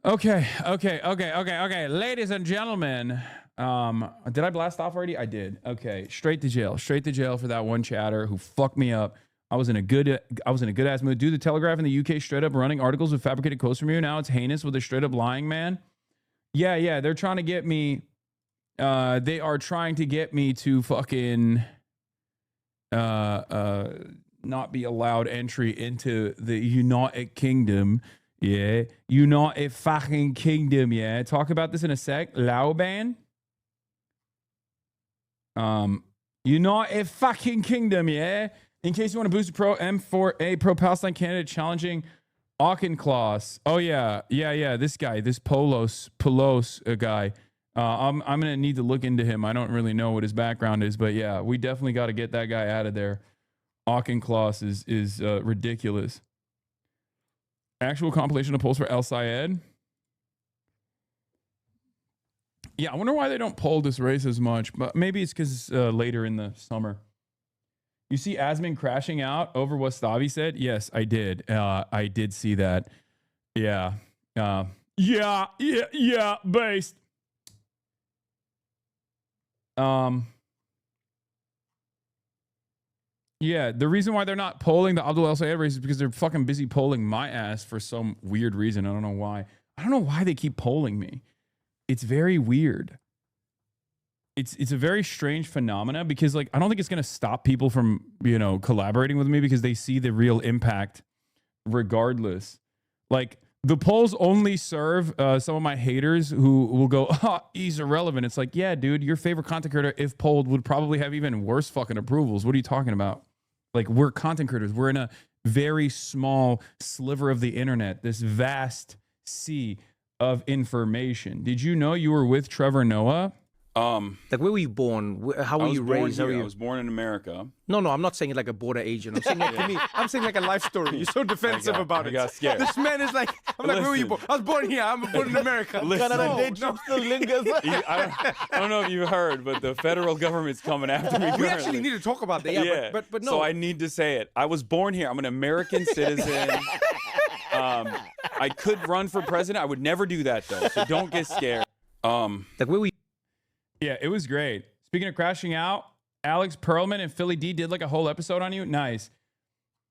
Okay. Ladies and gentlemen, did I blast off already? I did. Okay, straight to jail for that one chatter who fucked me up. I was in a good ass mood. Dude, the Telegraph in the UK straight up running articles with fabricated quotes from you. Now it's heinous with a straight up lying man. Yeah. They're trying to get me. They are trying to get me to fucking not be allowed entry into the United Kingdom. Yeah, United fucking Kingdom. Yeah, talk about this in a sec. Lauban. United fucking Kingdom. Yeah. In case you want to boost a pro M4A pro Palestine candidate challenging Auchincloss. Oh yeah. This guy, this Polos guy. I'm gonna need to look into him. I don't really know what his background is, but yeah, we definitely got to get that guy out of there. Auchincloss is ridiculous. Actual compilation of polls for El Sayed. Yeah, I wonder why they don't poll this race as much, but maybe it's because later in the summer. You see Asmin crashing out over what Stavi said? Yes, I did. I did see that. Yeah. Based. Yeah, the reason why they're not polling the Abdul El Sayed race is because they're fucking busy polling my ass for some weird reason. I don't know why. I don't know why they keep polling me. It's very weird. It's a very strange phenomena because like I don't think it's gonna stop people from, collaborating with me because they see the real impact regardless. Like the polls only serve some of my haters who will go, he's irrelevant. It's like, yeah, dude, your favorite content creator, if polled, would probably have even worse fucking approvals. What are you talking about? Like, we're content creators. We're in a very small sliver of the internet, this vast sea of information. Did you know you were with Trevor Noah? Like, where were you born? How were you raised? I was born in America. No, I'm not saying it like a border agent. I'm saying like to me, I'm saying like a life story. You're so defensive about it. I got scared. This man is like, where were you born? I was born here. I'm born in America. Canada day trip still lingers. I don't know if you heard, but the federal government's coming after me. We actually need to talk about that. Yeah. But no. So I need to say it. I was born here. I'm an American citizen. I could run for president. I would never do that though. So don't get scared. Like, where were you? Yeah, it was great. Speaking of crashing out, Alex Perlman and Philly D did like a whole episode on you. Nice.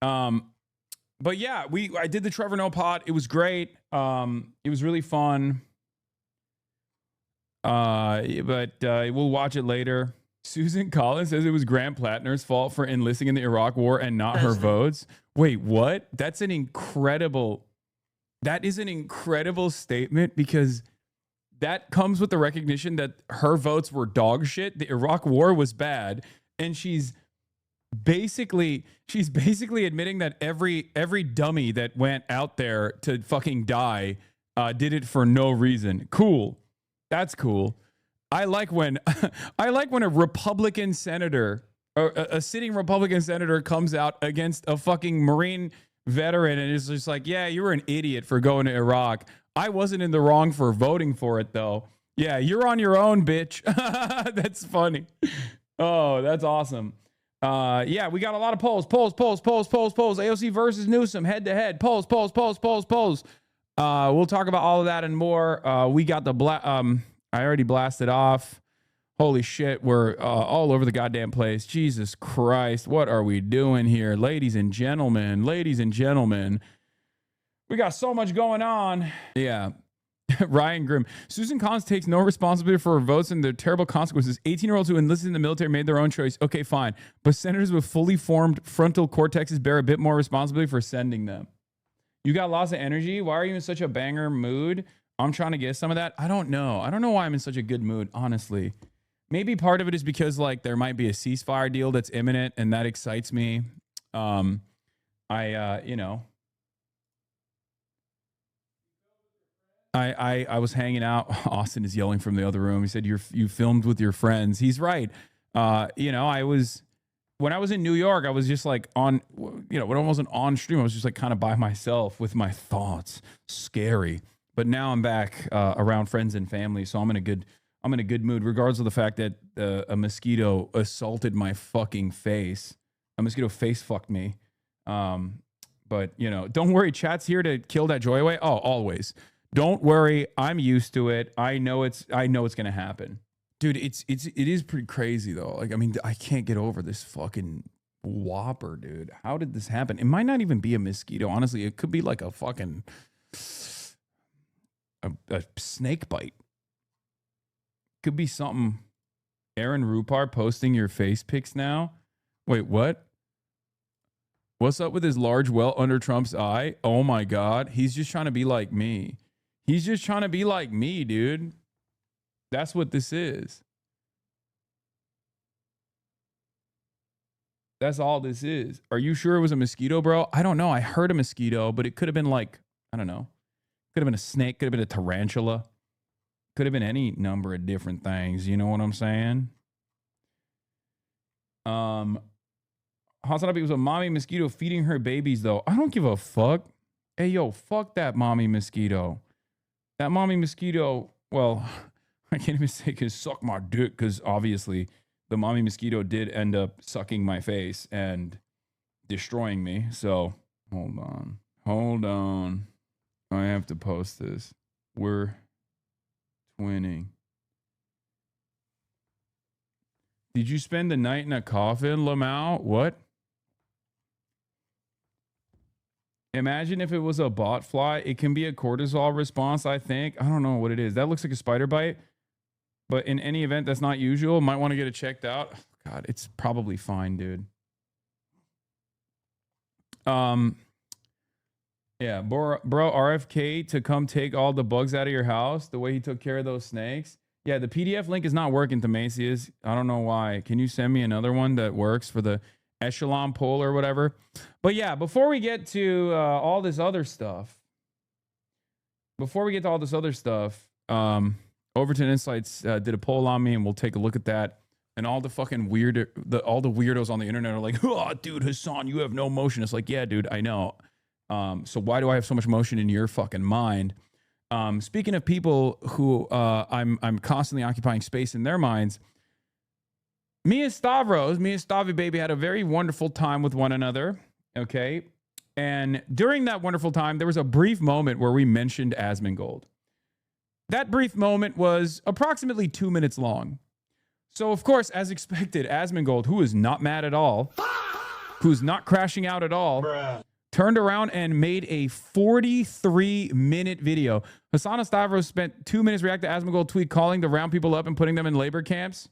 But yeah, I did the Trevor Noah pod. It was great. It was really fun. But we'll watch it later. Susan Collins says it was Grant Plattner's fault for enlisting in the Iraq War and not her votes. Wait, what? That is an incredible statement because that comes with the recognition that her votes were dog shit. The Iraq War was bad. And she's basically admitting that every dummy that went out there to fucking die did it for no reason. Cool. That's cool. I like when a Republican senator, or a sitting Republican senator comes out against a fucking Marine veteran and is just like, yeah, you were an idiot for going to Iraq. I wasn't in the wrong for voting for it, though. Yeah, you're on your own, bitch. That's funny. Oh, that's awesome. Yeah, we got a lot of polls. Polls. AOC versus Newsom, head-to-head. Polls. We'll talk about all of that and more. We got the I already blasted off. Holy shit, we're all over the goddamn place. Jesus Christ, what are we doing here? Ladies and gentlemen. We got so much going on. Yeah. Ryan Grimm. Susan Collins takes no responsibility for her votes and the terrible consequences. 18-year-olds who enlisted in the military made their own choice. Okay, fine. But senators with fully formed frontal cortexes bear a bit more responsibility for sending them. You got lots of energy. Why are you in such a banger mood? I'm trying to get some of that. I don't know. I don't know why I'm in such a good mood, honestly. Maybe part of it is because like there might be a ceasefire deal that's imminent and that excites me. I was hanging out. Austin is yelling from the other room. He said, you filmed with your friends. He's right. When I was in New York, I was just like when I wasn't on stream, I was just like kind of by myself with my thoughts. Scary. But now I'm back around friends and family. So I'm in a good mood, regardless of the fact that a mosquito assaulted my fucking face. A mosquito face fucked me. But don't worry. Chat's here to kill that joy away. Oh, always. Don't worry, I'm used to it. I know it's gonna happen. Dude, it is pretty crazy though. Like, I mean, I can't get over this fucking whopper, dude. How did this happen? It might not even be a mosquito. Honestly, it could be like a fucking a snake bite. Could be something. Aaron Rupar posting your face pics now. Wait, what? What's up with his large well under Trump's eye? Oh my God. He's just trying to be like me. He's just trying to be like me, dude. That's what this is. That's all this is. Are you sure it was a mosquito, bro? I don't know. I heard a mosquito, but it could have been like, I don't know. Could have been a snake. Could have been a tarantula. Could have been any number of different things. You know what I'm saying? Hasanabi was a mommy mosquito feeding her babies, though. I don't give a fuck. Hey, yo, fuck that mommy mosquito. That mommy mosquito, well, I can't even say it suck my dick because obviously the mommy mosquito did end up sucking my face and destroying me. So hold on. I have to post this. We're twinning. Did you spend the night in a coffin, Lamau? What? Imagine if it was a bot fly. It can be a cortisol response, I think. I don't know what it is. That looks like a spider bite. But in any event, that's not usual. Might want to get it checked out. God, it's probably fine, dude. Yeah, bro, RFK to come take all the bugs out of your house the way he took care of those snakes. Yeah, the PDF link is not working, Themasius. I don't know why. Can you send me another one that works for the echelon poll or whatever? But yeah, before we get to all this other stuff, Overton Insights did a poll on me, and we'll take a look at that. And all the fucking all the weirdos on the internet are like, "Oh, dude, Hassan, you have no motion." It's like, yeah, dude, I know. So why do I have so much motion in your fucking mind? Speaking of people who I'm constantly occupying space in their minds, me and Stavi baby had a very wonderful time with one another. Okay. And during that wonderful time, there was a brief moment where we mentioned Asmongold. That brief moment was approximately 2 minutes long. So, of course, as expected, Asmongold, who is not mad at all, who's not crashing out at all, turned around and made a 43-minute video. Hassan Stavros spent 2 minutes reacting to Asmongold tweet calling to round people up and putting them in labor camps.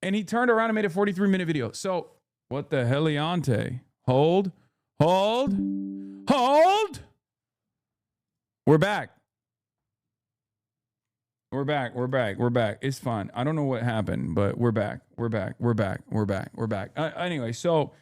And he turned around and made a 43-minute video. So, what the heliante? Hold. We're back. It's fine. I don't know what happened, but we're back. Anyway, so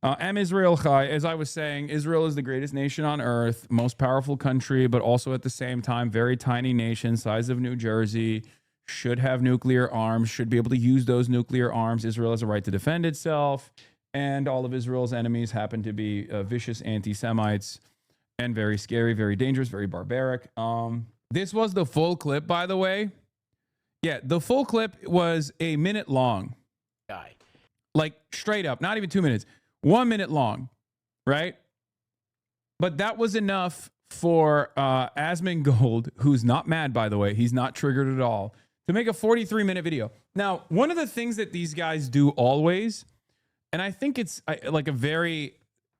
Am Israel Chai, as I was saying, Israel is the greatest nation on earth, most powerful country, but also at the same time, very tiny nation, size of New Jersey, should have nuclear arms, should be able to use those nuclear arms. Israel has a right to defend itself, and all of Israel's enemies happen to be vicious anti-Semites and very scary, very dangerous, very barbaric. This was the full clip, by the way. Yeah, the full clip was a minute long. Guy. Like straight up, not even 2 minutes. 1 minute long, right? But that was enough for Asmongold, who's not mad, by the way. He's not triggered at all, to make a 43-minute video. Now, one of the things that these guys do always, and I think it's like a very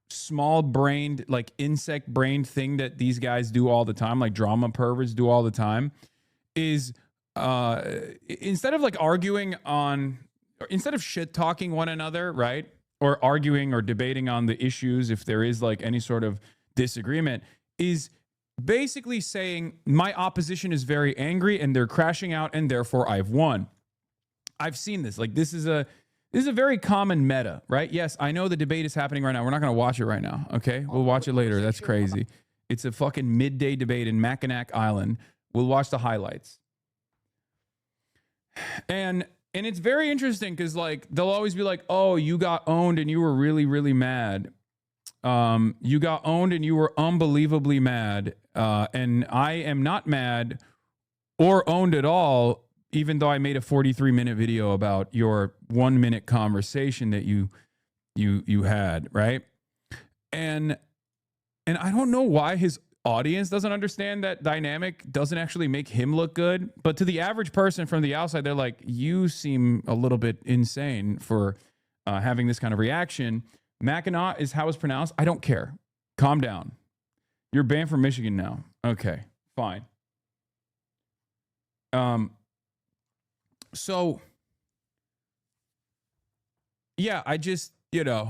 small-brained, like insect-brained thing that these guys do all the time, like drama perverts do all the time, is instead of like arguing on, instead of shit-talking one another, right? Or arguing or debating on the issues, if there is like any sort of disagreement, is basically saying my opposition is very angry and they're crashing out and therefore I've won. I've seen this. Like this is a very common meta, right? Yes, I know the debate is happening right now. We're not going to watch it right now, okay? We'll watch it later. That's crazy. It's a fucking midday debate in Mackinac Island. We'll watch the highlights. And it's very interesting because like they'll always be like, oh, you got owned and you were really, really mad. You got owned and you were unbelievably mad. And I am not mad or owned at all, even though I made a 43-minute video about your 1 minute conversation that you had, right? And I don't know why his audience doesn't understand that dynamic doesn't actually make him look good. But to the average person from the outside, they're like, you seem a little bit insane for having this kind of reaction. Mackinac is how it's pronounced. I don't care. Calm down. You're banned from Michigan now. Okay, fine. So yeah, I just, you know,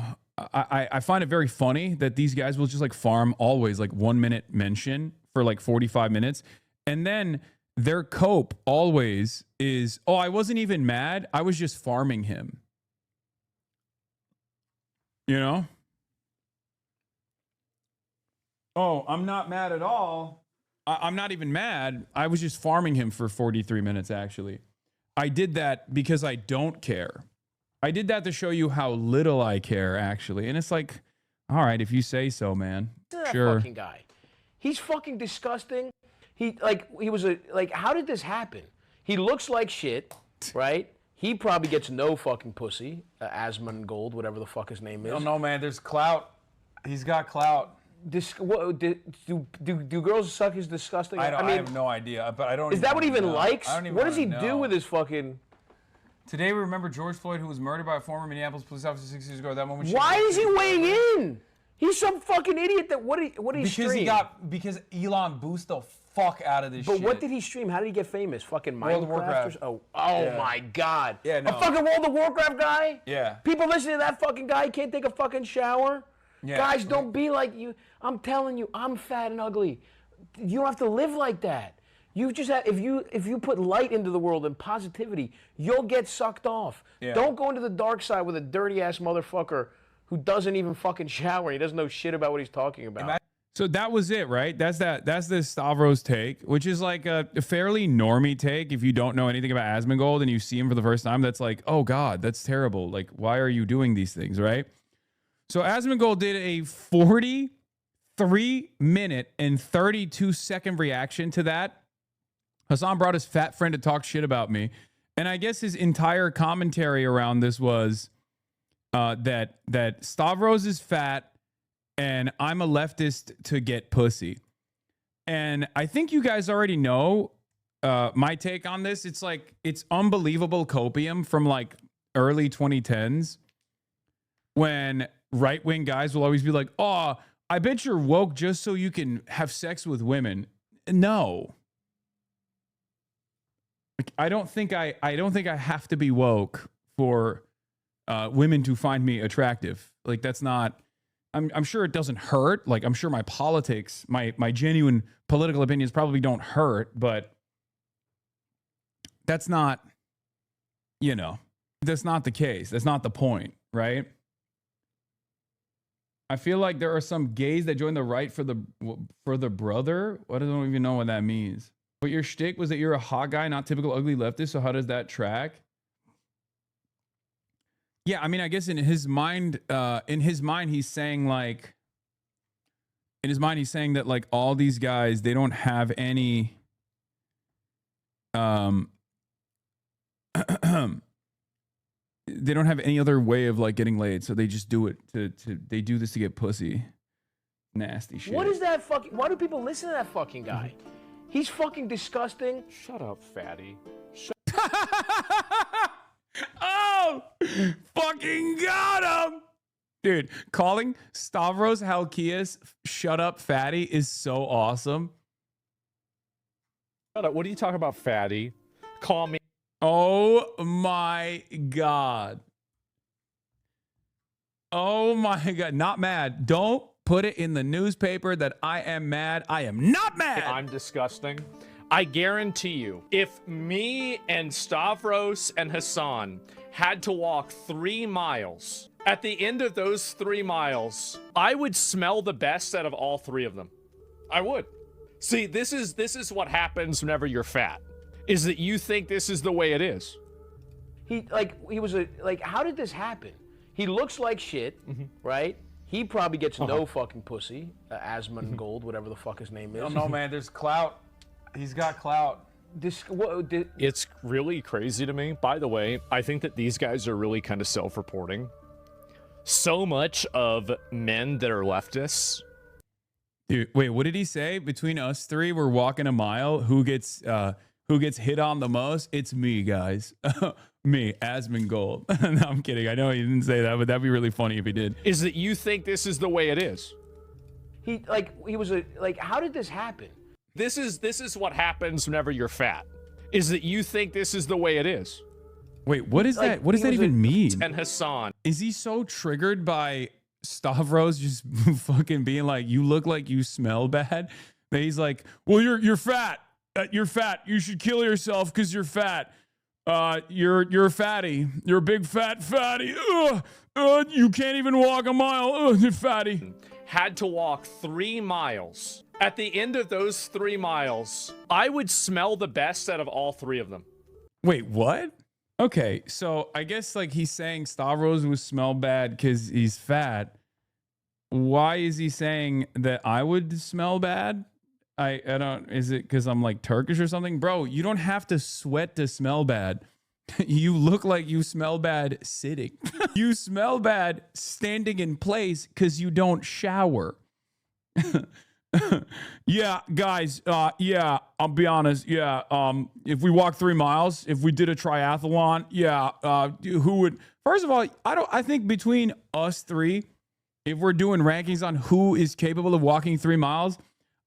I find it very funny that these guys will just like farm always like 1 minute mention for like 45 minutes. And then their cope always is, oh, I wasn't even mad. I was just farming him. You know? Oh, I'm not mad at all. I'm not even mad. I was just farming him for 43 minutes, actually. I did that because I don't care. I did that to show you how little I care, actually. And it's like, all right, if you say so, man. That Sure. fucking guy. He's fucking disgusting. How did this happen? He looks like shit, right? He probably gets no fucking pussy. Asmongold, whatever the fuck his name is. I don't know, man. There's clout. He's got clout. Do girls suck his disgusting? I have no idea, but I don't. Is that what he even likes? I don't even What does he wanna do know. with his fucking? Today we remember George Floyd, who was murdered by a former Minneapolis police officer 6 years ago. That moment. Why is he weighing in? He's some fucking idiot. What did he stream? Because Elon boosted the fuck out of this shit. But what did he stream? How did he get famous? Fucking World of Minecraft? Warcraft. Oh Yeah. my God. Yeah, no. A fucking World of Warcraft guy? Yeah. People listening to that fucking guy can't take a fucking shower? Yeah. Guys, don't be like you. I'm telling you, I'm fat and ugly. You don't have to live like that. You just have, if you put light into the world and positivity, you'll get sucked off. Yeah. Don't go into the dark side with a dirty ass motherfucker who doesn't even fucking shower. He doesn't know shit about what he's talking about. So that was it, right? That's the Stavros take, which is like a fairly normie take. If you don't know anything about Asmongold and you see him for the first time, that's like, oh God, that's terrible. Like, why are you doing these things, right? So Asmongold did a 43-minute and 32-second reaction to that. Hassan brought his fat friend to talk shit about me. And I guess his entire commentary around this was that Stavros is fat and I'm a leftist to get pussy. And I think you guys already know my take on this. It's like, it's unbelievable copium from like early 2010s when right-wing guys will always be like, oh, I bet you're woke just so you can have sex with women. No. I don't think I have to be woke for women to find me attractive. Like, that's not, I'm sure it doesn't hurt. Like, I'm sure my politics, my genuine political opinions probably don't hurt, but that's not, you know, that's not the case. That's not the point, right? I feel like there are some gays that join the right for the brother. I don't even know what that means. But your shtick was that you're a hot guy, not typical ugly leftist. So how does that track? Yeah, I mean, I guess in his mind, he's saying like, that like all these guys, they don't have any, they don't have any other way of like getting laid, so they just do it they do this to get pussy. Nasty shit. What is that fucking? Why do people listen to that fucking guy? He's fucking disgusting. Shut up, fatty. Oh, fucking got him. Dude, calling Stavros Halkias shut up fatty is so awesome. Shut up. What are you talking about, fatty? Call me. Oh my God. Oh my God. Not mad. Don't put it in the newspaper that I am mad. I am not mad. I'm disgusting. I guarantee you, if me and Stavros and Hassan had to walk 3 miles, at the end of those 3 miles, I would smell the best out of all 3 of them. I would. See, this is what happens whenever you're fat, is that you think this is the way it is. How did this happen? He looks like shit, right? He probably gets no fucking pussy. Asmongold, whatever the fuck his name is. I don't know, man. There's clout. He's got clout. It's really crazy to me. By the way, I think that these guys are really kind of self-reporting. So much of men that are leftists. Dude, wait, what did he say? Between us three, we're walking a mile. Who gets hit on the most? It's me, guys. Me, Asmongold. No, I'm kidding. I know he didn't say that, but that'd be really funny if he did. Is that you think this is the way it is? How did this happen? This is what happens whenever you're fat. Is that you think this is the way it is? Wait, what is that? What does that even mean? And Hassan. Is he so triggered by Stavros just fucking being like, you look like you smell bad, that he's like, well, you're fat. You're fat. You should kill yourself because you're fat. You're a fatty. You're a big fat fatty. You can't even walk a mile. You're fatty. Had to walk 3 miles. At the end of those 3 miles, I would smell the best out of all 3 of them. Wait, what? Okay, so I guess like he's saying Stavros would smell bad because he's fat. Why is he saying that I would smell bad? I don't, is it because I'm like Turkish or something? Bro, you don't have to sweat to smell bad. You look like you smell bad sitting. You smell bad standing in place because you don't shower. Yeah, guys. Yeah, I'll be honest. Yeah. If we walk 3 miles, if we did a triathlon, yeah. Who would? First of all, I think between us three, if we're doing rankings on who is capable of walking 3 miles,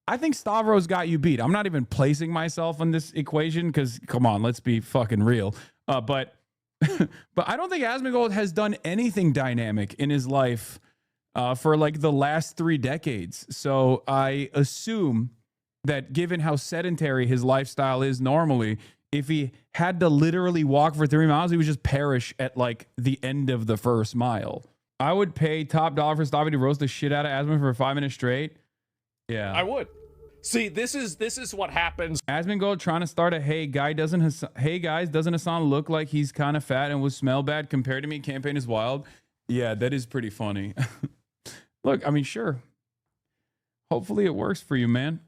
I think Stavros got you beat. I'm not even placing myself on this equation because, come on, let's be fucking real. But I don't think Asmongold has done anything dynamic in his life for like the last 3 decades. So I assume that given how sedentary his lifestyle is normally, if he had to literally walk for 3 miles, he would just perish at like the end of the first mile. I would pay top dollar for Stavi to roast the shit out of Asmon for 5 minutes straight. Yeah, I would. See, this is what happens. Asmongold trying to start a hey guys, doesn't Hassan look like he's kind of fat and would smell bad compared to me? Campaign is wild. Yeah, that is pretty funny. Look, I mean, sure. Hopefully it works for you, man.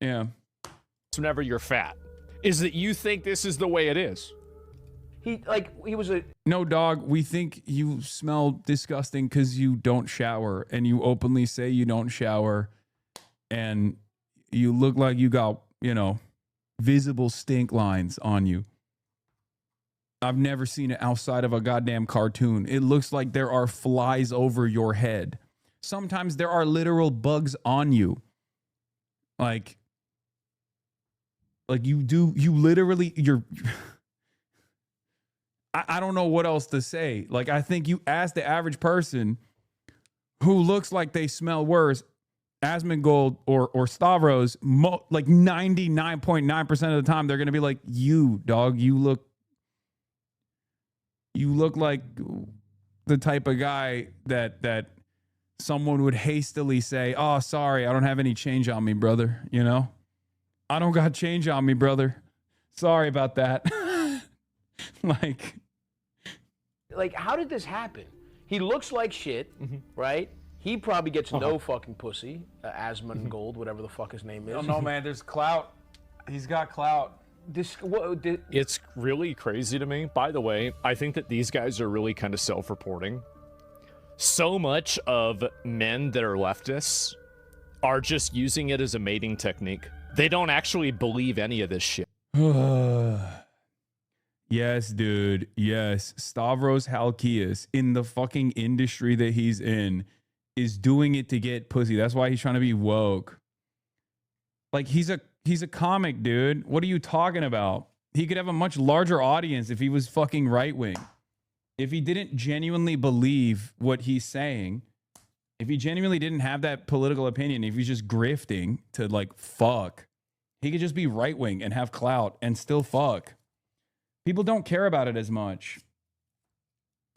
Yeah. Whenever you're fat, is that you think this is the way it is? No, dog, we think you smell disgusting because you don't shower, and you openly say you don't shower, and you look like you got, visible stink lines on you. I've never seen it outside of a goddamn cartoon. It looks like there are flies over your head. Sometimes there are literal bugs on you. Like you literally, I don't know what else to say. Like, I think you ask the average person who looks like they smell worse, Asmongold or Stavros, like 99.9% of the time, they're going to be like, you, dog, you look like the type of guy that someone would hastily say, oh, sorry, I don't have any change on me, brother. I don't got change on me, brother. Sorry about that. Like, how did this happen? He looks like shit, right? He probably gets no fucking pussy. Asmongold, whatever the fuck his name is. I don't know, man. There's clout. He's got clout. It's really crazy to me. By the way, I think that these guys are really kind of self-reporting. So much of men that are leftists are just using it as a mating technique. They don't actually believe any of this shit. Yes, dude. Yes. Stavros Halkias, in the fucking industry that he's in, is doing it to get pussy. That's why he's trying to be woke. Like, he's a comic, dude. What are you talking about? He could have a much larger audience if he was fucking right wing. If he didn't genuinely believe what he's saying, if he genuinely didn't have that political opinion, if he's just grifting to like fuck, he could just be right wing and have clout and still fuck. People don't care about it as much.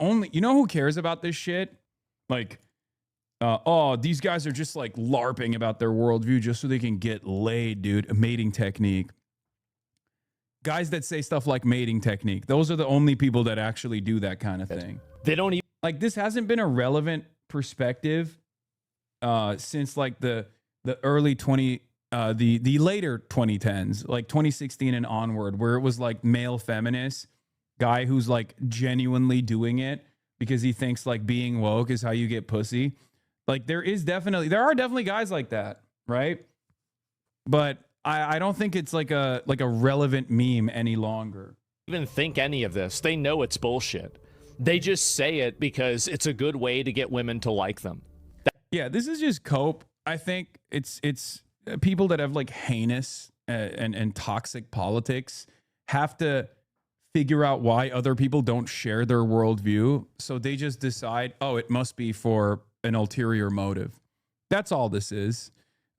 You know who cares about this shit? Like, these guys are just like LARPing about their worldview just so they can get laid, dude. A mating technique. Guys that say stuff like mating technique, those are the only people that actually do that kind of thing. They don't even like, this hasn't been a relevant perspective since like the early the later 2010s, like 2016 and onward, where it was like male feminist guy who's like genuinely doing it because he thinks like being woke is how you get pussy. Like, there are definitely guys like that. right? But I don't think it's like a relevant meme any longer. Even think any of this. They know it's bullshit. They just say it because it's a good way to get women to like them. Yeah, this is just cope. I think it's people that have like heinous and toxic politics have to figure out why other people don't share their worldview. So they just decide, oh, it must be for an ulterior motive. That's all this is.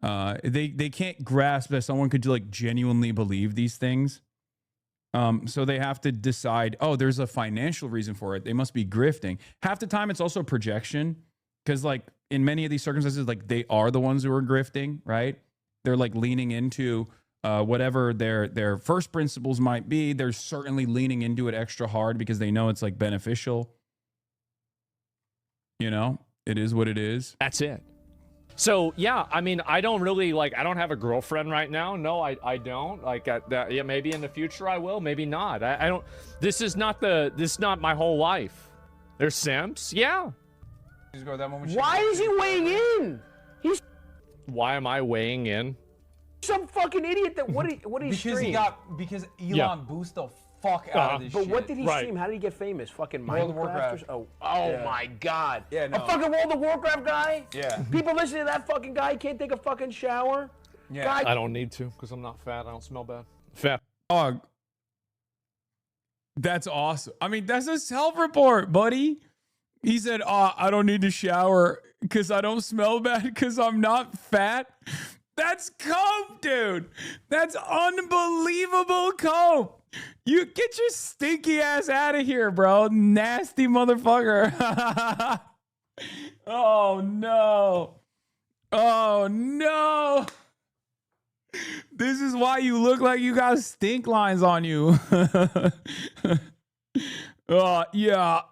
They can't grasp that someone could like genuinely believe these things. So they have to decide, oh, there's a financial reason for it. They must be grifting. Half the time it's also projection, because like in many of these circumstances, like they are the ones who are grifting, right? They're like leaning into whatever their first principles might be. They're certainly leaning into it extra hard because they know it's like beneficial. You know, it is what it is. That's it. So yeah, I mean, I don't really like. I don't have a girlfriend right now. No, I don't. Like, yeah, maybe in the future I will. Maybe not. I don't. This is not my whole life. There's Sims. Yeah. Why is he weighing in? He's Why am I weighing in? some fucking idiot that what he streamed. Because Elon Yeah. boosted the fuck out of this But shit. what did he Right. stream? How did he get famous? Fucking World of Minecraft? Warcraft. Oh Yeah. my God. Yeah, no. A fucking World of Warcraft guy? Yeah. People listening to that fucking guy can't take a fucking shower? Yeah. Guy, I don't need to because I'm not fat. I don't smell bad. Fat. Oh, that's awesome. I mean, that's a self-report, buddy. He said, "Oh, I don't need to shower because I don't smell bad because I'm not fat." That's cope, dude. That's unbelievable cope. You get your stinky ass out of here, bro. Nasty motherfucker. Oh no. Oh no. This is why you look like you got stink lines on you. Yeah,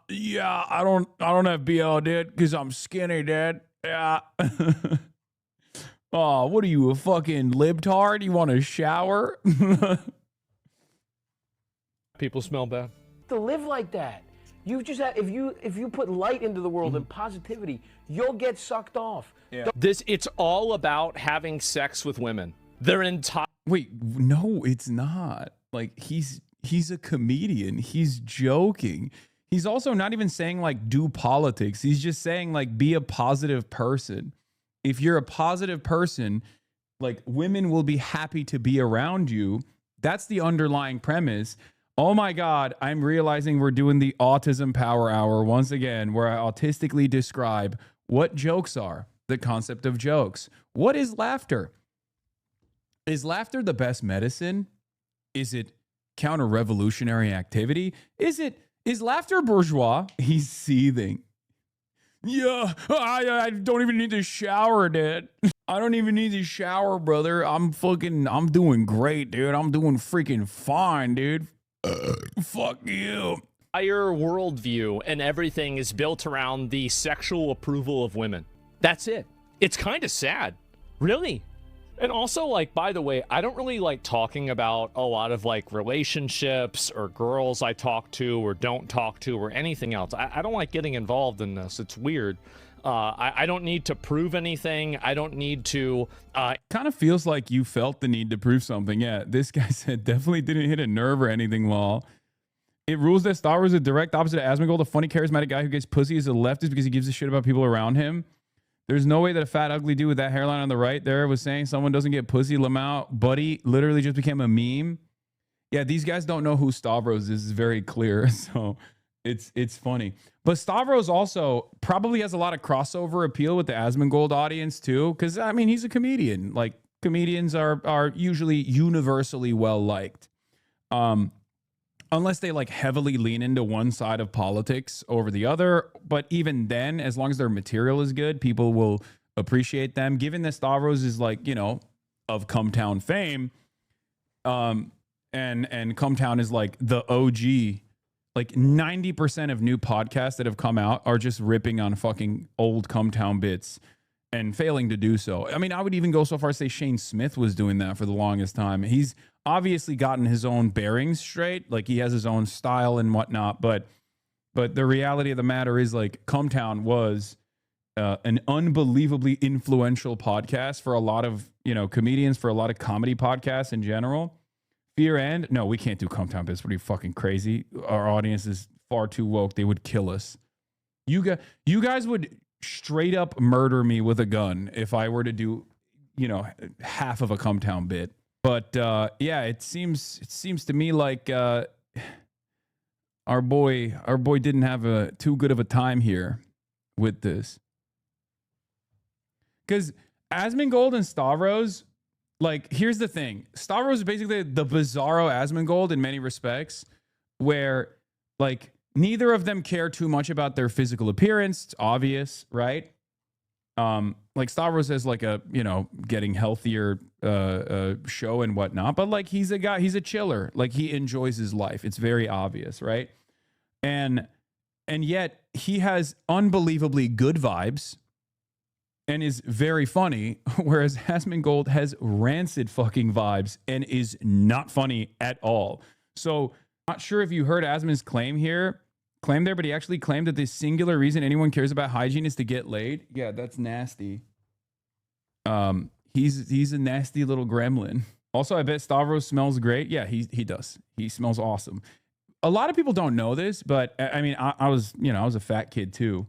I don't have BL, dude, because I'm skinny, dude. Yeah. Oh, what are you, a fucking libtard? You want to shower? People smell bad. to live like that. You just have, if you put light into the world and positivity, you'll get sucked off. Yeah. It's all about having sex with women. Their entire Wait, no, it's not. Like he's a comedian. He's joking. He's also not even saying like do politics. He's just saying like be a positive person. If you're a positive person, like women will be happy to be around you. That's the underlying premise. Oh my God, I'm realizing we're doing the autism power hour once again, where I autistically describe what jokes are, the concept of jokes. What is laughter? Is laughter the best medicine? Is it counter-revolutionary activity? Is laughter bourgeois? He's seething. Yeah, I don't even need to shower, Dad. I don't even need to shower, brother. I'm doing great, dude. I'm doing freaking fine, dude. Fuck you. entire worldview and everything is built around the sexual approval of women. That's it. It's kind of sad, really. And also, like, by the way, I don't really like talking about a lot of like relationships or girls I talk to or don't talk to or anything else. I don't like getting involved in this. It's weird. I don't need to prove anything. I don't need to. Kind of feels like you felt the need to prove something. Yeah, this guy said definitely didn't hit a nerve or anything, lol. It rules that Star Wars is a direct opposite of Asmongold. The funny, charismatic guy who gets pussy is a leftist because he gives a shit about people around him. There's no way that a fat, ugly dude with that hairline on the right there was saying someone doesn't get pussy. Lamau, buddy, literally just became a meme. Yeah, these guys don't know who Stavros is very clear. So it's funny. But Stavros also probably has a lot of crossover appeal with the Asmongold audience too. Because, I mean, he's a comedian. Like, comedians are usually universally well liked. Unless they like heavily lean into one side of politics over the other. But even then, as long as their material is good, people will appreciate them. Given that Stavros is like, you know, of Cumtown fame, and Cumtown is like the OG, like 90% of new podcasts that have come out are just ripping on fucking old Cumtown bits and failing to do so. I mean, I would even go so far as to say Shane Smith was doing that for the longest time. He's obviously gotten his own bearings straight, like he has his own style and whatnot, but the reality of the matter is like Cumtown was an unbelievably influential podcast for a lot of, comedians, for a lot of comedy podcasts in general. Fear and no, we can't do Cometown Biz. Pretty fucking crazy. Our audience is far too woke. They would kill us. You guys would straight up murder me with a gun if I were to do, half of a Cometown bit. But yeah, it seems to me like our boy didn't have too good of a time here with this. Because Asmongold and Stavros, like, here's the thing. Stavros is basically the bizarro Asmongold in many respects, where, like, neither of them care too much about their physical appearance. It's obvious, right? Like, Stavros has, like, a, getting healthier show and whatnot. But, like, he's a chiller. Like, he enjoys his life. It's very obvious, right? And yet, he has unbelievably good vibes and is very funny, whereas Asmongold has rancid fucking vibes and is not funny at all. So, not sure if you heard Asmon's claim there, but he actually claimed that the singular reason anyone cares about hygiene is to get laid. Yeah, that's nasty. He's a nasty little gremlin. Also, I bet Stavros smells great. Yeah, he does. He smells awesome. A lot of people don't know this, but I mean, I was a fat kid too.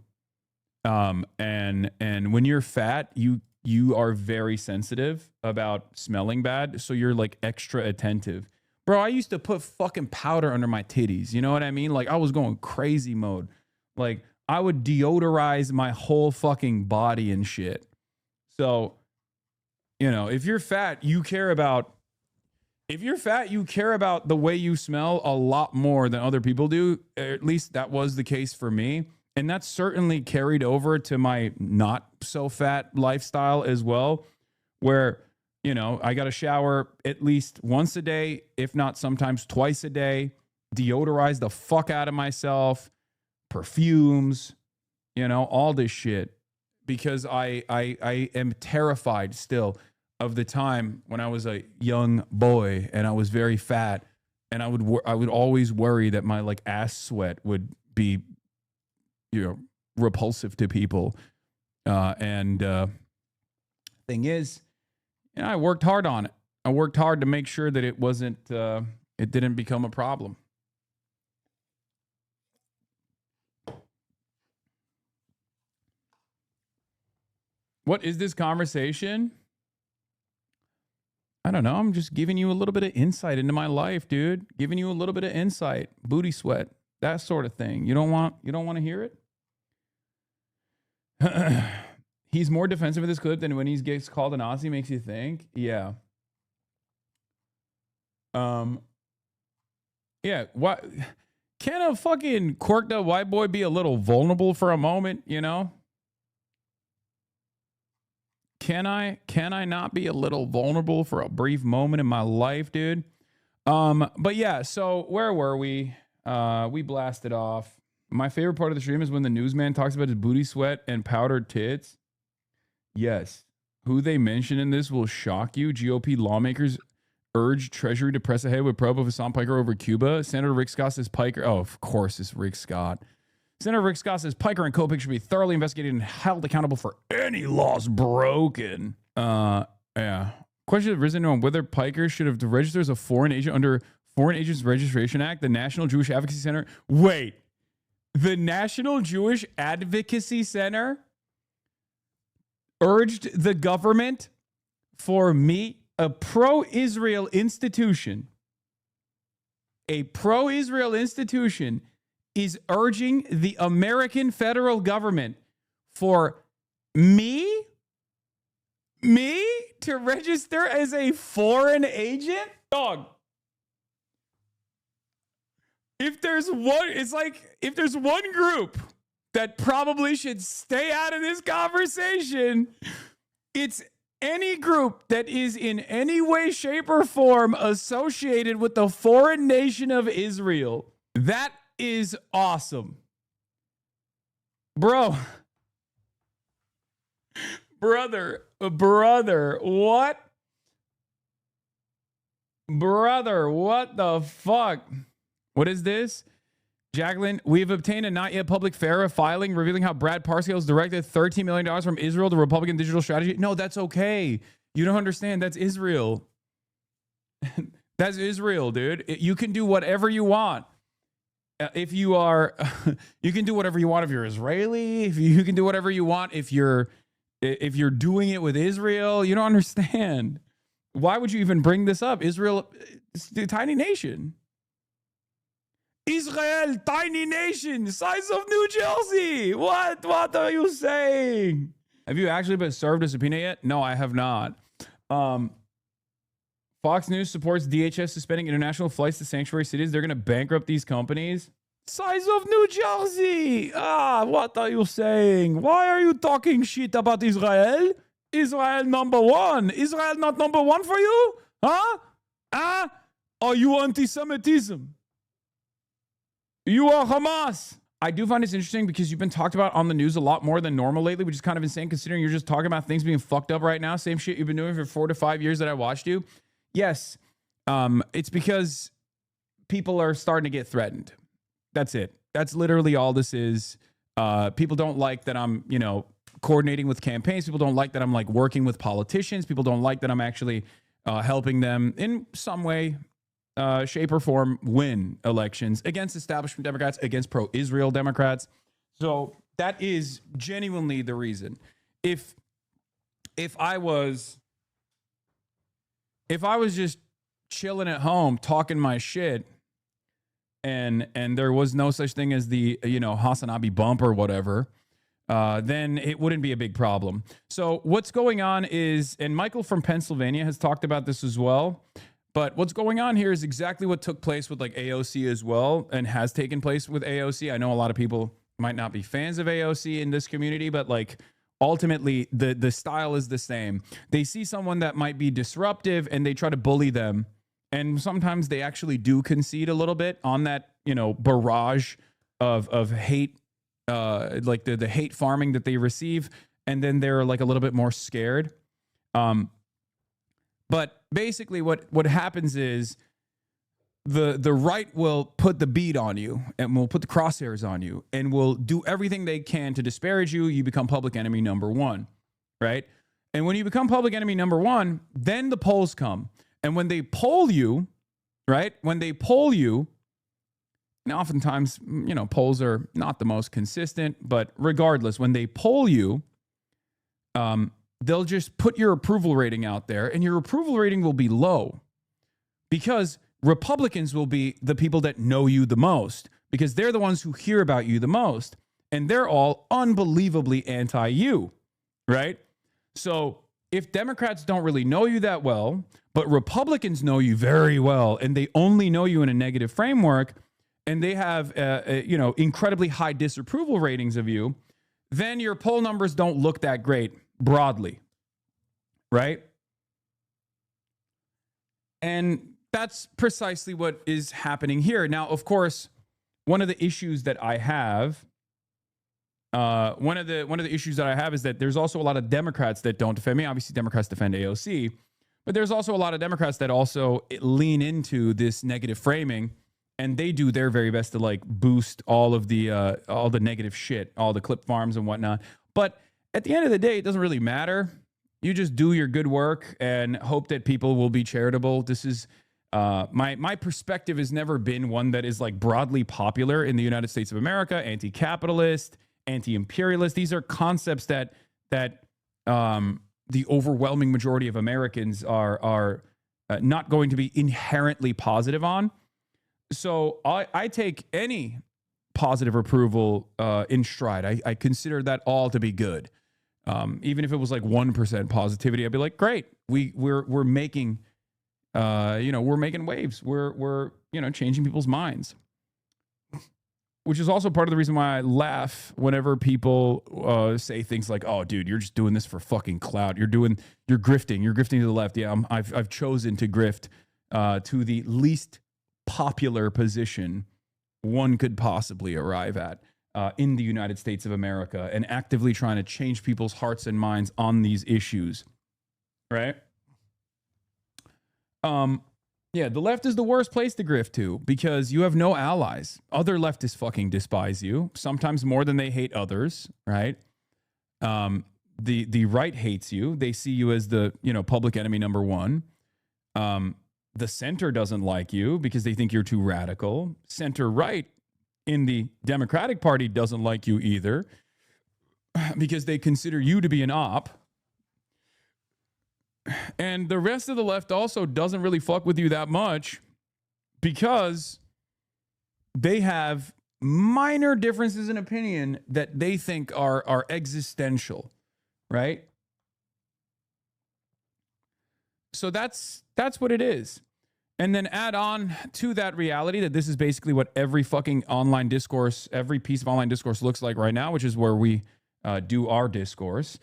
And when you're fat, you are very sensitive about smelling bad. So you're like extra attentive. Bro, I used to put fucking powder under my titties. You know what I mean? Like, I was going crazy mode. Like, I would deodorize my whole fucking body and shit. So, if you're fat, you care about the way you smell a lot more than other people do. At least that was the case for me. And that's certainly carried over to my not so fat lifestyle as well, where, I got to shower at least once a day, if not sometimes twice a day, deodorize the fuck out of myself, perfumes, all this shit, because I am terrified still of the time when I was a young boy and I was very fat, and I would always worry that my like ass sweat would be repulsive to people. Thing is, I worked hard on it. I worked hard to make sure that it didn't become a problem. What is this conversation? I don't know. I'm just giving you a little bit of insight into my life, dude. Giving you a little bit of insight, booty sweat, that sort of thing. You don't want to hear it? He's more defensive of this clip than when he gets called a Nazi, makes you think. Yeah. Yeah. What? Can a fucking quirked up white boy be a little vulnerable for a moment? Can I not be a little vulnerable for a brief moment in my life, dude? But yeah. So where were we? We blasted off. My favorite part of the stream is when the newsman talks about his booty sweat and powdered tits. Yes. Who they mention in this will shock you. GOP lawmakers urge Treasury to press ahead with probe of Hassan Piker over Cuba. Senator Rick Scott says Piker. Oh, of course, it's Rick Scott. Senator Rick Scott says Piker and Kopich should be thoroughly investigated and held accountable for any laws broken. Yeah. Question has risen on whether Piker should have registered as a foreign agent under Foreign Agents Registration Act, the National Jewish Advocacy Center. Wait. The National Jewish Advocacy Center urged the government for me, a pro-Israel institution, is urging the American federal government for me to register as a foreign agent? Dog. If there's one group that probably should stay out of this conversation, it's any group that is in any way, shape, or form associated with the foreign nation of Israel. That is awesome. Brother, what? Brother, what the fuck? What is this? Jacqueline, we've obtained a not yet public FARA filing revealing how Brad Parscale's directed $13 million from Israel to Republican digital strategy. No, that's okay. You don't understand. That's Israel. That's Israel, dude. You can do whatever you want. If you are, you can do whatever you want if you're Israeli. If you can do whatever you want if you're doing it with Israel. You don't understand. Why would you even bring this up? Israel, it's a tiny nation. Israel, tiny nation, size of New Jersey. What are you saying? Have you actually been served a subpoena yet? No, I have not. Fox News supports DHS suspending international flights to sanctuary cities. They're going to bankrupt these companies. Size of New Jersey. What are you saying? Why are you talking shit about Israel? Israel number one. Israel not number one for you? Huh? Are you anti-Semitism? You are Hamas. I do find this interesting because you've been talked about on the news a lot more than normal lately, which is kind of insane considering you're just talking about things being fucked up right now. Same shit you've been doing for 4 to 5 years that I watched you. Yes, it's because people are starting to get threatened. That's it. That's literally all this is. People don't like that I'm, coordinating with campaigns. People don't like that I'm like working with politicians. People don't like that I'm actually helping them in some way, shape or form win elections against establishment Democrats, against pro-Israel Democrats. So that is genuinely the reason. If I was just chilling at home talking my shit and there was no such thing as the Hasanabi bump or whatever, then it wouldn't be a big problem. So what's going on is, and Michael from Pennsylvania has talked about this as well, but what's going on here is exactly what took place with like AOC as well and has taken place with AOC. I know a lot of people might not be fans of AOC in this community, but like ultimately the style is the same. They see someone that might be disruptive and they try to bully them. And sometimes they actually do concede a little bit on that, barrage of hate, like the hate farming that they receive. And then they're like a little bit more scared. But basically what happens is the right will put the beat on you and will put the crosshairs on you and will do everything they can to disparage you. You become public enemy number one, right? And when you become public enemy number one, then the polls come. And when they poll you, right? When they poll you, and oftentimes, polls are not the most consistent, but regardless, when they poll you, they'll just put your approval rating out there and your approval rating will be low because Republicans will be the people that know you the most because they're the ones who hear about you the most and they're all unbelievably anti-you, right? So if Democrats don't really know you that well, but Republicans know you very well and they only know you in a negative framework and they have, incredibly high disapproval ratings of you, then your poll numbers don't look that great broadly, right? And that's precisely what is happening here. Now, of course, one of the issues that I have, one of the issues that I have is that there's also a lot of Democrats that don't defend me. Obviously, Democrats defend AOC, but there's also a lot of Democrats that also lean into this negative framing, and they do their very best to like boost all the negative shit, all the clip farms and whatnot. But at the end of the day, it doesn't really matter. You just do your good work and hope that people will be charitable. This is my perspective has never been one that is like broadly popular in the United States of America, anti-capitalist, anti-imperialist. These are concepts that the overwhelming majority of Americans are not going to be inherently positive on. So I take any positive approval in stride. I consider that all to be good. Even if it was like 1% positivity, I'd be like, great. We're making we're making waves. We're changing people's minds. Which is also part of the reason why I laugh whenever people say things like, "Oh, dude, you're just doing this for fucking clout. You're grifting. You're grifting to the left." Yeah, I've chosen to grift to the least popular position one could possibly arrive at in the United States of America, and actively trying to change people's hearts and minds on these issues, right? Yeah, the left is the worst place to grift to because you have no allies. Other leftists fucking despise you, sometimes more than they hate others, right? The right hates you. They see you as the, public enemy number one. The center doesn't like you because they think you're too radical. Center right in the Democratic Party doesn't like you either because they consider you to be an op. And the rest of the left also doesn't really fuck with you that much because they have minor differences in opinion that they think are existential, right? So that's what it is. And then add on to that reality that this is basically what every fucking online discourse, every piece of online discourse looks like right now, which is where we do our discourse.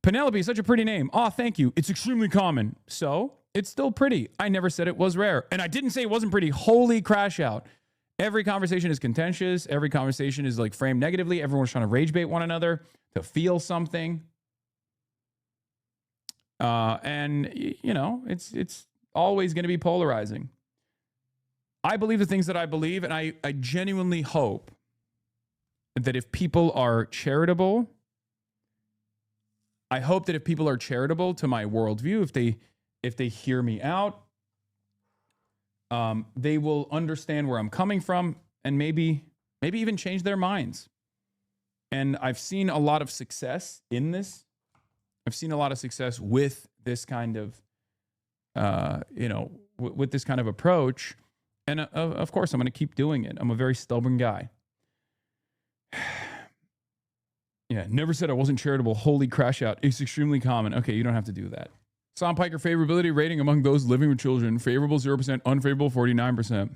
Penelope is such a pretty name. Oh, thank you. It's extremely common. So it's still pretty. I never said it was rare. And I didn't say it wasn't pretty. Holy crash out. Every conversation is contentious. Every conversation is like framed negatively. Everyone's trying to rage bait one another to feel something. And it's always going to be polarizing. I believe the things that I believe, and I genuinely hope that if people are charitable, to my worldview, if they hear me out, they will understand where I'm coming from and maybe even change their minds. And I've seen a lot of success in this. I've seen a lot of success with this kind of, with this kind of approach. And of course, I'm going to keep doing it. I'm a very stubborn guy. Yeah, never said I wasn't charitable. Holy crash out. It's extremely common. Okay, you don't have to do that. Sam Piker favorability rating among those living with children. Favorable 0%, unfavorable 49%.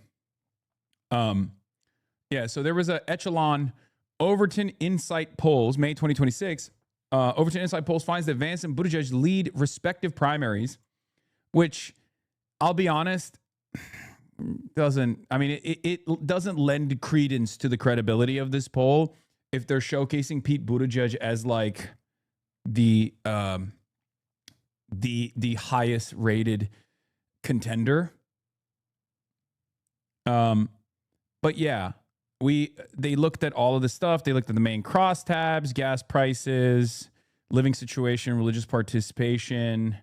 Yeah, so there was a Echelon Overton Insight polls, May 2026. Overton Insight polls finds that Vance and Buttigieg lead respective primaries, which I'll be honest, it doesn't lend credence to the credibility of this poll if they're showcasing Pete Buttigieg as like the highest rated contender. But yeah, they looked at all of this stuff. They looked at the main crosstabs, gas prices, living situation, religious participation.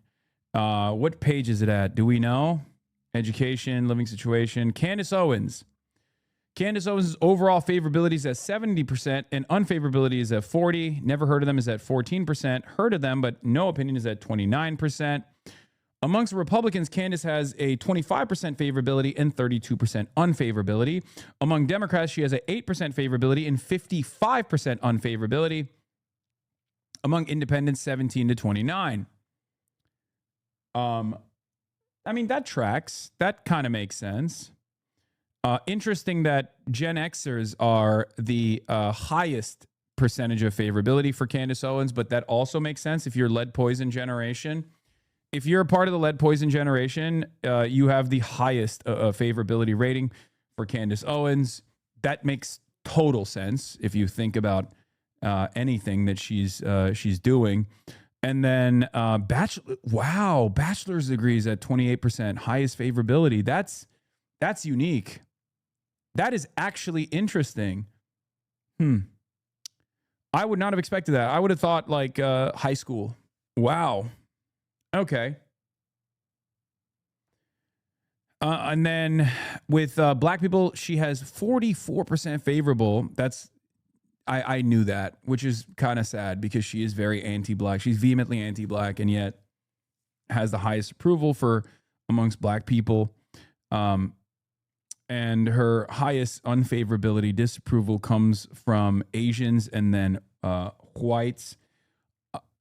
What page is it at? Do we know? Education, living situation. Candace Owens' overall favorability is at 70% and unfavorability is at 40%. Never heard of them is at 14%. Heard of them, but no opinion is at 29%. Amongst Republicans, Candace has a 25% favorability and 32% unfavorability. Among Democrats, she has an 8% favorability and 55% unfavorability. Among independents, 17 to 29. That tracks. That kind of makes sense. Interesting that Gen Xers are the highest percentage of favorability for Candace Owens, but that also makes sense if you're lead poison generation. If you're a part of the lead poison generation, you have the highest favorability rating for Candace Owens. That makes total sense if you think about anything that she's doing. And then bachelor's degrees at 28%, highest favorability. That's unique. That is actually interesting. I would not have expected that. I would have thought like high school. Wow. Okay. And then with black people, she has 44% favorable. I knew that, which is kind of sad because she is very anti-black. She's vehemently anti-black and yet has the highest approval for amongst black people. And her highest unfavorability, disapproval comes from Asians and then whites.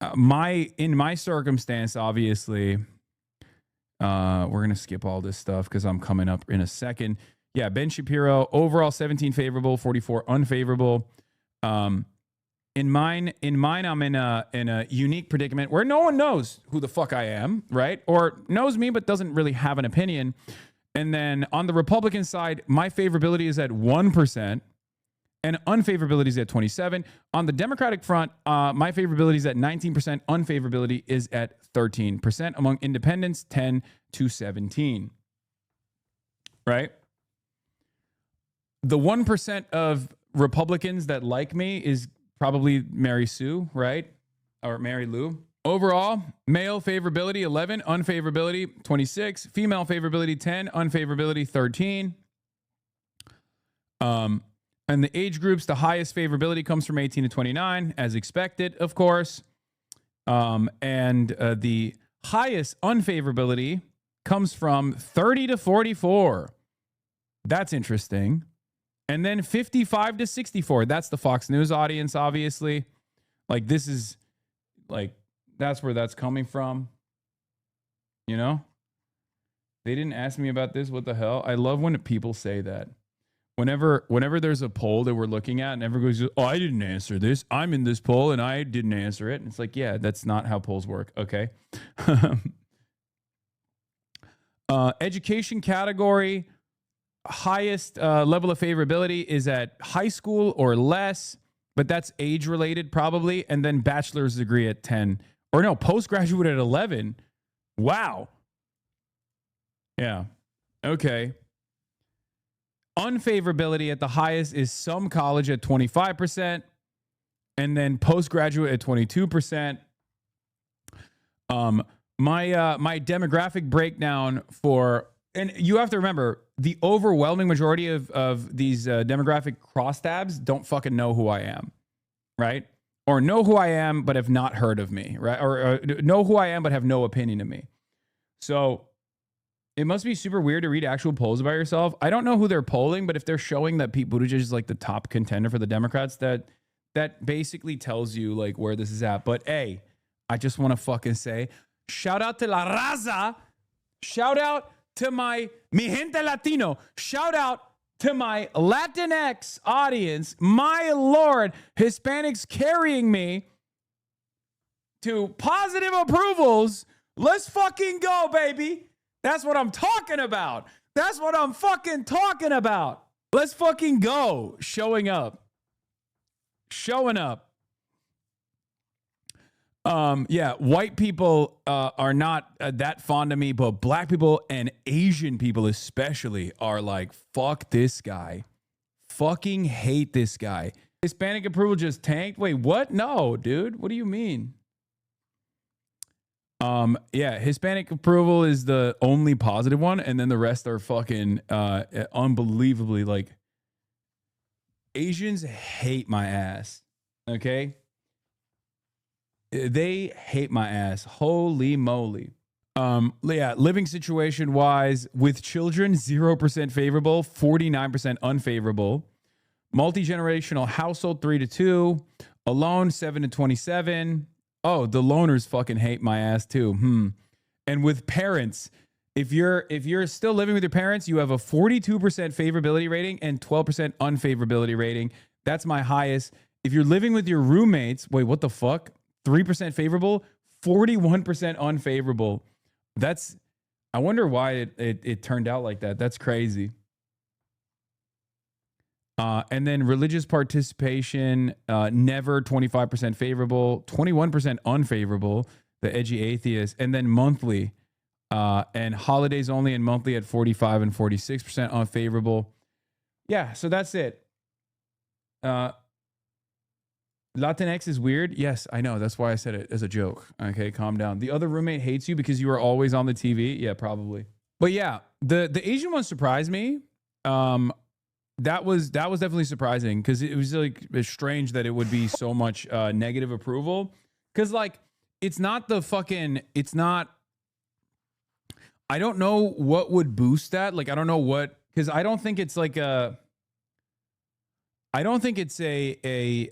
In my circumstance, obviously, we're going to skip all this stuff because I'm coming up in a second. Yeah, Ben Shapiro, overall 17 favorable, 44 unfavorable. In mine, I'm in a unique predicament where no one knows who the fuck I am, right? Or knows me but doesn't really have an opinion. And then on the Republican side, my favorability is at 1%. And unfavorability is at 27%. On the Democratic front, my favorability is at 19%. Unfavorability is at 13%. Among independents, 10 to 17. right? The 1% of Republicans that like me is probably Mary Sue, right? Or Mary Lou. Overall, male favorability 11, unfavorability 26, female favorability 10, unfavorability 13. And the age groups, the highest favorability comes from 18 to 29, as expected, of course. And the highest unfavorability comes from 30 to 44. That's interesting. And then 55 to 64. That's the Fox News audience, obviously. Like, this is, like, that's where that's coming from. You know? They didn't ask me about this. What the hell? I love when people say that. Whenever there's a poll that we're looking at and everyone goes, oh, I didn't answer this. I'm in this poll and I didn't answer it. And it's like, yeah, that's not how polls work. Okay. Education category, highest level of favorability is at high school or less, but that's age related probably. And then bachelor's degree at 10 or no, postgraduate at 11. Wow. Yeah. Okay. Unfavorability at the highest is some college at 25%, and then postgraduate at 22%. My demographic breakdown for, and you have to remember, the overwhelming majority of these demographic crosstabs don't fucking know who I am, right? Or know who I am but have not heard of me, right? Or know who I am but have no opinion of me. So it must be super weird to read actual polls about yourself. I don't know who they're polling, but if they're showing that Pete Buttigieg is like the top contender for the Democrats, that basically tells you like where this is at. But hey, I just want to fucking say, shout out to La Raza. Shout out to mi gente Latino. Shout out to my Latinx audience. My Lord, Hispanics carrying me to positive approvals. Let's fucking go, baby. That's what I'm talking about. That's what I'm fucking talking about. Let's fucking go. Showing up. Yeah, white people are not that fond of me, but black people and Asian people especially are like, fuck this guy. Fucking hate this guy. Hispanic approval just tanked? Wait, what? No, dude. What do you mean? Yeah, Hispanic approval is the only positive one, and then the rest are fucking unbelievably like, Asians hate my ass. Okay? They hate my ass. Holy moly. Yeah, living situation wise, with children, 0% favorable, 49% unfavorable. Multi-generational household, 3 to 2. Alone, 7 to 27. Oh, the loners fucking hate my ass too. And with parents, if you're still living with your parents, you have a 42% favorability rating and 12% unfavorability rating. That's my highest. If you're living with your roommates, wait, what the fuck? 3% favorable, 41% unfavorable. I wonder why it turned out like that. That's crazy. And then religious participation, never 25% favorable, 21% unfavorable, the edgy atheist, and then monthly, and holidays only and monthly at 45 and 46% unfavorable. Yeah, so that's it. Latinx is weird. Yes, I know. That's why I said it as a joke. Okay, calm down. The other roommate hates you because you are always on the TV. Yeah, probably. But yeah, the Asian one surprised me. That was definitely surprising because it was like strange that it would be so much negative approval. Because like it's not. I don't know what would boost that. Like I don't know what, because I don't think it's like a. I don't think it's a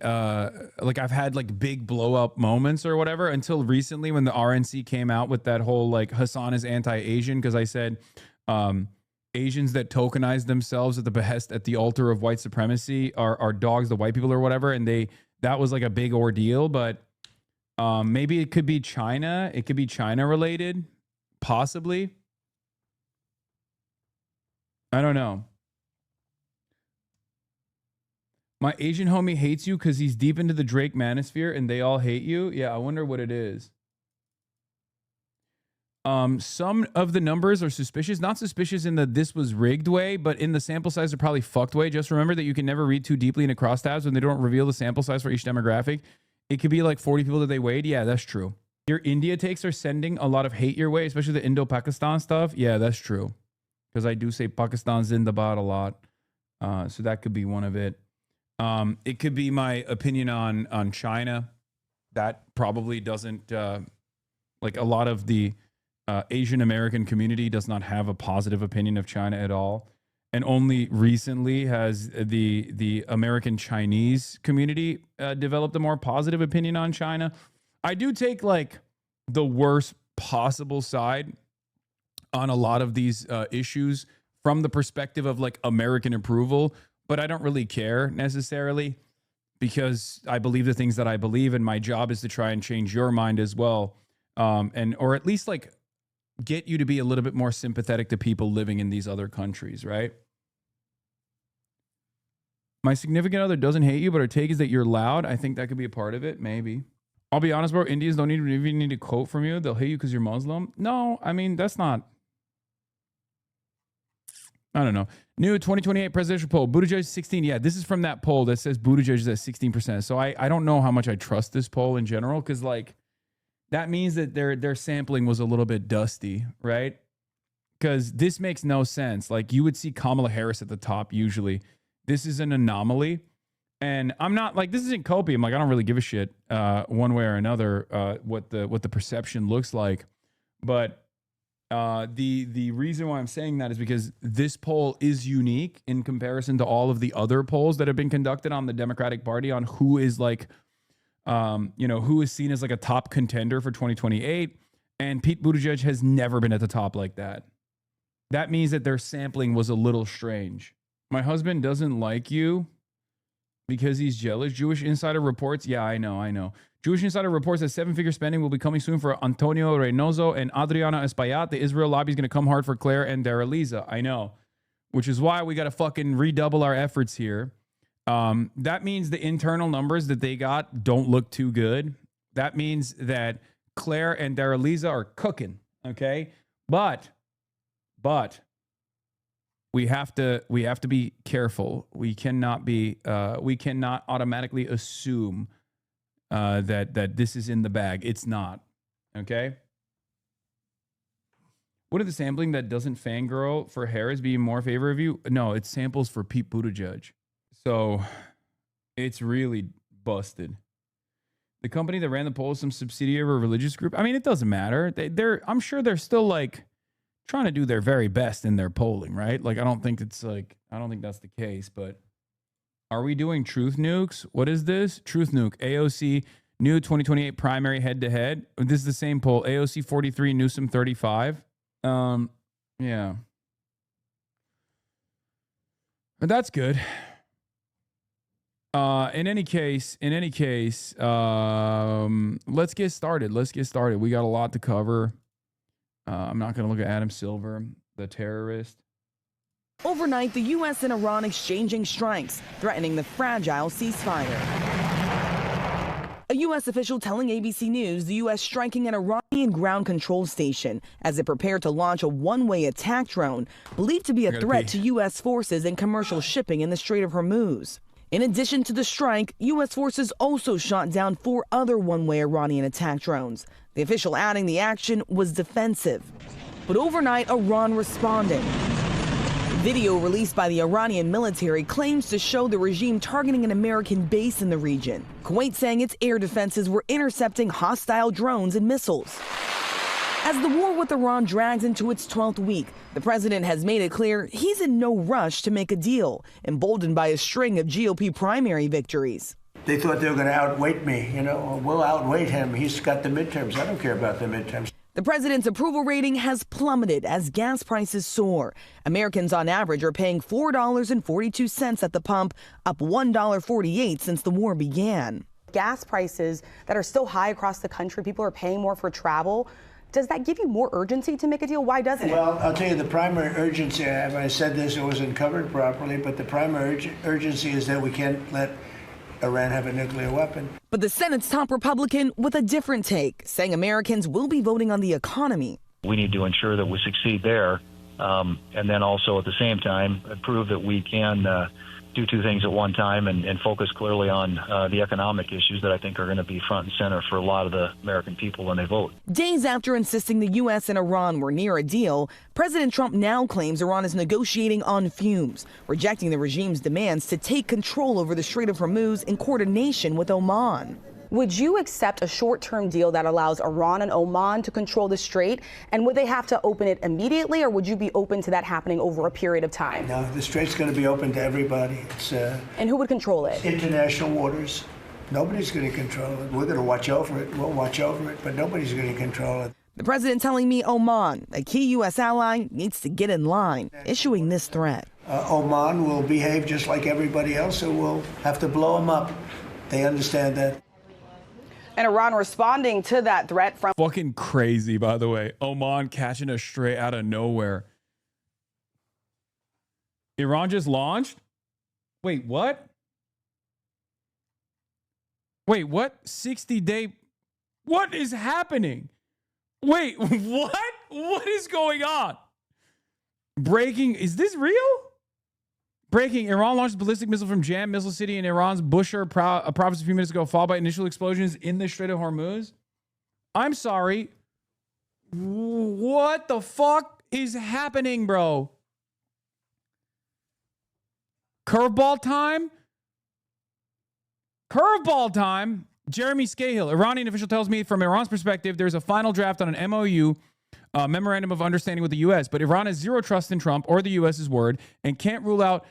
like I've had like big blow up moments or whatever until recently when the RNC came out with that whole like Hassan is anti-Asian, because I said Asians that tokenize themselves at the behest at the altar of white supremacy are dogs, the white people or whatever, and that was like a big ordeal. But maybe it could be China. It could be China related, possibly. I don't know. My Asian homie hates you because he's deep into the Drake manosphere and they all hate you. Yeah, I wonder what it is. Some of the numbers are suspicious, not suspicious in the this was rigged way, but in the sample size are probably fucked way. Just remember that you can never read too deeply into crosstabs when they don't reveal the sample size for each demographic. It could be like 40 people that they weighed. Yeah, that's true. Your India takes are sending a lot of hate your way, especially the Indo-Pakistan stuff. Yeah, that's true. Because I do say Pakistan Zindabad a lot. So that could be one of it. It could be my opinion on China. That probably doesn't, like a lot of the Asian American community does not have a positive opinion of China at all. And only recently has the American Chinese community developed a more positive opinion on China. I do take like the worst possible side on a lot of these issues from the perspective of like American approval, but I don't really care necessarily because I believe the things that I believe, and my job is to try and change your mind as well, or at least like get you to be a little bit more sympathetic to people living in these other countries, right? My significant other doesn't hate you, but her take is that you're loud. I think that could be a part of it, maybe. I'll be honest, bro. Indians don't even need a quote from you. They'll hate you because you're Muslim. No, I mean, that's not. I don't know. New 2028 presidential poll. Buttigieg 16. Yeah, this is from that poll that says Buttigieg is at 16%. So I don't know how much I trust this poll in general because like that means that their sampling was a little bit dusty, right? Because this makes no sense. Like you would see Kamala Harris at the top usually. This is an anomaly. And I'm not like, this isn't copium. Like, I don't really give a shit one way or another what the perception looks like. But the reason why I'm saying that is because this poll is unique in comparison to all of the other polls that have been conducted on the Democratic Party on who is like, who is seen as like a top contender for 2028. And Pete Buttigieg has never been at the top like that. That means that their sampling was a little strange. My husband doesn't like you because he's jealous. Jewish Insider reports. Yeah, I know. Jewish Insider reports that seven-figure spending will be coming soon for Antonio Reynoso and Adriana Espaillat. The Israel lobby is going to come hard for Claire and Daraliza. I know. Which is why we got to fucking redouble our efforts here. That means the internal numbers that they got don't look too good. That means that Claire and Daraliza are cooking. Okay? But we have to be careful. We cannot automatically assume that this is in the bag. It's not. Okay. What are the sampling that doesn't fangirl for Harris be in more favor of you? No, it's samples for Pete Buttigieg. So it's really busted. The company that ran the poll is some subsidiary of a religious group. I mean, it doesn't matter. I'm sure they're still like trying to do their very best in their polling, right? Like, I don't think that's the case, but are we doing truth nukes? What is this? Truth nuke, AOC, new 2028 primary head to head. This is the same poll, AOC 43, Newsom 35. Yeah. But that's good. In any case, let's get started. We got a lot to cover. I'm not going to look at Adam Silver, the terrorist. Overnight, the U.S. and Iran exchanging strikes, threatening the fragile ceasefire. A U.S. official telling ABC News the U.S. striking an Iranian ground control station as it prepared to launch a one-way attack drone believed to be a threat to U.S. forces and commercial shipping in the Strait of Hormuz. In addition to the strike, U.S. forces also shot down 4 other one-way Iranian attack drones. The official adding the action was defensive. But overnight, Iran responded. Video released by the Iranian military claims to show the regime targeting an American base in the region. Kuwait saying its air defenses were intercepting hostile drones and missiles. As the war with Iran drags into its 12th week, the president has made it clear he's in no rush to make a deal, emboldened by a string of GOP primary victories. They thought they were going to outweight me. We'll outweight him. He's got the midterms. I don't care about the midterms. The president's approval rating has plummeted as gas prices soar. Americans on average are paying $4.42 at the pump, up $1.48 since the war began. Gas prices that are still high across the country, people are paying more for travel. Does that give you more urgency to make a deal? Why doesn't it? Well, I'll tell you, the primary urgency, if I said this, it wasn't covered properly, but the primary urgency is that we can't let Iran have a nuclear weapon. But the Senate's top Republican with a different take, saying Americans will be voting on the economy. We need to ensure that we succeed there, and then also at the same time prove that we can do two things at one time and focus clearly on the economic issues that I think are going to be front and center for a lot of the American people when they vote. Days after insisting the U.S. and Iran were near a deal, President Trump now claims Iran is negotiating on fumes, rejecting the regime's demands to take control over the Strait of Hormuz in coordination with Oman. Would you accept a short-term deal that allows Iran and Oman to control the strait? And would they have to open it immediately, or would you be open to that happening over a period of time? No, the strait's going to be open to everybody. And who would control it? International waters. Nobody's going to control it. We're going to watch over it. We'll watch over it, but nobody's going to control it. The president telling me Oman, a key U.S. ally, needs to get in line, issuing this threat. Oman will behave just like everybody else, so we'll have to blow them up. They understand that. And Iran responding to that threat from... Fucking crazy, by the way. Oman catching a stray out of nowhere. Iran just launched? Wait, what? Wait, what? 60-day... What is happening? Wait, what? What is going on? Breaking... Is this real? Breaking, Iran launched a ballistic missile from Jam Missile City in Iran's Bushehr province a few minutes ago, followed by initial explosions in the Strait of Hormuz. I'm sorry. What the fuck is happening, bro? Curveball time? Curveball time? Jeremy Scahill, Iranian official, tells me from Iran's perspective, there's a final draft on an MOU, memorandum of understanding with the U.S., but Iran has zero trust in Trump or the U.S.'s word and can't rule out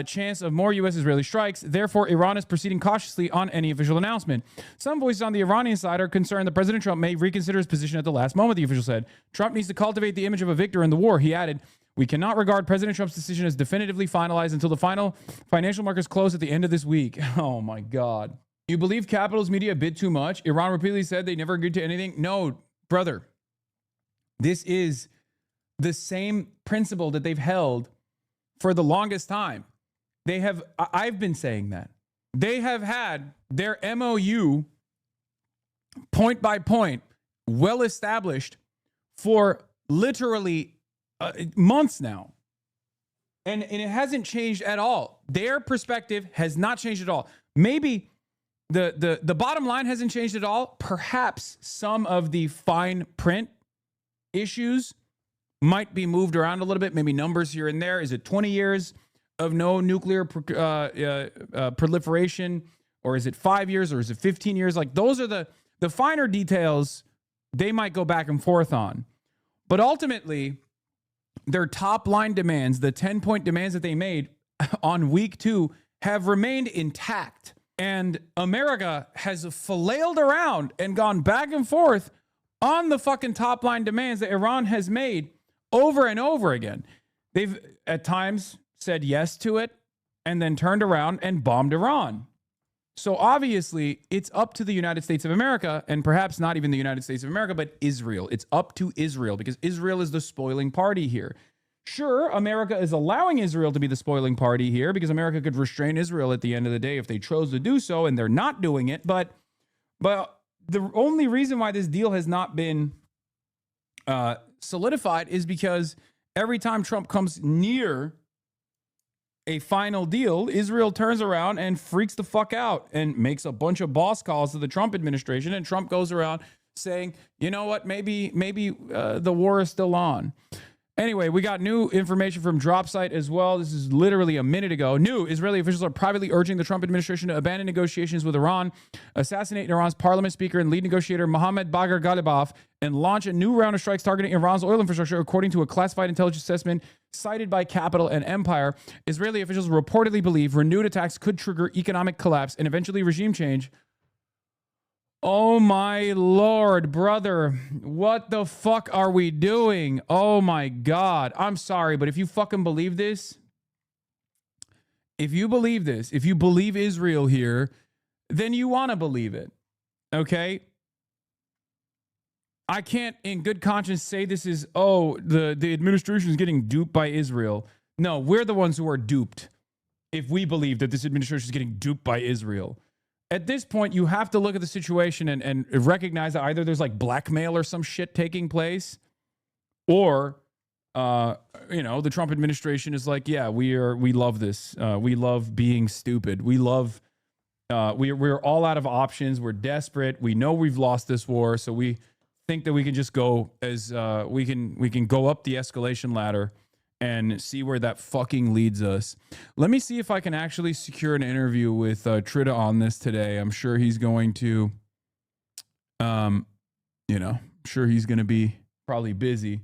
chance of more U.S.-Israeli strikes. Therefore, Iran is proceeding cautiously on any official announcement. Some voices on the Iranian side are concerned that President Trump may reconsider his position at the last moment, the official said. Trump needs to cultivate the image of a victor in the war. He added, we cannot regard President Trump's decision as definitively finalized until the final financial markets close at the end of this week. Oh, my God. You believe capitalist media a bit too much? Iran repeatedly said they never agreed to anything. No, brother. This is the same principle that they've held for the longest time. I've been saying that. They have had their MOU point by point, well established for literally months now. And it hasn't changed at all. Their perspective has not changed at all. Maybe the bottom line hasn't changed at all. Perhaps some of the fine print issues might be moved around a little bit, maybe numbers here and there. Is it 20 years of no nuclear proliferation, or is it 5 years, or is it 15 years? Like, those are the finer details they might go back and forth on. But ultimately, their top line demands, the 10-point demands that they made on week 2, have remained intact. And America has flailed around and gone back and forth on the fucking top line demands that Iran has made over and over again. They've at times said yes to it and then turned around and bombed Iran. So obviously it's up to the United States of America, and perhaps not even the United States of America, but Israel. It's up to Israel, because Israel is the spoiling party here. Sure, America is allowing Israel to be the spoiling party here because America could restrain Israel at the end of the day if they chose to do so, and they're not doing it. But the only reason why this deal has not been solidified is because every time Trump comes near a final deal, Israel turns around and freaks the fuck out and makes a bunch of boss calls to the Trump administration. And Trump goes around saying, you know what, maybe the war is still on. Anyway, we got new information from DropSite as well. This is literally a minute ago. New Israeli officials are privately urging the Trump administration to abandon negotiations with Iran, assassinate Iran's parliament speaker and lead negotiator Mohammad Bagher Ghalibaf, and launch a new round of strikes targeting Iran's oil infrastructure, according to a classified intelligence assessment cited by Capital and Empire. Israeli officials reportedly believe renewed attacks could trigger economic collapse and eventually regime change. Oh my Lord, brother. What the fuck are we doing? Oh my God. I'm sorry, but if you fucking believe this, if you believe Israel here, then you want to believe it. Okay? I can't in good conscience say this is, the administration is getting duped by Israel. No, we're the ones who are duped if we believe that this administration is getting duped by Israel. At this point, you have to look at the situation and recognize that either there's like blackmail or some shit taking place, Or, the Trump administration is like, yeah, we love this. We love being stupid. We love, we're all out of options. We're desperate. We know we've lost this war. So we think that we can just go as, we can go up the escalation ladder and see where that fucking leads us. Let me see if I can actually secure an interview with Trita on this today. I'm sure he's going to, sure he's going to be probably busy.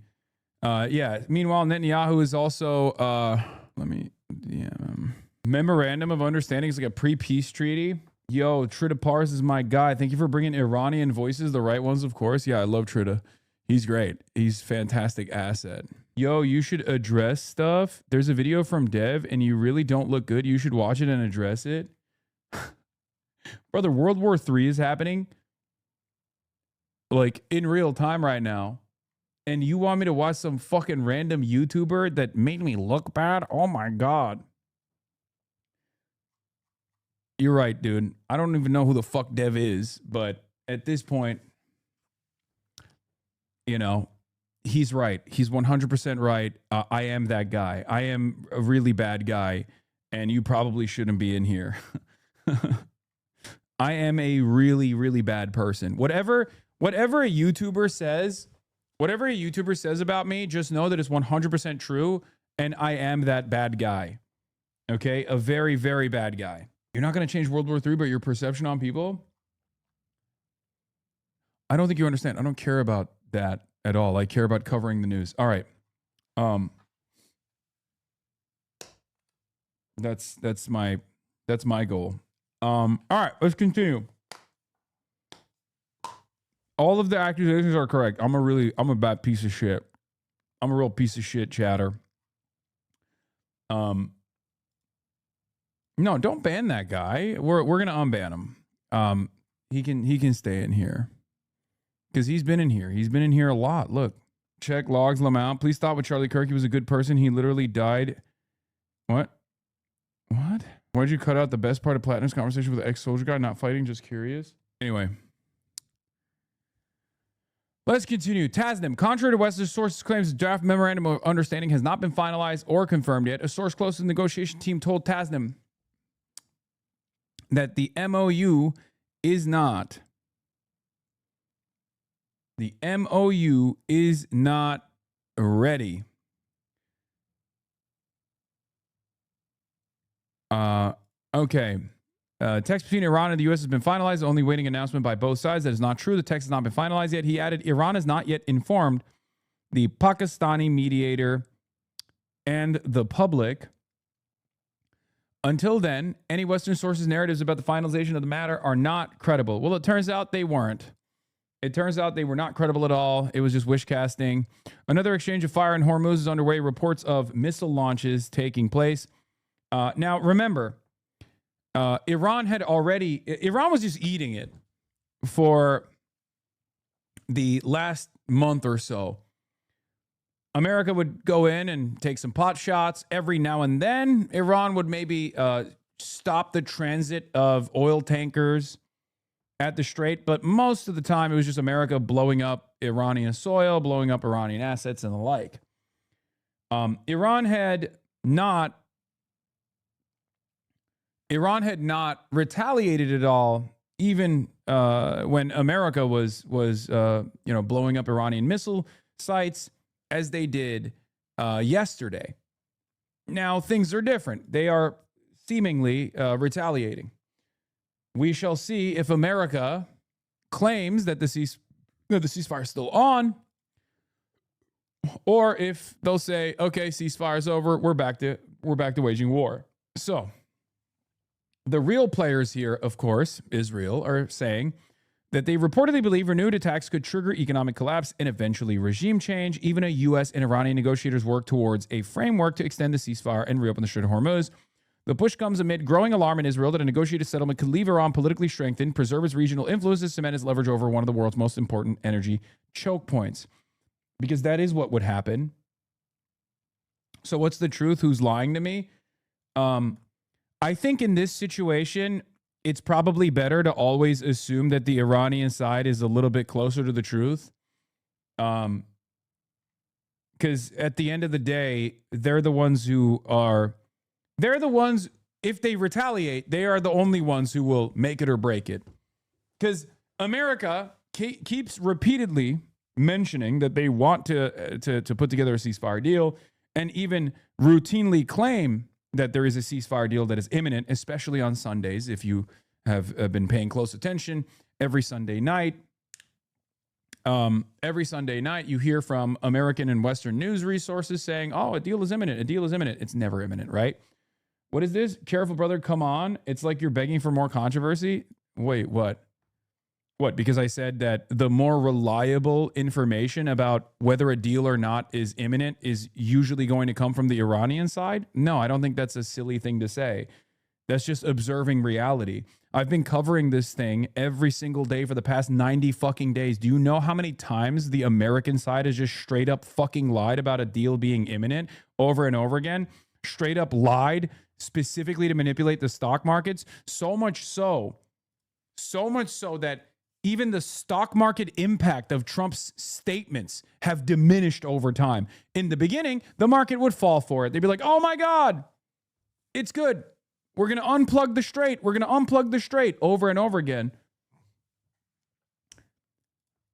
Meanwhile, Netanyahu is also, memorandum of understanding is like a pre-peace treaty. Yo, Trita Pars is my guy. Thank you for bringing Iranian voices, the right ones, of course. Yeah, I love Trita. He's great. He's a fantastic asset. Yo, you should address stuff. There's a video from Dev and you really don't look good. You should watch it and address it. Brother, World War III is happening like in real time right now. And you want me to watch some fucking random YouTuber that made me look bad? Oh my God. You're right, dude. I don't even know who the fuck Dev is, but at this point, he's right. He's 100% right. I am that guy. I am a really bad guy, and you probably shouldn't be in here. I am a really, really bad person. Whatever a YouTuber says about me, just know that it's 100% true, and I am that bad guy. Okay? A very, very bad guy. You're not going to change World War III, but your perception on people? I don't think you understand. I don't care about that at all. I care about covering the news. All right. That's my goal. All right, let's continue. All of the accusations are correct. I'm a bad piece of shit. I'm a real piece of shit chatter. No, don't ban that guy. We're gonna unban him. He can stay in here. Because he's been in here. He's been in here a lot. Look. Check logs, Lamount. Please stop with Charlie Kirk. He was a good person. He literally died. What? Why'd you cut out the best part of Platinum's conversation with the ex-soldier guy? Not fighting, just curious. Anyway. Let's continue. Tasnim. Contrary to Western sources' claims, the draft memorandum of understanding has not been finalized or confirmed yet. A source close to the negotiation team told Tasnim that the MOU is not ready. Okay. Text between Iran and the U.S. has been finalized. Only waiting announcement by both sides. That is not true. The text has not been finalized yet. He added, Iran has not yet informed the Pakistani mediator and the public. Until then, any Western sources' narratives about the finalization of the matter are not credible. Well, it turns out they weren't. It turns out they were not credible at all. It was just wish casting. Another exchange of fire in Hormuz is underway. Reports of missile launches taking place. Now, remember, Iran was just eating it for the last month or so. America would go in and take some pot shots. Every now and then, Iran would maybe stop the transit of oil tankers at the Strait. But most of the time, it was just America blowing up Iranian soil, blowing up Iranian assets and the like. Iran had not retaliated at all, even when America was blowing up Iranian missile sites, as they did yesterday. Now things are different. They are seemingly retaliating. We shall see if America claims that the ceasefire is still on, or if they'll say, "Okay, ceasefire's over. We're back to waging war." So. The real players here, of course, Israel, are saying that they reportedly believe renewed attacks could trigger economic collapse and eventually regime change. Even as U.S. and Iranian negotiators work towards a framework to extend the ceasefire and reopen the Strait of Hormuz. The push comes amid growing alarm in Israel that a negotiated settlement could leave Iran politically strengthened, preserve its regional influences, cement its leverage over one of the world's most important energy choke points. Because that is what would happen. So what's the truth? Who's lying to me? I think in this situation, it's probably better to always assume that the Iranian side is a little bit closer to the truth. Because at the end of the day, they're the ones, if they retaliate, they are the only ones who will make it or break it. Because America keeps repeatedly mentioning that they want to put together a ceasefire deal, and even routinely claim that there is a ceasefire deal that is imminent, especially on Sundays. If you have been paying close attention, every Sunday night you hear from American and Western news resources saying, oh, a deal is imminent. A deal is imminent. It's never imminent, right? What is this? Careful, brother. Come on. It's like you're begging for more controversy. Wait, what? What? Because I said that the more reliable information about whether a deal or not is imminent is usually going to come from the Iranian side? No, I don't think that's a silly thing to say. That's just observing reality. I've been covering this thing every single day for the past 90 fucking days. Do you know how many times the American side has just straight up fucking lied about a deal being imminent over and over again? Straight up lied specifically to manipulate the stock markets. So much so that even the stock market impact of Trump's statements have diminished over time. In the beginning, the market would fall for it. They'd be like, oh my God, it's good. We're going to unplug the Strait. We're going to unplug the Strait over and over again.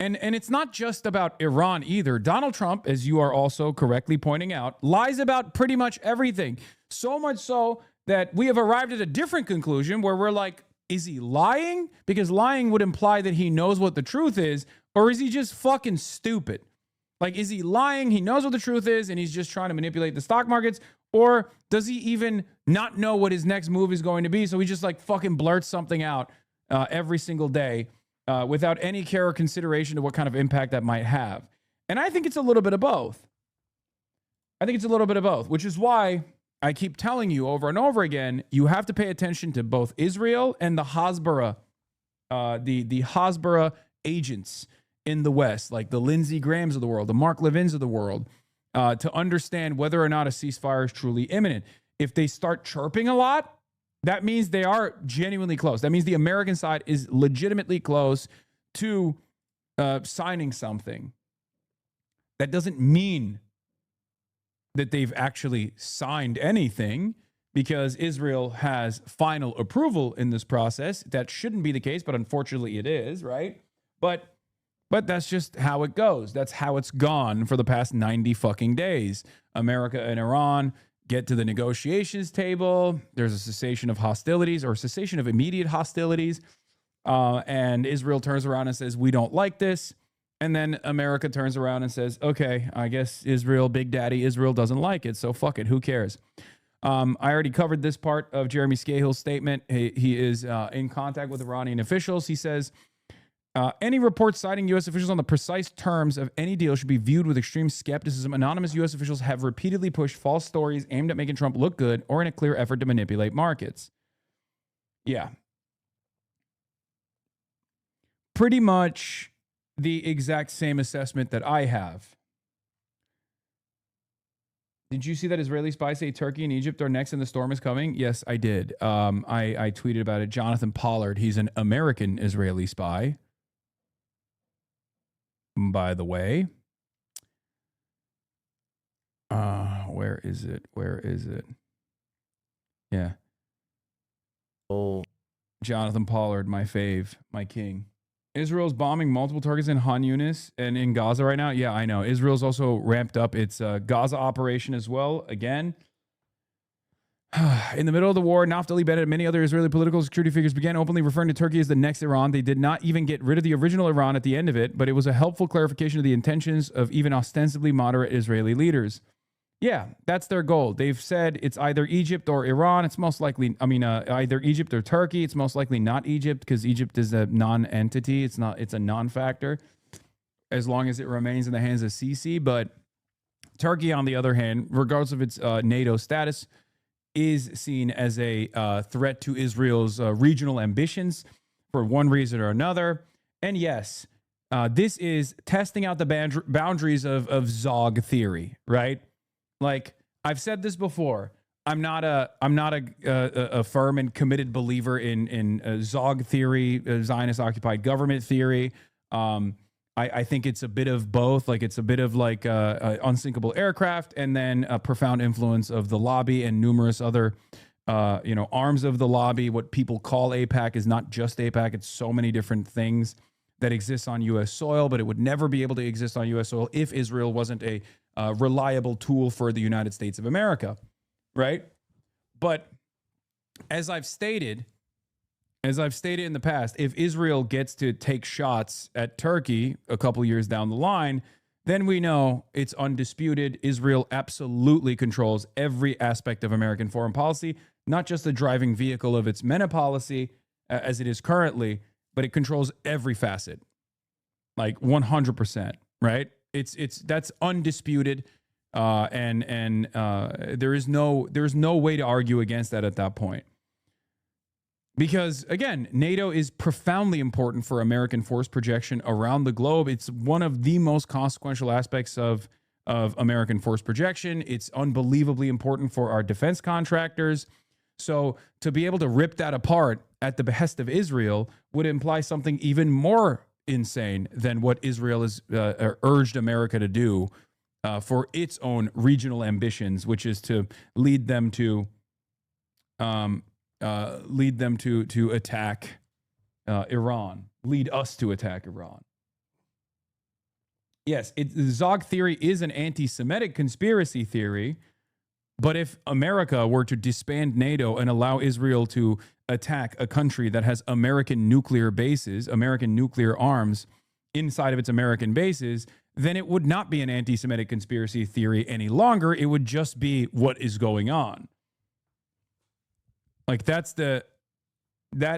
And it's not just about Iran either. Donald Trump, as you are also correctly pointing out, lies about pretty much everything. So much so that we have arrived at a different conclusion where we're like, is he lying? Because lying would imply that he knows what the truth is, or is he just fucking stupid? Like, is he lying? He knows what the truth is, and he's just trying to manipulate the stock markets, or does he even not know what his next move is going to be? So he just like fucking blurts something out every single day without any care or consideration to what kind of impact that might have. And I think it's a little bit of both. Which is why I keep telling you over and over again, you have to pay attention to both Israel and the Hasbara, the Hasbara agents in the West, like the Lindsey Grahams of the world, the Mark Levins of the world, to understand whether or not a ceasefire is truly imminent. If they start chirping a lot, that means they are genuinely close. That means the American side is legitimately close to signing something. That doesn't mean that they've actually signed anything, because Israel has final approval in this process. That shouldn't be the case, but unfortunately it is, right? But that's just how it goes. That's how it's gone for the past 90 fucking days. America and Iran get to the negotiations table. There's a cessation of hostilities, or cessation of immediate hostilities. And Israel turns around and says, we don't like this. And then America turns around and says, okay, I guess Israel, Big Daddy Israel doesn't like it, so fuck it, who cares? I already covered this part of Jeremy Scahill's statement. He is in contact with Iranian officials. He says, any reports citing U.S. officials on the precise terms of any deal should be viewed with extreme skepticism. Anonymous U.S. officials have repeatedly pushed false stories aimed at making Trump look good or in a clear effort to manipulate markets. Yeah. Pretty much the exact same assessment that I have. Did you see that Israeli spies say Turkey and Egypt are next and the storm is coming? Yes, I did. I tweeted about it. Jonathan Pollard, he's an American Israeli spy, by the way. Where is it? Yeah. Oh, Jonathan Pollard, my fave, my king. Israel's bombing multiple targets in Han Yunis and in Gaza right now. Yeah, I know. Israel's also ramped up its Gaza operation as well. Again, in the middle of the war, Naftali Bennett and many other Israeli political security figures began openly referring to Turkey as the next Iran. They did not even get rid of the original Iran at the end of it, but it was a helpful clarification of the intentions of even ostensibly moderate Israeli leaders. Yeah, that's their goal. They've said it's either Egypt or Iran. It's most likely, either Egypt or Turkey. It's most likely not Egypt, because Egypt is a non-entity. It's a non-factor, as long as it remains in the hands of Sisi. But Turkey, on the other hand, regardless of its NATO status, is seen as a threat to Israel's regional ambitions for one reason or another. And yes, this is testing out the boundaries of Zog theory, right? Like, I've said this before. I'm not a firm and committed believer in Zog theory, Zionist occupied government theory. I think it's a bit of both. Like it's a bit of like unsinkable aircraft, and then a profound influence of the lobby and numerous other arms of the lobby. What people call AIPAC is not just AIPAC. It's so many different things that exists on U.S. soil, but it would never be able to exist on U.S. soil if Israel wasn't a reliable tool for the United States of America, right? But as I've stated in the past, if Israel gets to take shots at Turkey a couple years down the line, then we know it's undisputed. Israel absolutely controls every aspect of American foreign policy, not just the driving vehicle of its MENA policy as it is currently, but it controls every facet, like 100%, right? That's undisputed, and there is no way to argue against that at that point. Because again, NATO is profoundly important for American force projection around the globe. It's one of the most consequential aspects of American force projection. It's unbelievably important for our defense contractors. So to be able to rip that apart at the behest of Israel would imply something even more insane than what Israel has urged America to do for its own regional ambitions, which is to lead them to attack Iran, lead us to attack Iran. Yes, the Zog theory is an anti-Semitic conspiracy theory, but if America were to disband NATO and allow Israel to attack a country that has American nuclear bases, American nuclear arms inside of its American bases, then it would not be an anti-Semitic conspiracy theory any longer. It would just be what is going on. Like that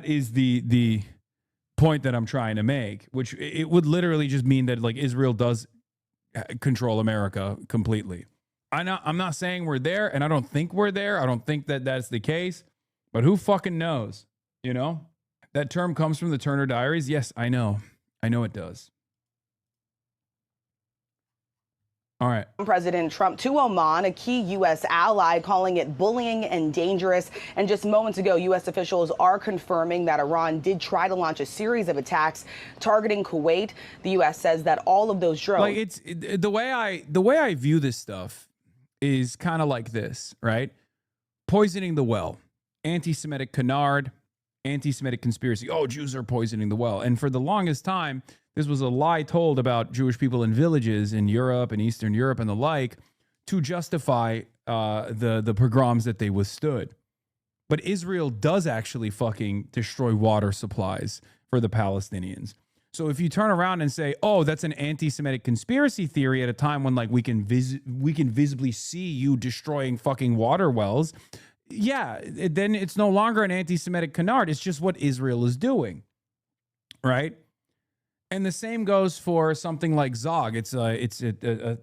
is the point that I'm trying to make, which it would literally just mean that like Israel does control America completely. I'm not saying we're there, and I don't think we're there. I don't think that that's the case, but who fucking knows? You know, that term comes from the Turner Diaries. Yes, I know it does. All right. President Trump to Oman, a key U.S. ally, calling it bullying and dangerous. And just moments ago, U.S. officials are confirming that Iran did try to launch a series of attacks targeting Kuwait. The U.S. says that all of those drones. Like it's the way I view this stuff is kind of like this, right? Poisoning the well, anti-Semitic canard, anti-Semitic conspiracy. Oh, Jews are poisoning the well, and for the longest time, this was a lie told about Jewish people in villages in Europe and Eastern Europe and the like to justify the pogroms that they withstood. But Israel does actually fucking destroy water supplies for the Palestinians. So if you turn around and say, oh, that's an anti-Semitic conspiracy theory at a time when like we can visibly see you destroying fucking water wells, yeah, then it's no longer an anti-Semitic canard. It's just what Israel is doing, right? And the same goes for something like Zog. It's a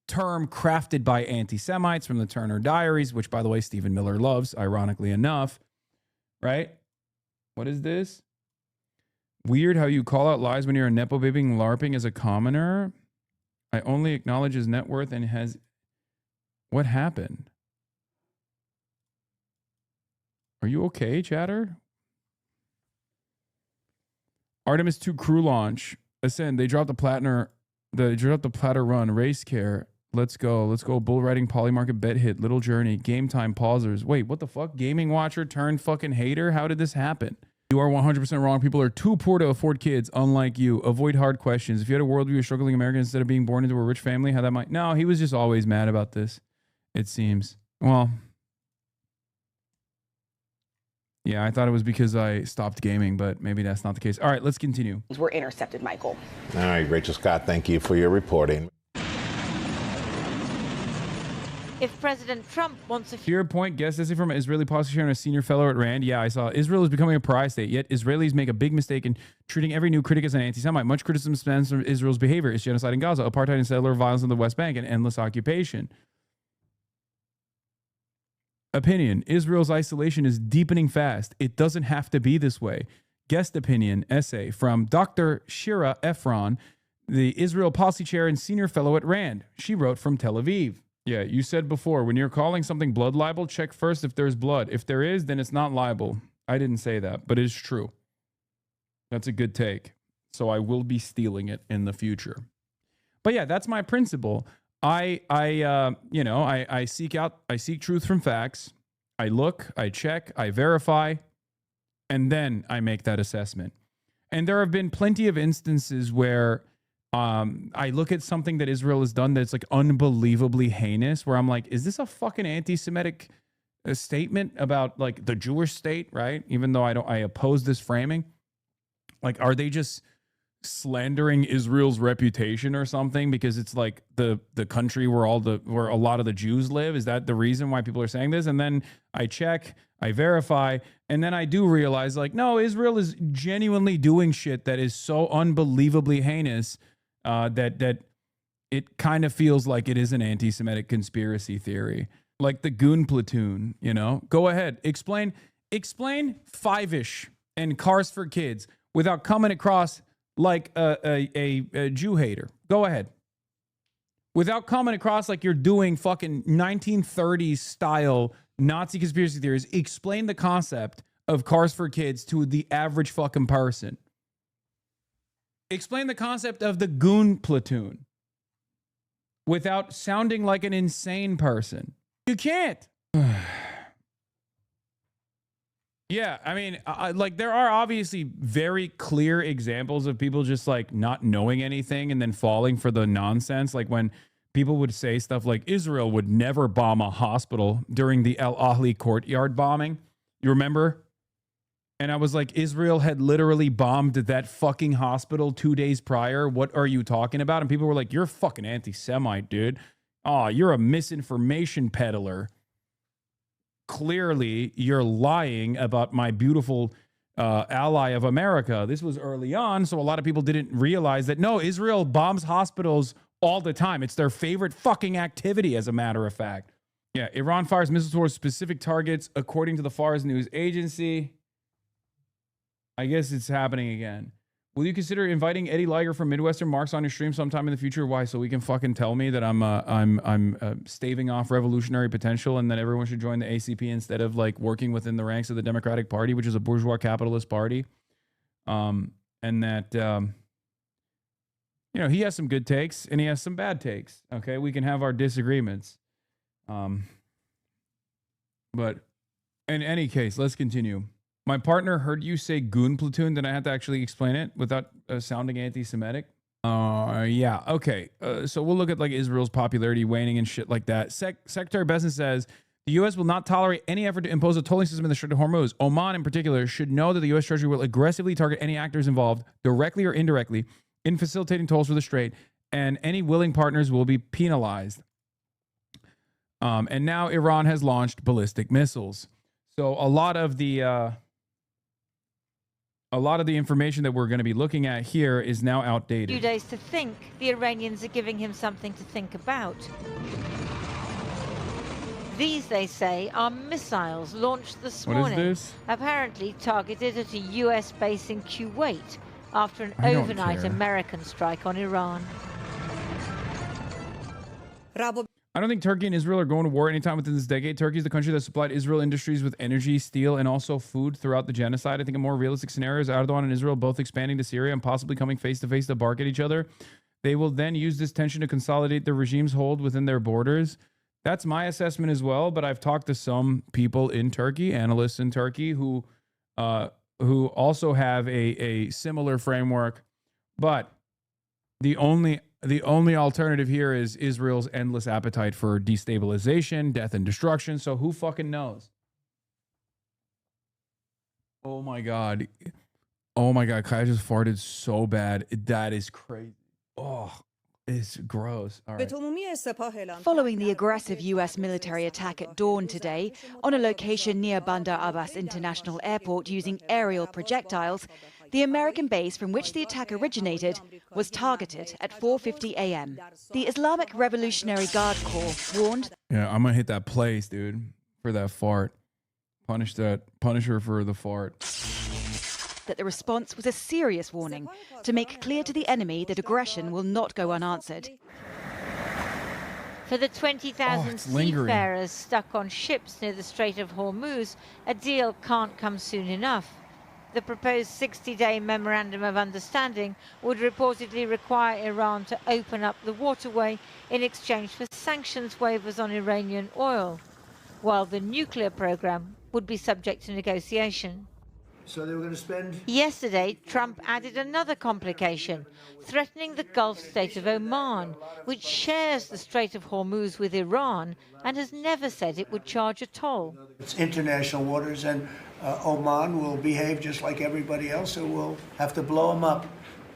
term crafted by anti-Semites from the Turner Diaries, which, by the way, Stephen Miller loves, ironically enough, right? What is this? Weird how you call out lies when you're a nepo babying LARPing as a commoner. I only acknowledge his net worth and has... What happened? Are you okay, chatter? Artemis 2 crew launch. Ascend. They dropped the Platter run. Race care. Let's go. Bull riding, polymarket, bet hit, little journey, game time, pausers. Wait, what the fuck? Gaming watcher turned fucking hater? How did this happen? You are 100% wrong. People are too poor to afford kids, unlike you. Avoid hard questions. If you had a worldview of struggling American instead of being born into a rich family, how that might... No, he was just always mad about this, it seems. Well... Yeah, I thought it was because I stopped gaming, but maybe that's not the case. All right, let's continue. Were intercepted, Michael. All right, Rachel Scott, thank you for your reporting. If President Trump wants to... To your point, guest essay from an Israeli policy and a senior fellow at RAND. Yeah, I saw Israel is becoming a pariah state, yet Israelis make a big mistake in treating every new critic as an anti-Semite. Much criticism stems from Israel's behavior. It's genocide in Gaza, apartheid and settler violence in the West Bank, and endless occupation. Opinion. Israel's isolation is deepening fast. It doesn't have to be this way. Guest opinion essay from Dr. Shira Efron, the Israel policy chair and senior fellow at RAND. She wrote from Tel Aviv. Yeah, you said before, when you're calling something blood libel, check first if there's blood. If there is, then it's not libel. I didn't say that, but it's true. That's a good take. So I will be stealing it in the future. But yeah, that's my principle. I seek truth from facts. I look, I check, I verify, and then I make that assessment. And there have been plenty of instances where I look at something that Israel has done that's like unbelievably heinous, where I'm like, is this a fucking anti-Semitic statement about like the Jewish state, right? Even though I oppose this framing. Like, are they just slandering Israel's reputation or something because it's like the country where where a lot of the Jews live? Is that the reason why people are saying this? And then I check, I verify, and then I do realize like, no, Israel is genuinely doing shit that is so unbelievably heinous that it kind of feels like it is an anti-Semitic conspiracy theory. Like the goon platoon, you know? Go ahead, explain Five-ish and Cars for Kids without coming across like a Jew hater. Go ahead. Without coming across like you're doing fucking 1930s style Nazi conspiracy theories, explain the concept of Cars for Kids to the average fucking person. Explain the concept of the goon platoon without sounding like an insane person. You can't. Yeah, I mean, like there are obviously very clear examples of people just like not knowing anything and then falling for the nonsense. Like when people would say stuff like Israel would never bomb a hospital during the El Ahly courtyard bombing. You remember? And I was like, Israel had literally bombed that fucking hospital 2 days prior. What are you talking about? And people were like, you're a fucking anti-Semite, dude. Oh, you're a misinformation peddler. Clearly, you're lying about my beautiful ally of America. This was early on, so a lot of people didn't realize that, no, Israel bombs hospitals all the time. It's their favorite fucking activity, as a matter of fact. Yeah, Iran fires missiles towards specific targets, according to the Fars news agency. I guess it's happening again. Will you consider inviting Eddie Liger from Midwestern Marks on your stream sometime in the future? Why? So we can fucking tell me that I'm staving off revolutionary potential and that everyone should join the ACP instead of like working within the ranks of the Democratic Party, which is a bourgeois capitalist party. And that you know, he has some good takes and he has some bad takes. Okay, we can have our disagreements. But in any case, let's continue. My partner heard you say goon platoon, then I had to actually explain it without sounding anti-Semitic. Yeah, okay. So we'll look at like Israel's popularity waning and shit like that. Secretary Besson says, the U.S. will not tolerate any effort to impose a tolling system in the Strait of Hormuz. Oman, in particular, should know that the U.S. Treasury will aggressively target any actors involved, directly or indirectly, in facilitating tolls for the Strait, and any willing partners will be penalized. And now Iran has launched ballistic missiles. So a lot of the information that we're going to be looking at here is now outdated. Few days to think. The Iranians are giving him something to think about. These, they say, are missiles launched this morning. What is this? Apparently targeted at a US base in Kuwait after an I don't overnight care. American strike on Iran. I don't think Turkey and Israel are going to war anytime within this decade. Turkey is the country that supplied Israel industries with energy, steel, and also food throughout the genocide. I think a more realistic scenario is Erdogan and Israel both expanding to Syria and possibly coming face to face to bark at each other. They will then use this tension to consolidate the regime's hold within their borders. That's my assessment as well, but I've talked to some people in Turkey, analysts in Turkey, who also have a similar framework. But the only alternative here is Israel's endless appetite for destabilization, death, and destruction. So who fucking knows? Oh my God. Oh my God. Kaya just farted so bad. That is crazy. Oh, it's gross. All right. Following the aggressive U.S. military attack at dawn today on a location near Bandar Abbas International Airport using aerial projectiles, the American base from which the attack originated was targeted at 4:50 a.m. The Islamic Revolutionary Guard Corps warned... Yeah, I'm going to hit that place, dude, for that fart. Punish her for the fart. ...that the response was a serious warning to make clear to the enemy that aggression will not go unanswered. For the 20,000 seafarers stuck on ships near the Strait of Hormuz, a deal can't come soon enough. The proposed 60-day memorandum of understanding would reportedly require Iran to open up the waterway in exchange for sanctions waivers on Iranian oil, while the nuclear program would be subject to negotiation. So they were going to spend. Yesterday, Trump added another complication, threatening the Gulf state of Oman, which shares the Strait of Hormuz with Iran and has never said it would charge a toll. It's international waters, and Oman will behave just like everybody else, so we'll have to blow them up.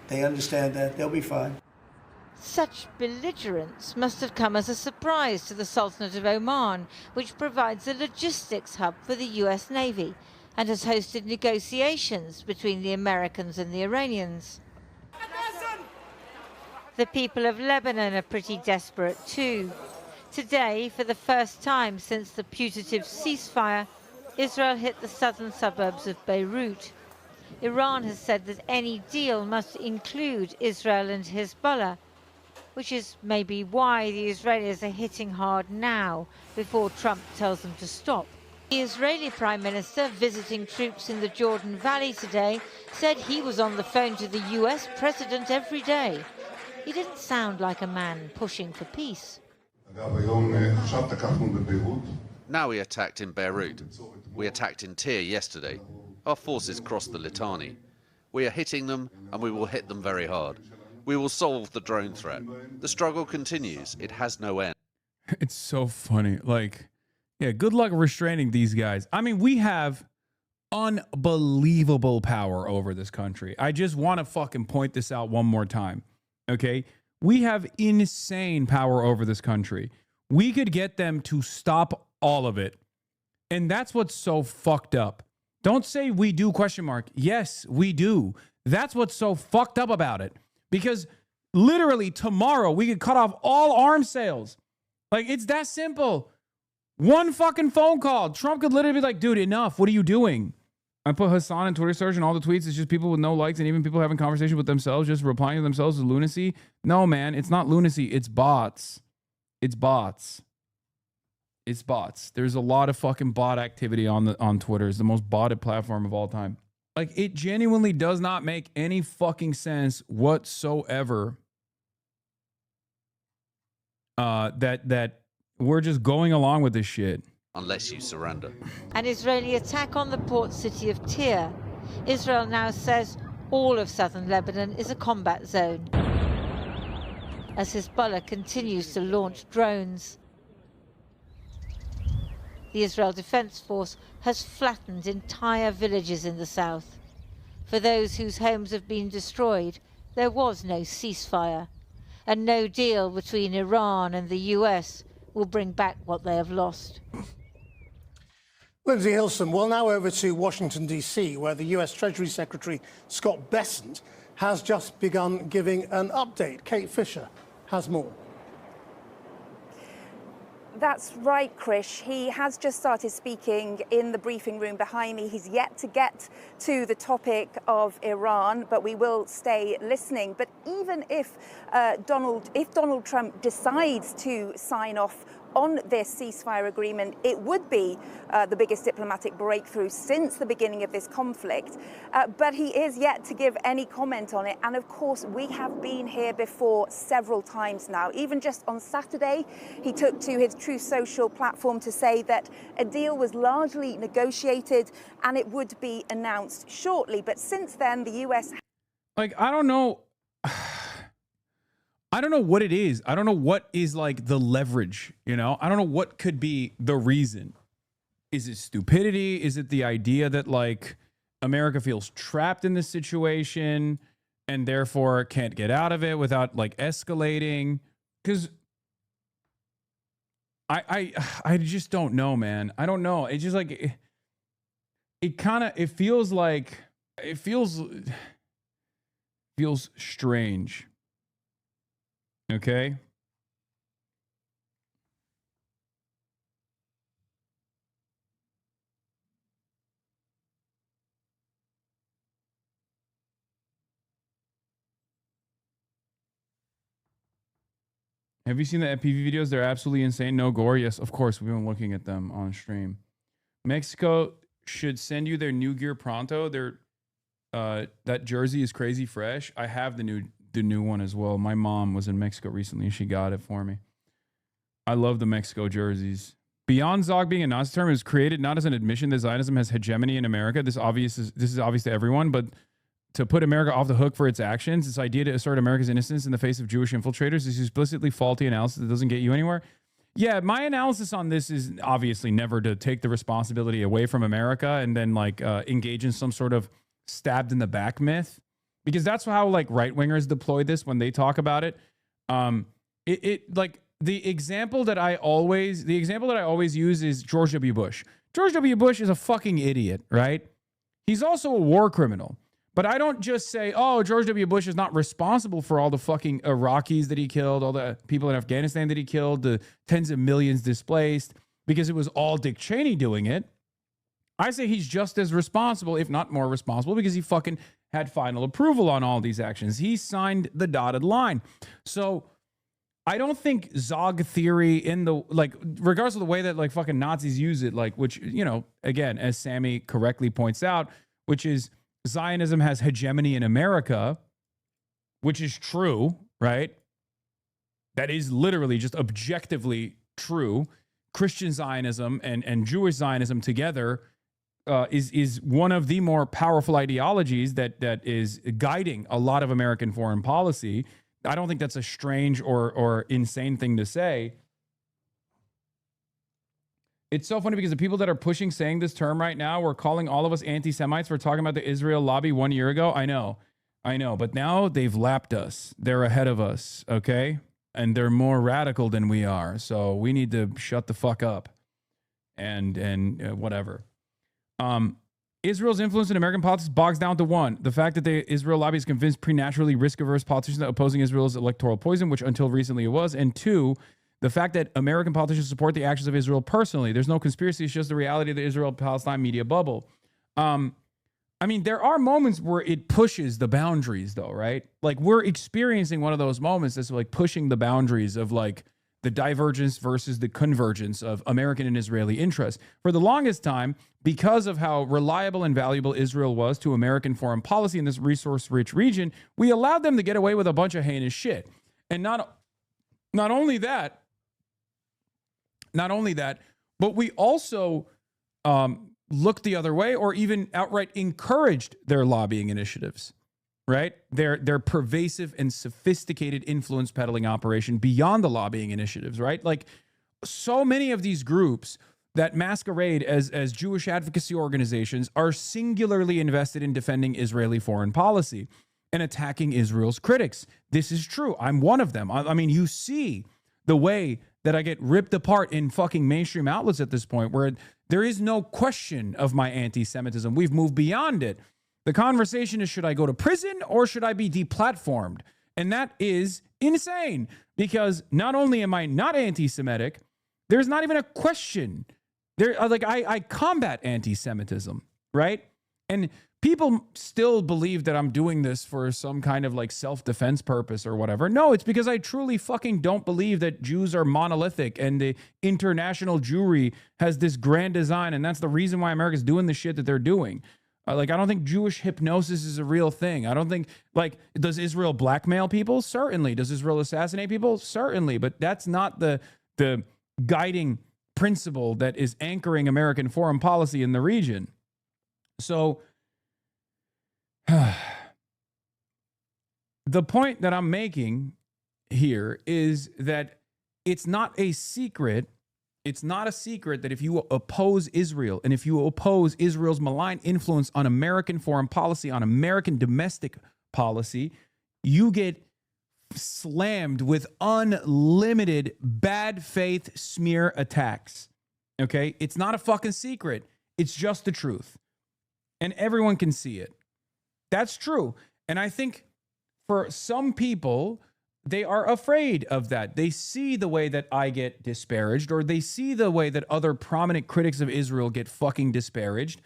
They understand that. They'll be fine. Such belligerence must have come as a surprise to the Sultanate of Oman, which provides a logistics hub for the US Navy and has hosted negotiations between the Americans and the Iranians. The people of Lebanon are pretty desperate too. Today, for the first time since the putative ceasefire, Israel hit the southern suburbs of Beirut. Iran has said that any deal must include Israel and Hezbollah, which is maybe why the Israelis are hitting hard now, before Trump tells them to stop. The Israeli Prime Minister, visiting troops in the Jordan Valley today, said he was on the phone to the US President every day. He didn't sound like a man pushing for peace. Now we attacked in Beirut. We attacked in Tyre yesterday. Our forces crossed the Litani. We are hitting them, and we will hit them very hard. We will solve the drone threat. The struggle continues. It has no end. It's so funny. Like, yeah, good luck restraining these guys. I mean, we have unbelievable power over this country. I just want to fucking point this out one more time. Okay? We have insane power over this country. We could get them to stop all of it. And that's what's so fucked up. Don't say we do, question mark. Yes, we do. That's what's so fucked up about it. Because literally tomorrow we could cut off all arms sales. Like, it's that simple. One fucking phone call. Trump could literally be like, dude, enough. What are you doing? I put Hassan in Twitter search and all the tweets. It's just people with no likes and even people having conversation with themselves, just replying to themselves is lunacy. No, man, it's not lunacy. It's bots. It's bots. It's bots. There's a lot of fucking bot activity on Twitter. It's the most botted platform of all time. Like, it genuinely does not make any fucking sense whatsoever that we're just going along with this shit. Unless you surrender. An Israeli attack on the port city of Tyre. Israel now says all of southern Lebanon is a combat zone, as Hezbollah continues to launch drones. The Israel Defense Force has flattened entire villages in the south. For those whose homes have been destroyed, there was no ceasefire, and no deal between Iran and the US will bring back what they have lost. Lindsay Hilson, well, now over to Washington, D.C., where the U.S. Treasury Secretary Scott Bessent has just begun giving an update. Kate Fisher has more. That's right, Krish. He has just started speaking in the briefing room behind me. He's yet to get to the topic of Iran, but we will stay listening. But even if Donald Trump decides to sign off on this ceasefire agreement, it would be the biggest diplomatic breakthrough since the beginning of this conflict. But he is yet to give any comment on it. And of course, we have been here before several times now. Even just on Saturday, he took to his Truth Social platform to say that a deal was largely negotiated and it would be announced shortly. But since then, the US... Like, I don't know. I don't know what it is. I don't know what is like the leverage, you know? I don't know what could be the reason. Is it stupidity? Is it the idea that like America feels trapped in this situation and therefore can't get out of it without like escalating? Because I just don't know, man. I don't know. It's just like it feels like it feels strange. Okay. Have you seen the FPV videos? They're absolutely insane. No gore. Yes, of course. We've been looking at them on stream. Mexico should send you their new gear pronto. They're that jersey is crazy fresh. I have the new one as well. My mom was in Mexico recently and she got it for me. I love the Mexico jerseys. Beyond Zog being a Nazi term, it was created not as an admission that Zionism has hegemony in America. This is obvious to everyone, but to put America off the hook for its actions, this idea to assert America's innocence in the face of Jewish infiltrators is explicitly faulty analysis that doesn't get you anywhere. Yeah, my analysis on this is obviously never to take the responsibility away from America and then like engage in some sort of stabbed in the back myth, because that's how like right wingers deploy this when they talk about it. Like the example that I always use is George W. Bush. George W. Bush is a fucking idiot, right? He's also a war criminal. But I don't just say, oh, George W. Bush is not responsible for all the fucking Iraqis that he killed, all the people in Afghanistan that he killed, the tens of millions displaced, because it was all Dick Cheney doing it. I say he's just as responsible, if not more responsible, because he fucking had final approval on all these actions. He signed the dotted line. So I don't think Zog theory in the, like, regardless of the way that like fucking Nazis use it, like, which, you know, again, as Sammy correctly points out, which is Zionism has hegemony in America, which is true, right? That is literally just objectively true. Christian Zionism and Jewish Zionism together is one of the more powerful ideologies that is guiding a lot of American foreign policy. I don't think that's a strange or insane thing to say. It's so funny because the people that are saying this term right now were calling all of us anti-Semites for talking about the Israel lobby 1 year ago. I know. But now they've lapped us. They're ahead of us, okay? And they're more radical than we are. So we need to shut the fuck up and whatever. Israel's influence in American politics bogs down to one, the fact that the Israel lobby is convinced preternaturally risk-averse politicians that opposing Israel's electoral poison, which until recently it was, and two, the fact that American politicians support the actions of Israel personally. There's no conspiracy. It's just the reality of the Israel-Palestine media bubble. I mean, there are moments where it pushes the boundaries, though, right? Like, we're experiencing one of those moments that's like pushing the boundaries of like the divergence versus the convergence of American and Israeli interests. For the longest time, because of how reliable and valuable Israel was to American foreign policy in this resource-rich region, we allowed them to get away with a bunch of heinous shit. And not only that, but we also looked the other way or even outright encouraged their lobbying initiatives, right? Their pervasive and sophisticated influence peddling operation beyond the lobbying initiatives, right? Like so many of these groups that masquerade as Jewish advocacy organizations are singularly invested in defending Israeli foreign policy and attacking Israel's critics. This is true. I'm one of them. I mean, you see the way that I get ripped apart in fucking mainstream outlets at this point, where there is no question of my anti-Semitism. We've moved beyond it. The conversation is, should I go to prison or should I be deplatformed? And that is insane, because not only am I not anti-Semitic, there's not even a question. I combat anti-Semitism, right? And people still believe that I'm doing this for some kind of like self-defense purpose or whatever. No, it's because I truly fucking don't believe that Jews are monolithic and the international Jewry has this grand design, and that's the reason why America's doing the shit that they're doing. I don't think Jewish hypnosis is a real thing. I don't think, like, does Israel blackmail people? Certainly. Does Israel assassinate people? Certainly. But that's not the guiding principle that is anchoring American foreign policy in the region. So the point that I'm making here is that it's not a secret. It's not a secret that if you oppose Israel and if you oppose Israel's malign influence on American foreign policy, on American domestic policy, you get slammed with unlimited bad faith smear attacks. Okay? It's not a fucking secret. It's just the truth. And everyone can see it. That's true. And I think for some people, they are afraid of that. They see the way that I get disparaged, or they see the way that other prominent critics of Israel get fucking disparaged.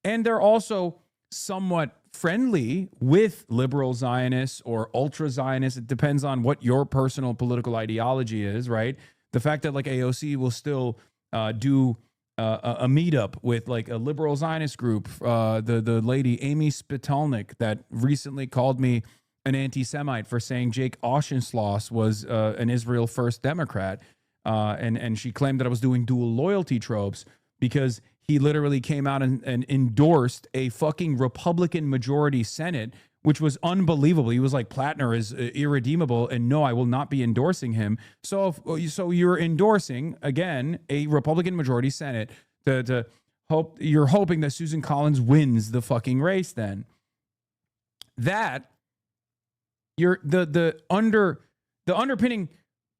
And they're also somewhat friendly with liberal Zionists or ultra Zionists. It depends on what your personal political ideology is, right? The fact that like AOC will still do a meetup with like a liberal Zionist group, the lady Amy Spitalnik that recently called me an anti-Semite for saying Jake Auchincloss was an Israel First Democrat, and she claimed that I was doing dual loyalty tropes because he literally came out and endorsed a fucking Republican majority Senate, which was unbelievable. He was like, Plattner is irredeemable, and no, I will not be endorsing him. So you're endorsing, again, a Republican majority Senate to hope, you're hoping that Susan Collins wins the fucking race then. That, you're the underpinning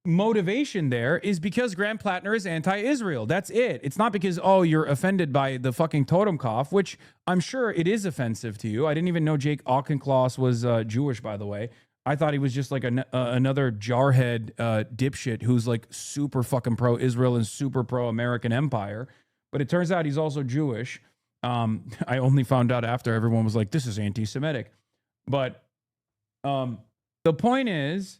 motivation there is because Graham Plattner is anti-Israel. That's it. It's not because, oh, you're offended by the fucking totem cough, which I'm sure it is offensive to you. I didn't even know Jake Auchincloss was Jewish, by the way. I thought he was just like another jarhead dipshit who's like super fucking pro-Israel and super pro-American empire. But it turns out he's also Jewish. I only found out after everyone was like, this is anti-Semitic. But the point is,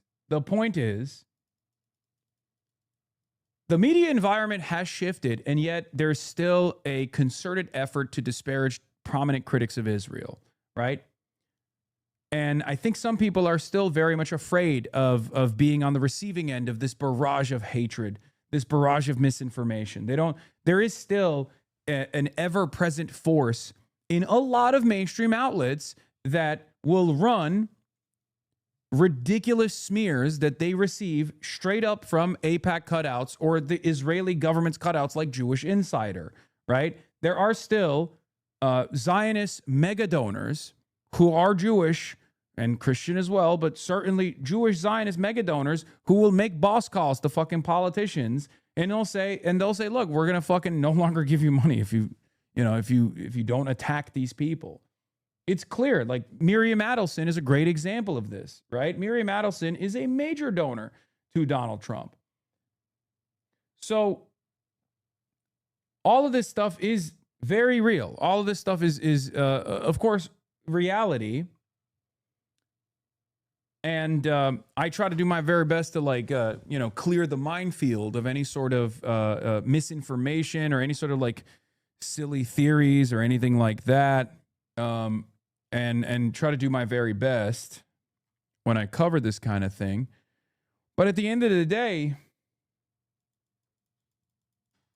the media environment has shifted, and yet there's still a concerted effort to disparage prominent critics of Israel, right? And I think some people are still very much afraid of being on the receiving end of this barrage of hatred, this barrage of misinformation. There is still an ever-present force in a lot of mainstream outlets that will run ridiculous smears that they receive straight up from AIPAC cutouts or the Israeli government's cutouts like Jewish Insider, right? There are still Zionist mega donors who are Jewish and Christian as well, but certainly Jewish Zionist mega donors who will make boss calls to fucking politicians, and they'll say, look, we're gonna fucking no longer give you money if you don't attack these people. It's clear, like Miriam Adelson is a great example of this, right? Miriam Adelson is a major donor to Donald Trump. So all of this stuff is very real. All of this stuff is of course, reality. And I try to do my very best to clear the minefield of any sort of misinformation or any sort of like silly theories or anything like that. And try to do my very best when I cover this kind of thing. But at the end of the day,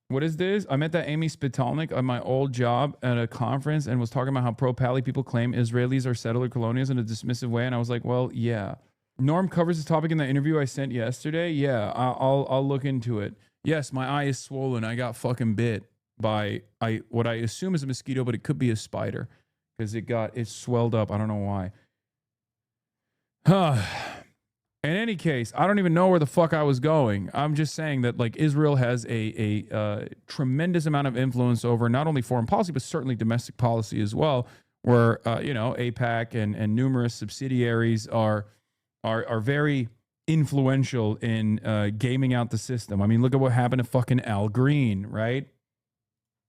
what is this? I met that Amy Spitalnik on my old job at a conference and was talking about how pro-Pally people claim Israelis are settler colonials in a dismissive way. And I was like, well, yeah. Norm covers this topic in the interview I sent yesterday. Yeah, I'll look into it. Yes, my eye is swollen. I got fucking bit by what I assume is a mosquito, but it could be a spider. Because it swelled up. I don't know why. In any case, I don't even know where the fuck I was going. I'm just saying that like Israel has a tremendous amount of influence over not only foreign policy, but certainly domestic policy as well, where, AIPAC and numerous subsidiaries are very influential in gaming out the system. I mean, look at what happened to fucking Al Green, right?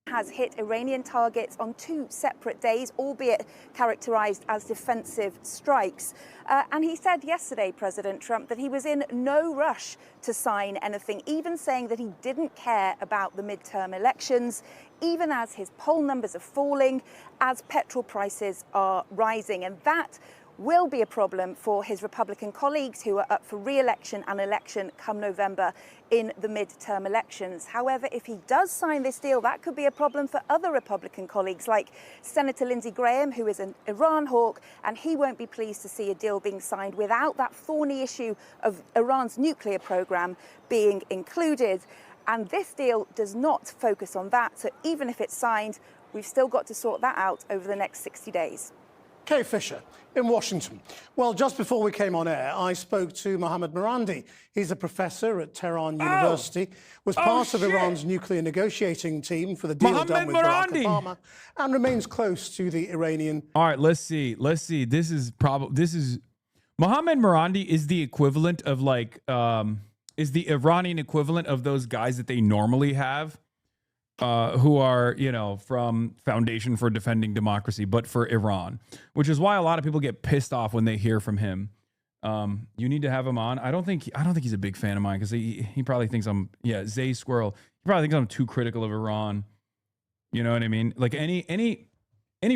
Has hit Iranian targets on 2 separate days, albeit characterized as defensive strikes. And he said yesterday, President Trump, that he was in no rush to sign anything, even saying that he didn't care about the midterm elections, even as his poll numbers are falling, as petrol prices are rising. And that will be a problem for his Republican colleagues who are up for re-election and election come November in the midterm elections. However, if he does sign this deal, that could be a problem for other Republican colleagues like Senator Lindsey Graham, who is an Iran hawk, and he won't be pleased to see a deal being signed without that thorny issue of Iran's nuclear program being included. And this deal does not focus on that. So even if it's signed, we've still got to sort that out over the next 60 days. Kay Fisher in Washington. Well, just before we came on air, I spoke to Mohammad Marandi. He's a professor at Tehran University, was part of Iran's nuclear negotiating team for the deal done with Barack Obama, and remains close to the Iranian. All right, let's see. This is Mohammad Marandi is the equivalent of is the Iranian equivalent of those guys that they normally have. Who are, from Foundation for Defending Democracy, but for Iran, which is why a lot of people get pissed off when they hear from him. You need to have him on. I don't think he's a big fan of mine because he probably thinks Zay Squirrel. He probably thinks I'm too critical of Iran. You know what I mean? Like any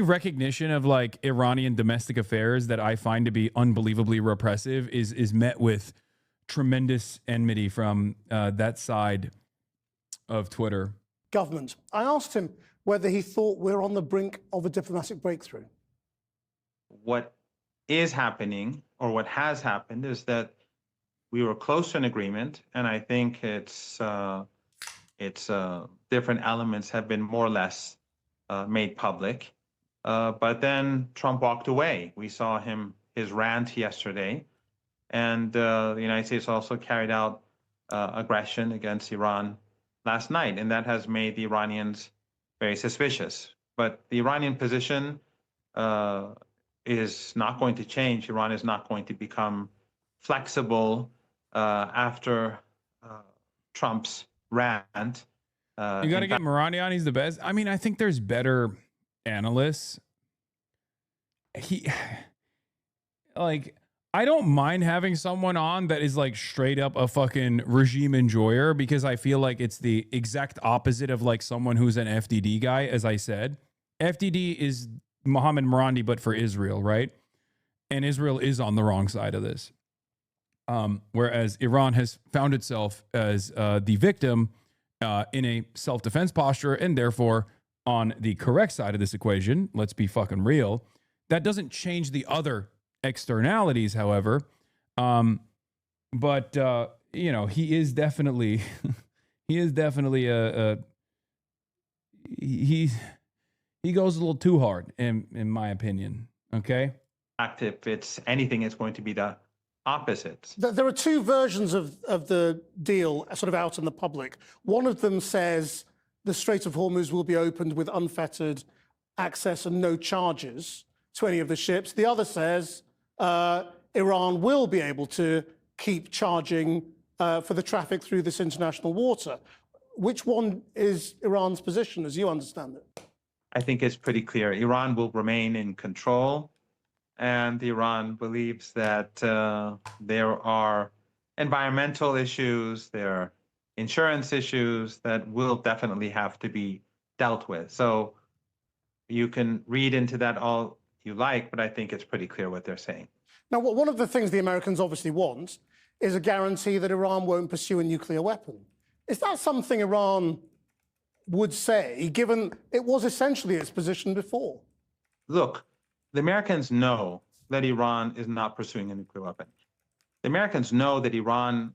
recognition of like Iranian domestic affairs that I find to be unbelievably repressive is met with tremendous enmity from that side of Twitter. Government. I asked him whether he thought we're on the brink of a diplomatic breakthrough. What is happening, or what has happened, is that we were close to an agreement, and I think it's different elements have been more or less made public. But then Trump walked away. We saw his rant yesterday, and the United States also carried out aggression against Iran last night, and that has made the Iranians very suspicious. But the Iranian position is not going to change. Iran is not going to become flexible after Trump's rant. You got to get Morani on. He's the best. I mean, I think there's better analysts. I don't mind having someone on that is like straight up a fucking regime enjoyer, because I feel like it's the exact opposite of like someone who's an FDD guy. As I said, FDD is Mohammed Morandi, but for Israel, right? And Israel is on the wrong side of this. Whereas Iran has found itself as the victim in a self-defense posture, and therefore on the correct side of this equation. Let's be fucking real. That doesn't change the other externalities, however. But you know, he is definitely he goes a little too hard in my opinion. Okay. If it's anything, it's going to be the opposite. There are two versions of the deal sort of out in the public. One of them says the Strait of Hormuz will be opened with unfettered access and no charges to any of the ships. The other says Iran will be able to keep charging for the traffic through this international water. Which one is Iran's position, as you understand it? I think it's pretty clear. Iran will remain in control, and Iran believes that there are environmental issues, there are insurance issues that will definitely have to be dealt with. So you can read into that all you like, but I think it's pretty clear what they're saying. Now, one of the things the Americans obviously want is a guarantee that Iran won't pursue a nuclear weapon. Is that something Iran would say, given it was essentially its position before? Look, the Americans know that Iran is not pursuing a nuclear weapon. The Americans know that Iran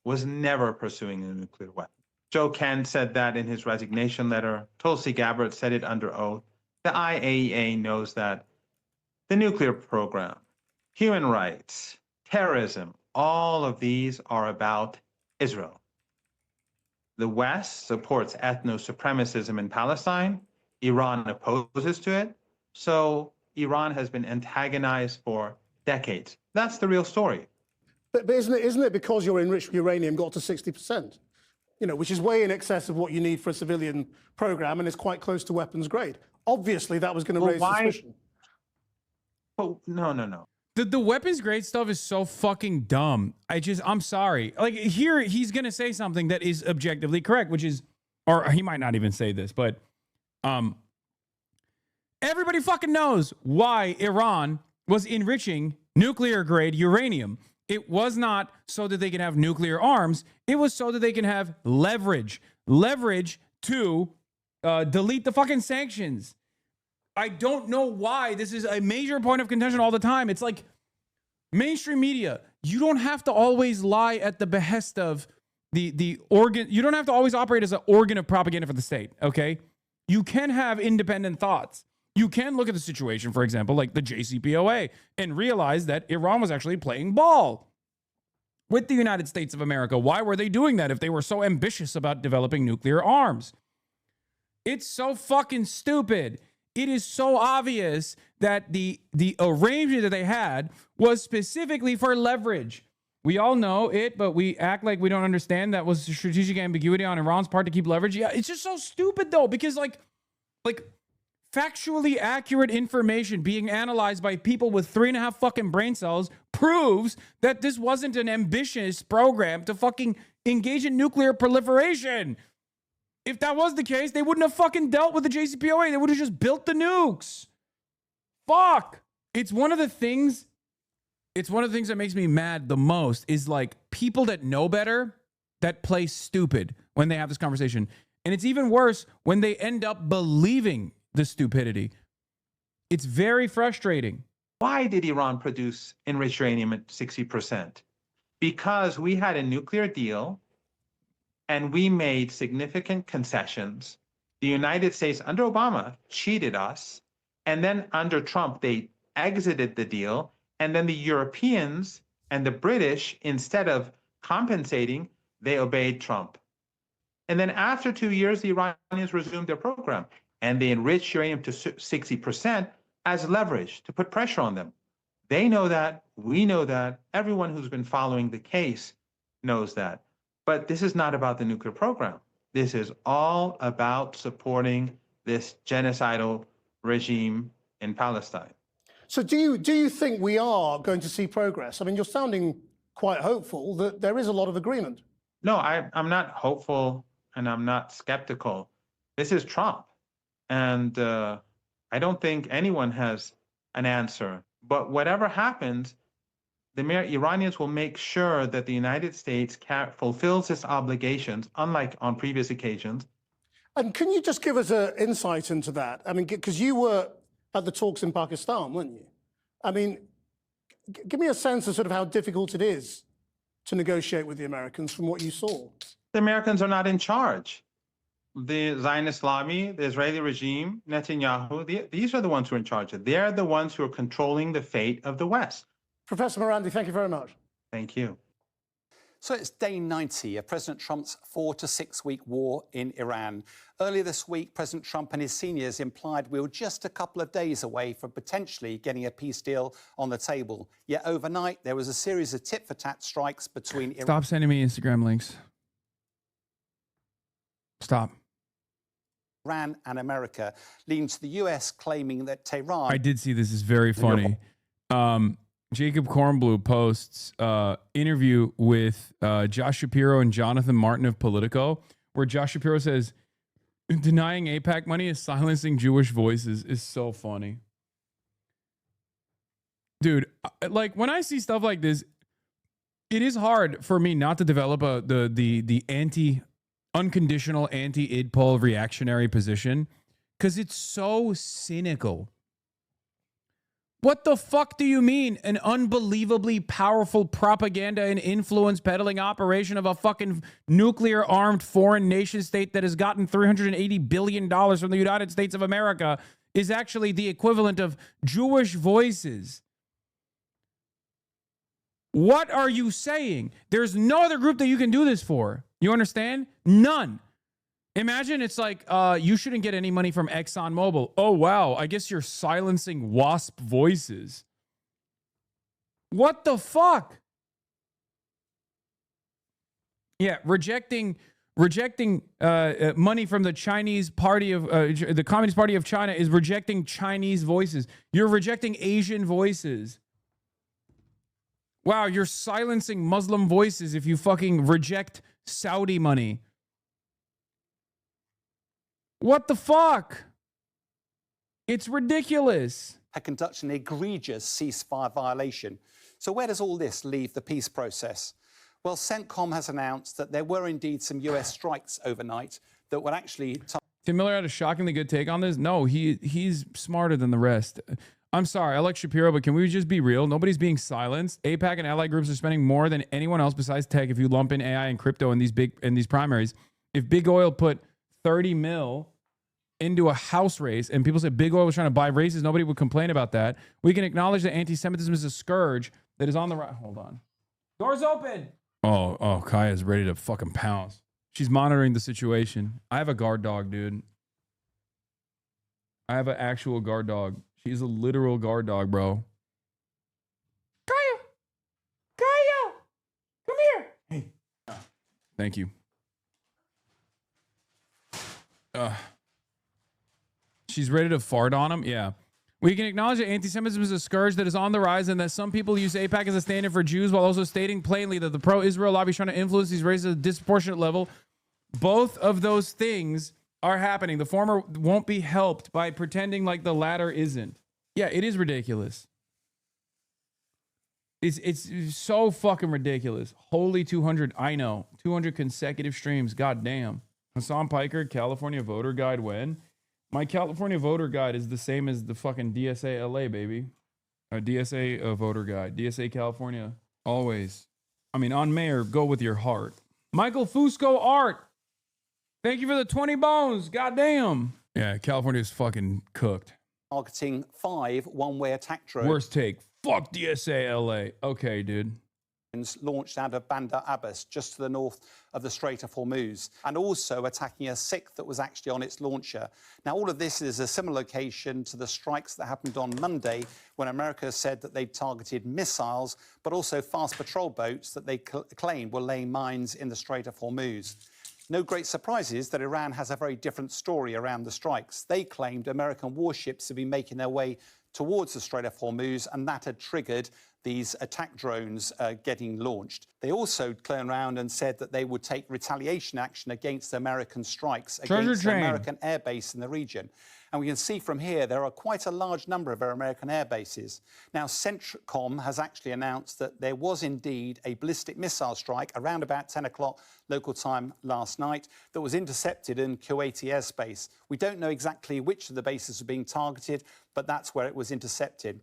was never pursuing a nuclear weapon. Joe Kent said that in his resignation letter. Tulsi Gabbard said it under oath. The IAEA knows that. The nuclear program, human rights, terrorism, all of these are about Israel. The West supports ethno-supremacism in Palestine. Iran opposes to it. So Iran has been antagonized for decades. That's the real story. But isn't it because your enriched uranium got to 60%? You know, which is way in excess of what you need for a civilian program and is quite close to weapons grade. Obviously, that was going to raise suspicion. Oh, no. The weapons grade stuff is so fucking dumb. I'm sorry. Like, here, he's going to say something that is objectively correct, which is, or he might not even say this, but everybody fucking knows why Iran was enriching nuclear grade uranium. It was not so that they can have nuclear arms. It was so that they can have leverage to delete the fucking sanctions. I don't know why this is a major point of contention all the time. It's like mainstream media. You don't have to always lie at the behest of the organ. You don't have to always operate as an organ of propaganda for the state. Okay. You can have independent thoughts. You can look at the situation, for example, like the JCPOA, and realize that Iran was actually playing ball with the United States of America. Why were they doing that if they were so ambitious about developing nuclear arms? It's so fucking stupid. It is so obvious that the arrangement that they had was specifically for leverage. We all know it, but we act like we don't understand that was strategic ambiguity on Iran's part to keep leverage. Yeah, it's just so stupid, though, because like factually accurate information being analyzed by people with 3.5 fucking brain cells proves that this wasn't an ambitious program to fucking engage in nuclear proliferation. if that was the case, they wouldn't have fucking dealt with the JCPOA. They would have just built the nukes. Fuck. It's one of the things that makes me mad the most is like people that know better that play stupid when they have this conversation. And it's even worse when they end up believing the stupidity. It's very frustrating. Why did Iran produce enriched uranium at 60%? Because we had a nuclear deal and we made significant concessions. The United States, under Obama, cheated us. And then under Trump, they exited the deal. And then the Europeans and the British, instead of compensating, they obeyed Trump. And then after 2 years, the Iranians resumed their program. And they enriched uranium to 60% as leverage to put pressure on them. They know that. We know that. Everyone who's been following the case knows that. But this is not about the nuclear program. This is all about supporting this genocidal regime in Palestine. So do you think we are going to see progress? I mean, you're sounding quite hopeful that there is a lot of agreement. No, I'm not hopeful and I'm not skeptical. This is Trump. And I don't think anyone has an answer. But whatever happens, the Iranians will make sure that the United States fulfills its obligations, unlike on previous occasions. And can you just give us an insight into that? I mean, because you were at the talks in Pakistan, weren't you? I mean, give me a sense of sort of how difficult it is to negotiate with the Americans from what you saw. The Americans are not in charge. The Zionist lobby, the Israeli regime, Netanyahu, these are the ones who are in charge. They're the ones who are controlling the fate of the West. Professor Morandi, thank you very much. Thank you. So it's day 90 of President Trump's 4 to 6 week war in Iran. Earlier this week, President Trump and his seniors implied we were just a couple of days away from potentially getting a peace deal on the table. Yet overnight, there was a series of tit-for-tat strikes between Iran. Stop sending me Instagram links. Stop. Iran and America, leading to the US claiming that Tehran... I did see this. Is very funny. Jacob Kornblue posts interview with Josh Shapiro and Jonathan Martin of Politico, where Josh Shapiro says, denying AIPAC money is silencing Jewish voices is so funny. Dude, like when I see stuff like this, it is hard for me not to develop the unconditional anti-IDPOL reactionary position because it's so cynical. What the fuck do you mean an unbelievably powerful propaganda and influence peddling operation of a fucking nuclear armed foreign nation state that has gotten $380 billion from the United States of America is actually the equivalent of Jewish voices? What are you saying? There's no other group that you can do this for. You understand? None. Imagine it's like, you shouldn't get any money from ExxonMobil. Oh, wow. I guess you're silencing WASP voices. What the fuck? Yeah, rejecting money from the Chinese party of, the Communist Party of China is rejecting Chinese voices. You're rejecting Asian voices. Wow, you're silencing Muslim voices if you fucking reject Saudi money. What the fuck? It's ridiculous. Had conducted an egregious ceasefire violation. So where does all this leave the peace process? Well, CENTCOM has announced that there were indeed some US strikes overnight that would actually... Tim Miller had a shockingly good take on this. No, he's smarter than the rest. I'm sorry, I like Shapiro, but can we just be real? Nobody's being silenced. AIPAC and allied groups are spending more than anyone else besides tech if you lump in AI and crypto in these primaries. If Big Oil put 30 mil into a house race and people said Big Oil was trying to buy races, nobody would complain about that. We can acknowledge that anti-Semitism is a scourge that is on the right. Hold on. Doors open. Oh, Kaya's ready to fucking pounce. She's monitoring the situation. I have a guard dog, dude. I have an actual guard dog. She's a literal guard dog, bro. Kaya, come here. Hey. Thank you. She's ready to fart on him? Yeah. We can acknowledge that anti-Semitism is a scourge that is on the rise and that some people use AIPAC as a stand-in for Jews while also stating plainly that the pro-Israel lobby is trying to influence these races at a disproportionate level. Both of those things are happening. The former won't be helped by pretending like the latter isn't. Yeah, it is ridiculous. It's so fucking ridiculous. Holy 200, I know. 200 consecutive streams, goddamn. Hassan Piker, California voter guide when? My California voter guide is the same as the fucking DSA LA, baby. DSA voter guide. DSA California, always. I mean, on mayor, go with your heart. Michael Fusco Art, thank you for the 20 bones, goddamn. Yeah, California's fucking cooked. Targeting 5 one-way attack drones. Worst take. Fuck DSA LA. Okay, dude. Launched out of Bandar Abbas, just to the north of the Strait of Hormuz, and also attacking a sixth that was actually on its launcher. Now, all of this is a similar location to the strikes that happened on Monday, when America said that they targeted missiles, but also fast patrol boats that they claimed were laying mines in the Strait of Hormuz. No great surprises that Iran has a very different story around the strikes. They claimed American warships had been making their way towards the Strait of Hormuz, and that had triggered these attack drones getting launched. They also turned around and said that they would take retaliation action against American strikes against the American air base in the region. And we can see from here there are quite a large number of our American air bases. Now, CENTCOM has actually announced that there was indeed a ballistic missile strike around about 10 o'clock local time last night that was intercepted in Kuwaiti airspace. We don't know exactly which of the bases were being targeted, but that's where it was intercepted.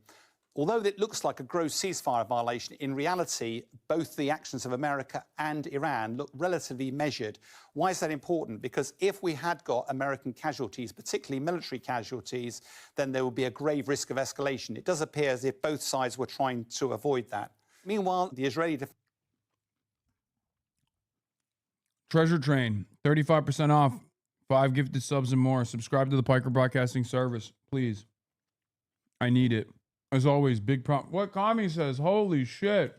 Although it looks like a gross ceasefire violation, in reality, both the actions of America and Iran look relatively measured. Why is that important? Because if we had got American casualties, particularly military casualties, then there would be a grave risk of escalation. It does appear as if both sides were trying to avoid that. Meanwhile, the Israeli Treasure Train, 35% off. 5 gifted subs and more. Subscribe to the Piker Broadcasting Service, please. I need it. As always, big prompt. What Kami says, holy shit.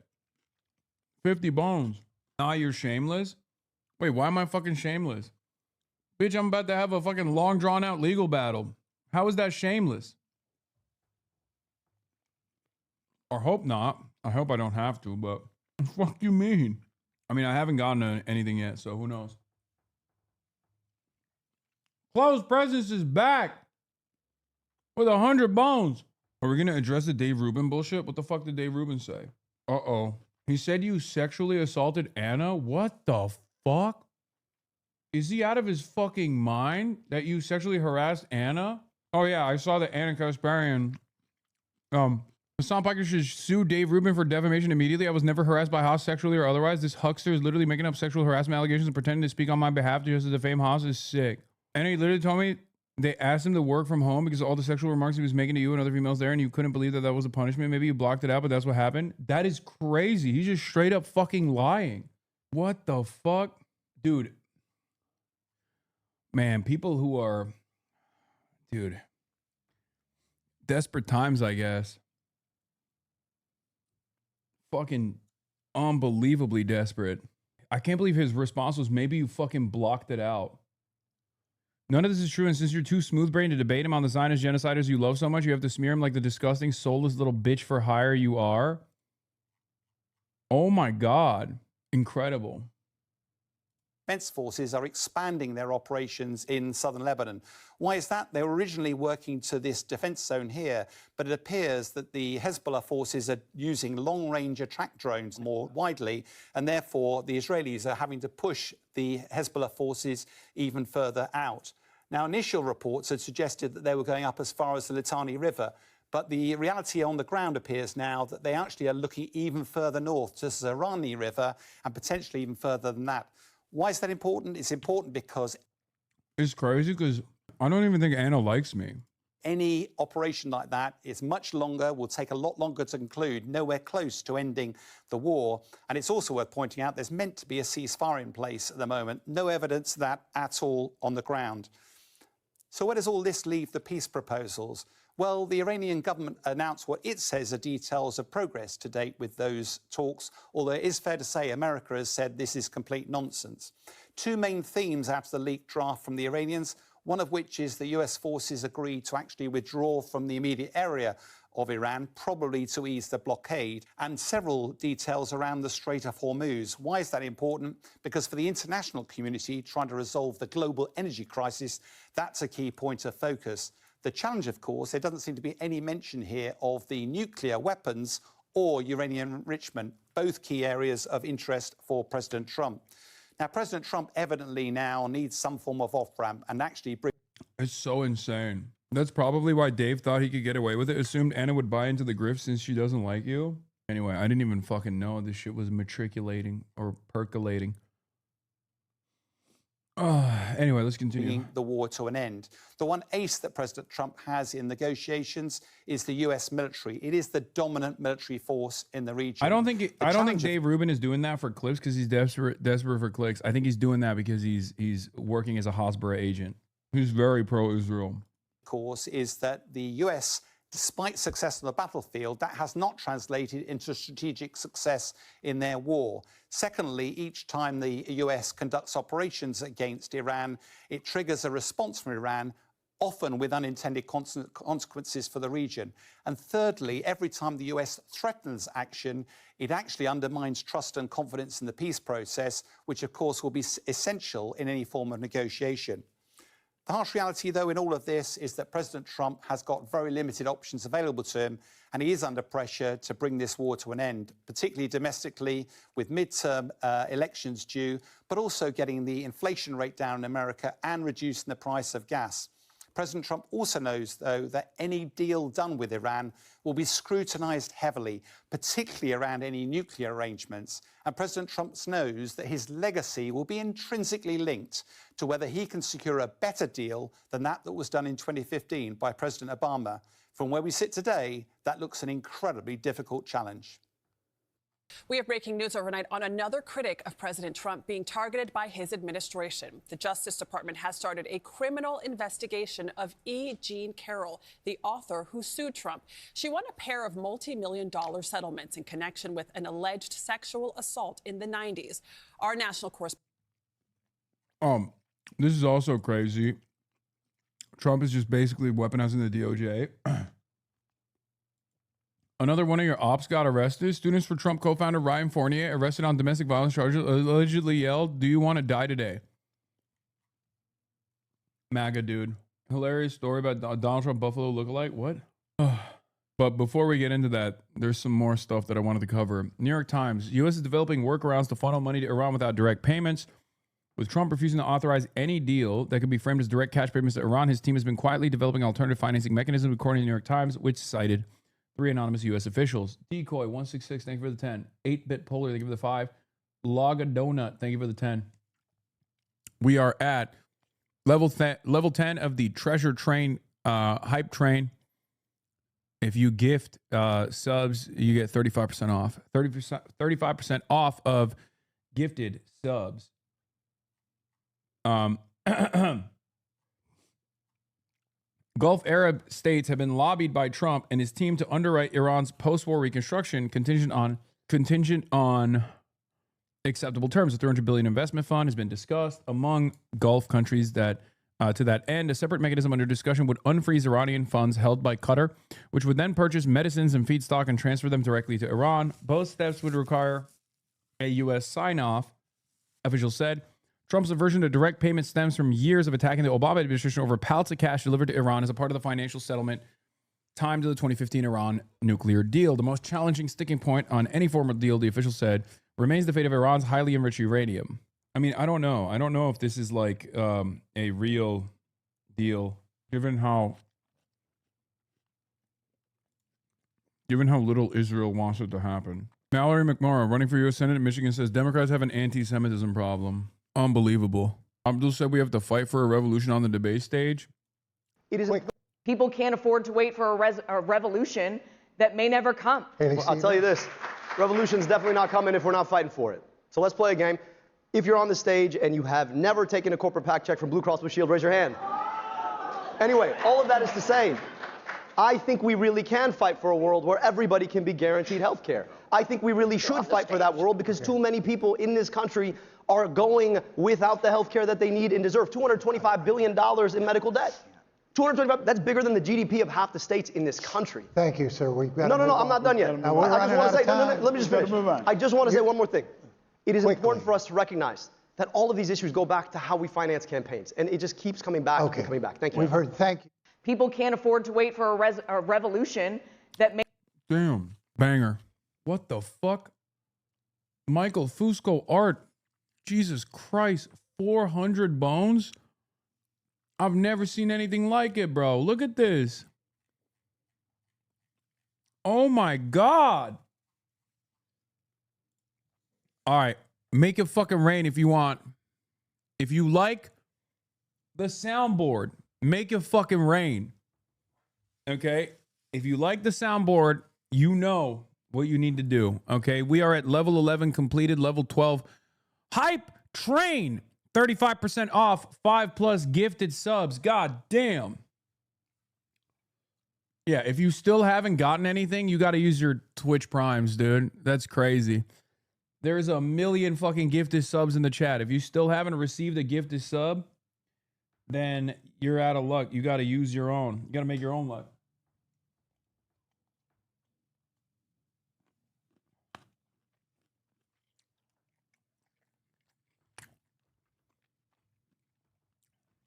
50 bones. Now you're shameless? Wait, why am I fucking shameless? Bitch, I'm about to have a fucking long drawn out legal battle. How is that shameless? Or hope not. I hope I don't have to, but what the fuck you mean? I mean, I haven't gotten anything yet, so who knows? Closed Presence is back with 100 bones. Are we going to address the Dave Rubin bullshit? What the fuck did Dave Rubin say? Uh-oh. He said you sexually assaulted Anna? What the fuck? Is he out of his fucking mind that you sexually harassed Anna? Oh yeah, I saw that Anna Kasparian. Hassan Piker should sue Dave Rubin for defamation immediately. I was never harassed by Haas sexually or otherwise. This huckster is literally making up sexual harassment allegations and pretending to speak on my behalf just to defame Haas is sick. And he literally told me they asked him to work from home because of all the sexual remarks he was making to you and other females there, and you couldn't believe that that was a punishment. Maybe you blocked it out, but that's what happened. That is crazy. He's just straight up fucking lying. What the fuck? Dude. Man, people who are... Dude. Desperate times, I guess. Fucking unbelievably desperate. I can't believe his response was, maybe you fucking blocked it out. None of this is true, and since you're too smooth-brained to debate him on the Zionist genociders you love so much, you have to smear him like the disgusting, soulless little bitch for hire you are. Oh my God. Incredible. Defense forces are expanding their operations in southern Lebanon. Why is that? They were originally working to this defense zone here, but it appears that the Hezbollah forces are using long-range attack drones more widely, and therefore the Israelis are having to push the Hezbollah forces even further out. Now, initial reports had suggested that they were going up as far as the Litani River, but the reality on the ground appears now that they actually are looking even further north, to the Zarani River, and potentially even further than that. Why is that important? It's important because... It's crazy because I don't even think Anna likes me. Any operation like that is much longer, will take a lot longer to conclude, nowhere close to ending the war. And it's also worth pointing out there's meant to be a ceasefire in place at the moment. No evidence of that at all on the ground. So where does all this leave the peace proposals? Well, the Iranian government announced what it says are details of progress to date with those talks, although it is fair to say America has said this is complete nonsense. Two main themes out of the leaked draft from the Iranians. one of which is the US forces agreed to actually withdraw from the immediate area of Iran, probably to ease the blockade, and several details around the Strait of Hormuz. Why is that important? Because for the international community trying to resolve the global energy crisis, that's a key point of focus. The challenge, of course, there doesn't seem to be any mention here of the nuclear weapons or uranium enrichment, both key areas of interest for President Trump. Now, President Trump evidently now needs some form of off-ramp and actually bring... It's so insane. That's probably why Dave thought he could get away with it. Assumed Anna would buy into the grift since she doesn't like you. Anyway, I didn't even fucking know this shit was matriculating or percolating. Anyway, let's continue. Bringing the war to an end. The one ace that President Trump has in negotiations is the U.S. military. It is the dominant military force in the region. I don't think Dave Rubin is doing that for clicks because he's desperate for clicks. I think he's doing that because he's working as a Hasbara agent. He's very pro-Israel. Course is that the US, despite success on the battlefield, that has not translated into strategic success in their war. Secondly, each time the US conducts operations against Iran, it triggers a response from Iran, often with unintended consequences for the region. And thirdly, every time the US threatens action, it actually undermines trust and confidence in the peace process, which of course will be essential in any form of negotiation. The harsh reality, though, in all of this is that President Trump has got very limited options available to him, and he is under pressure to bring this war to an end, particularly domestically with midterm elections due, but also getting the inflation rate down in America and reducing the price of gas. President Trump also knows, though, that any deal done with Iran will be scrutinized heavily, particularly around any nuclear arrangements. And President Trump knows that his legacy will be intrinsically linked to whether he can secure a better deal than that was done in 2015 by President Obama. From where we sit today, that looks an incredibly difficult challenge. We have breaking news overnight on another critic of President Trump being targeted by his administration. The Justice Department has started a criminal investigation of E. Jean Carroll, the author who sued Trump. She won a pair of multi-million-dollar settlements in connection with an alleged sexual assault in the 90s. Our national correspondent. This is also crazy. Trump is just basically weaponizing the DOJ. Another one of your ops got arrested. Students for Trump co-founder Ryan Fournier arrested on domestic violence charges allegedly yelled, "Do you want to die today?" MAGA dude. Hilarious story about Donald Trump Buffalo lookalike. What? But before we get into that, there's some more stuff that I wanted to cover. New York Times. U.S. is developing workarounds to funnel money to Iran without direct payments. With Trump refusing to authorize any deal that could be framed as direct cash payments to Iran, his team has been quietly developing alternative financing mechanisms, according to the New York Times, which cited 3 anonymous U.S. officials. Decoy 166, thank you for the 10. 8-bit Polar, thank you for the 5. Log a Donut, thank you for the 10. We are at level 10 of the Treasure Train hype train. If you gift subs, you get 35% off. 35% off of gifted subs. Gulf Arab states have been lobbied by Trump and his team to underwrite Iran's post-war reconstruction contingent on acceptable terms. A $300 billion investment fund has been discussed among Gulf countries that, to that end, a separate mechanism under discussion would unfreeze Iranian funds held by Qatar, which would then purchase medicines and feedstock and transfer them directly to Iran. Both steps would require a U.S. sign-off, officials said. Trump's aversion to direct payment stems from years of attacking the Obama administration over pallets of cash delivered to Iran as a part of the financial settlement timed to the 2015 Iran nuclear deal. The most challenging sticking point on any form of deal, the official said, remains the fate of Iran's highly enriched uranium. I mean, I don't know. I don't know if this is like a real deal, given how little Israel wants it to happen. Mallory McMorrow, running for U.S. Senate in Michigan, says Democrats have an anti-Semitism problem. Unbelievable. Abdul said we have to fight for a revolution on the debate stage. It is. People can't afford to wait for a revolution that may never come. Well, I'll tell you this. Revolution's definitely not coming if we're not fighting for it. So let's play a game. If you're on the stage and you have never taken a corporate PAC check from Blue Cross Blue Shield, raise your hand. Anyway, all of that is to say, I think we really can fight for a world where everybody can be guaranteed health care. I think we really should fight for that world because too many people in this country are going without the health care that they need and deserve. $225 billion in medical debt. 225, that's bigger than the GDP of half the states in this country. Thank you, sir. We've got No, I'm not done yet. I just want to say, no, let me just finish. I just want to say one more thing. It is important for us to recognize that all of these issues go back to how we finance campaigns, and it just keeps coming back and coming back. Thank you. We've heard, thank you. People can't afford to wait for a revolution that may. Damn, banger. What the fuck? Michael Fusco art. Jesus Christ, 400 bones? I've never seen anything like it, bro. Look at this. Oh my God. All right, make it fucking rain if you want. If you like the soundboard, make it fucking rain. Okay? If you like the soundboard, you know what you need to do. Okay? We are at level 11 completed, level 12. Hype train, 35% off, 5+ gifted subs. God damn. Yeah, if you still haven't gotten anything, you got to use your Twitch Primes, dude. That's crazy. There's a million fucking gifted subs in the chat. If you still haven't received a gifted sub, then you're out of luck. You got to use your own. You got to make your own luck.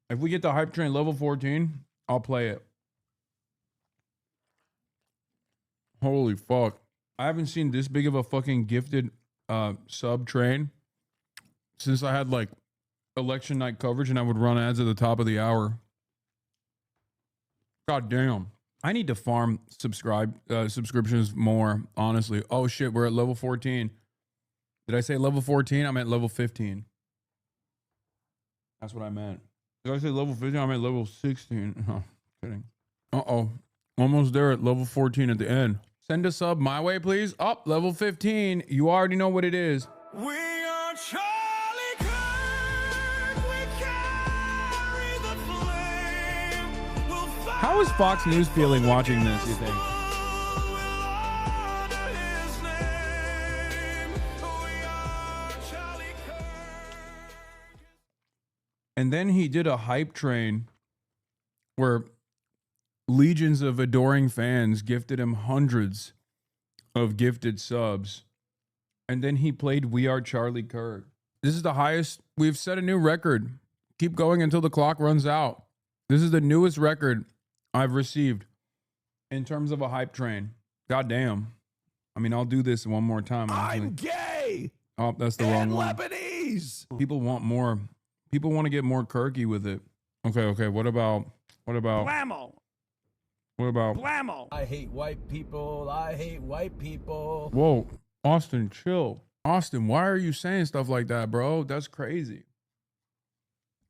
If we get the hype train level 14, I'll play it. Holy fuck. I haven't seen this big of a fucking gifted sub train since I had like election night coverage and I would run ads at the top of the hour. God damn. I need to farm subscriptions more, honestly. Oh shit, we're at level 14. Did I say level 14? I meant level 15. That's what I meant. Did I say level 15? I meant level 16. Oh, kidding. Uh-oh. Almost there at level 14 at the end. Send a sub my way, please. Up, level 15. You already know what it is. We are Charlie Kirk. We carry the flame. We'll How is Fox News feeling watching this, you think? And then he did a hype train where legions of adoring fans gifted him hundreds of gifted subs. And then he played We Are Charlie Kirk. This is the highest. We've set a new record. Keep going until the clock runs out. This is the newest record I've received in terms of a hype train. God damn. I mean, I'll do this one more time. Actually. I'm gay. Oh, that's the wrong one. Lebanese. People want more. People want to get more Kirky with it. Okay. What about Blammo. What about Blammo. I hate white people. I hate white people. Whoa, Austin, chill. Austin, why are you saying stuff like that, bro? That's crazy.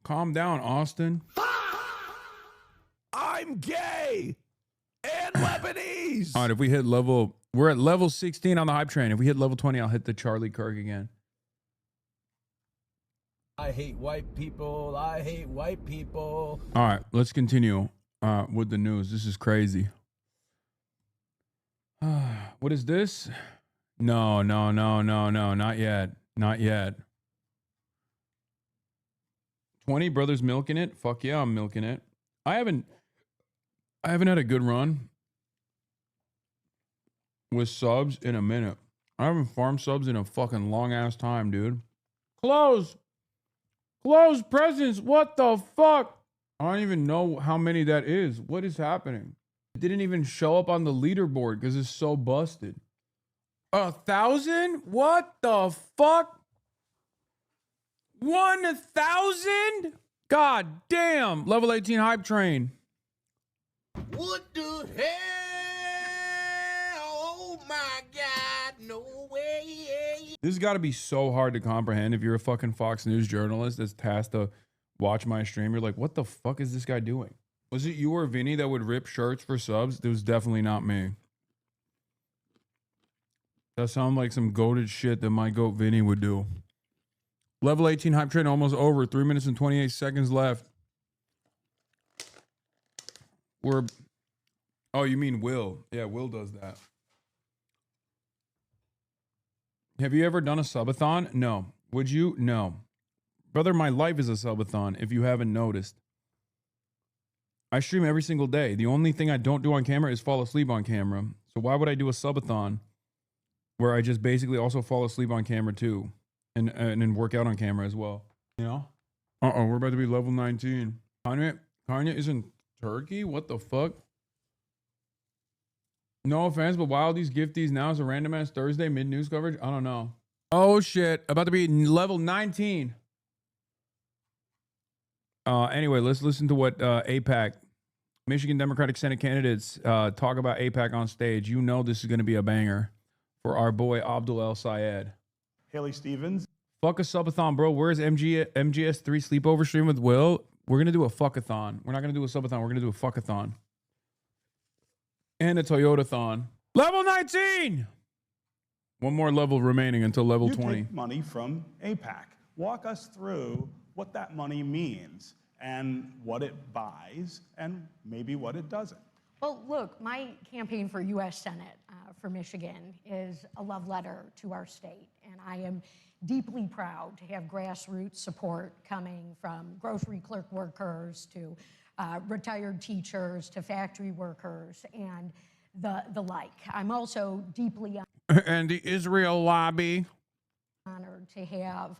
Calm down, Austin. I'm gay and Lebanese. All right, if we hit level, we're at level 16 on the hype train. If we hit level 20, I'll hit the Charlie Kirk again. I hate white people. I hate white people. All right, let's continue with the news. This is crazy. What is this? No, not yet. Not yet. 20 brothers milking it? Fuck yeah, I'm milking it. I haven't had a good run with subs in a minute. I haven't farmed subs in a fucking long ass time, dude. Close presents. What the fuck? I don't even know how many that is. What is happening? It didn't even show up on the leaderboard because it's so busted. 1,000? What the fuck? 1,000? God damn. Level 18 hype train. What the hell? Oh my God, no way. This has got to be so hard to comprehend if you're a fucking Fox News journalist that's tasked to watch my stream. You're like, what the fuck is this guy doing? Was it you or Vinny that would rip shirts for subs? It was definitely not me. That sounds like some goated shit that my goat Vinny would do. Level 18 hype train almost over. 3 minutes and 28 seconds left. Oh, you mean Will? Yeah, Will does that. Have you ever done a subathon? No. Would you? No. Brother, my life is a subathon, if you haven't noticed. I stream every single day. The only thing I don't do on camera is fall asleep on camera. So why would I do a subathon where I just basically also fall asleep on camera too and then work out on camera as well? You know? Uh-oh, we're about to be level 19. Kanye is in Turkey? What the fuck? No offense, but why all these gifties now is a random ass Thursday mid-news coverage? I don't know. Oh shit, about to be level 19. Anyway, let's listen to what AIPAC, Michigan Democratic Senate candidates talk about AIPAC on stage. You know this is going to be a banger for our boy Abdul El Sayed. Haley Stevens. Fuck a subathon, bro. Where's MGS3 sleepover stream with Will? We're going to do a fuckathon. We're not going to do a subathon. We're going to do a fuckathon. And a Toyota-thon. Level 19! One more level remaining until level 20. Take money from AIPAC. Walk us through what that money means and what it buys and maybe what it doesn't. Well, look, my campaign for U.S. Senate for Michigan is a love letter to our state, and I am deeply proud to have grassroots support coming from grocery clerk workers to retired teachers to factory workers and the like. I'm also deeply and the Israel lobby. Honored to have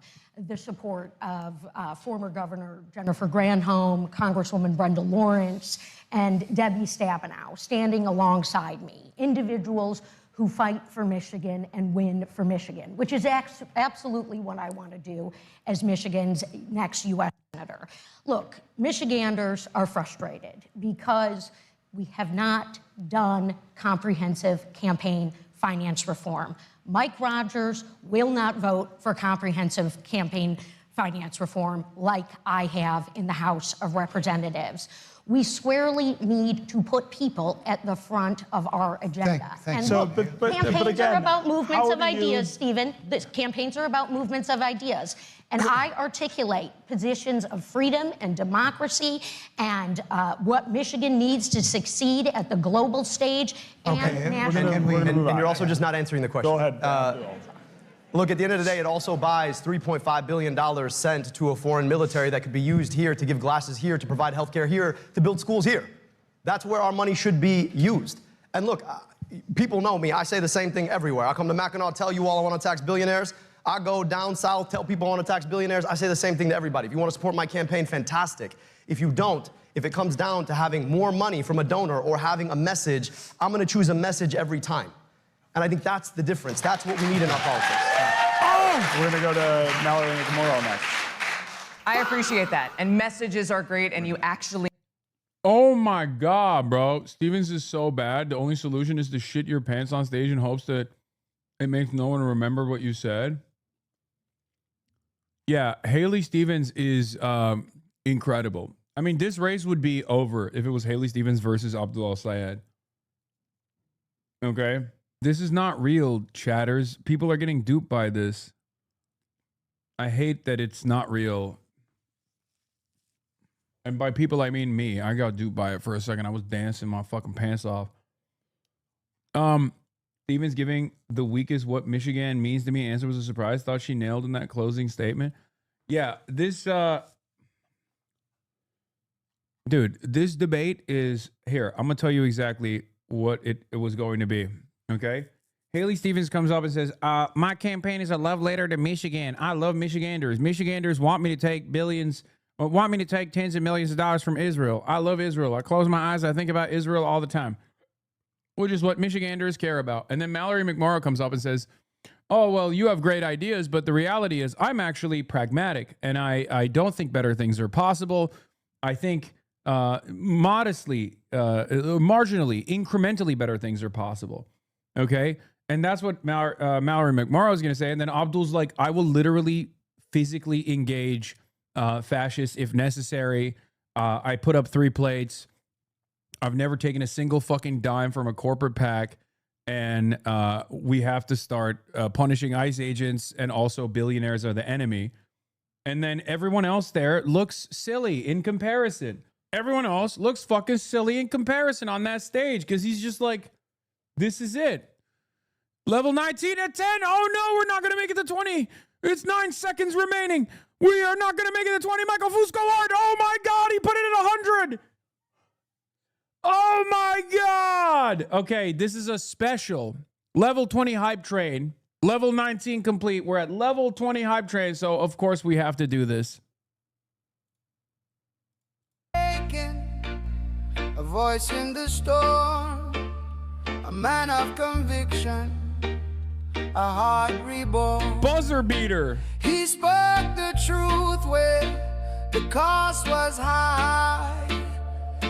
the support of former Governor Jennifer Granholm, Congresswoman Brenda Lawrence, and Debbie Stabenow standing alongside me, individuals who fight for Michigan and win for Michigan, which is absolutely what I want to do as Michigan's next U.S. Senator. Look, Michiganders are frustrated because we have not done comprehensive campaign finance reform. Mike Rogers will not vote for comprehensive campaign finance reform like I have in the House of Representatives. We squarely need to put people at the front of our agenda. Thanks. And So, look, but campaigns again, are about movements how of do you- ideas, Stephen. Campaigns are about movements of ideas. And I articulate positions of freedom and democracy and what Michigan needs to succeed at the global stage and nationally. And you're also just not answering the question. Go ahead. Look, at the end of the day, it also buys $3.5 billion sent to a foreign military that could be used here to give glasses here, to provide healthcare here, to build schools here. That's where our money should be used. And look, people know me. I say the same thing everywhere. I come to Mackinac, tell you all I want to tax billionaires. I go down south, tell people I want to tax billionaires. I say the same thing to everybody. If you want to support my campaign, fantastic. If you don't, if it comes down to having more money from a donor or having a message, I'm going to choose a message every time. And I think that's the difference. That's what we need in our politics. We're going to go to Mallory McMorrow next. I appreciate that. And messages are great, and you actually... Oh my God, bro. Stevens is so bad. The only solution is to shit your pants on stage in hopes that it makes no one remember what you said. Yeah, Haley Stevens is incredible. I mean, this race would be over if it was Haley Stevens versus Abdul Sayed. Okay? This is not real, chatters. People are getting duped by this. I hate that it's not real. And by people, I mean me. I got duped by it for a second. I was dancing my fucking pants off. Stevens giving the weakest what Michigan means to me answer was a surprise. Thought she nailed in that closing statement. Yeah, this dude, this debate is here. I'm gonna tell you exactly what it was going to be. Okay. Haley Stevens comes up and says, my campaign is a love letter to Michigan. I love Michiganders. Michiganders want me to take billions, or want me to take tens of millions of dollars from Israel. I love Israel. I close my eyes. I think about Israel all the time, which is what Michiganders care about. And then Mallory McMorrow comes up and says, oh, well, you have great ideas, but the reality is I'm actually pragmatic, and I don't think better things are possible. I think modestly, marginally, incrementally better things are possible. Okay? And that's what Mallory McMorrow is going to say. And then Abdul's like, I will literally physically engage fascists if necessary. I put up 3 plates. I've never taken a single fucking dime from a corporate PAC. And we have to start punishing ICE agents, and also billionaires are the enemy. And then everyone else there looks silly in comparison. Everyone else looks fucking silly in comparison on that stage, because he's just like, this is it. Level 19 at 10. Oh no, we're not going to make it to 20. It's 9 seconds remaining. We are not going to make it to 20. Michael Fusco hard. Oh my God. He put it at 100. Oh my God. Okay, this is a special level 20 hype train. Level 19 complete. We're at level 20 hype train. So, of course, we have to do this. A voice in the storm, a man of conviction, a heart reborn. Buzzer beater. He spoke the truth when the cost was high.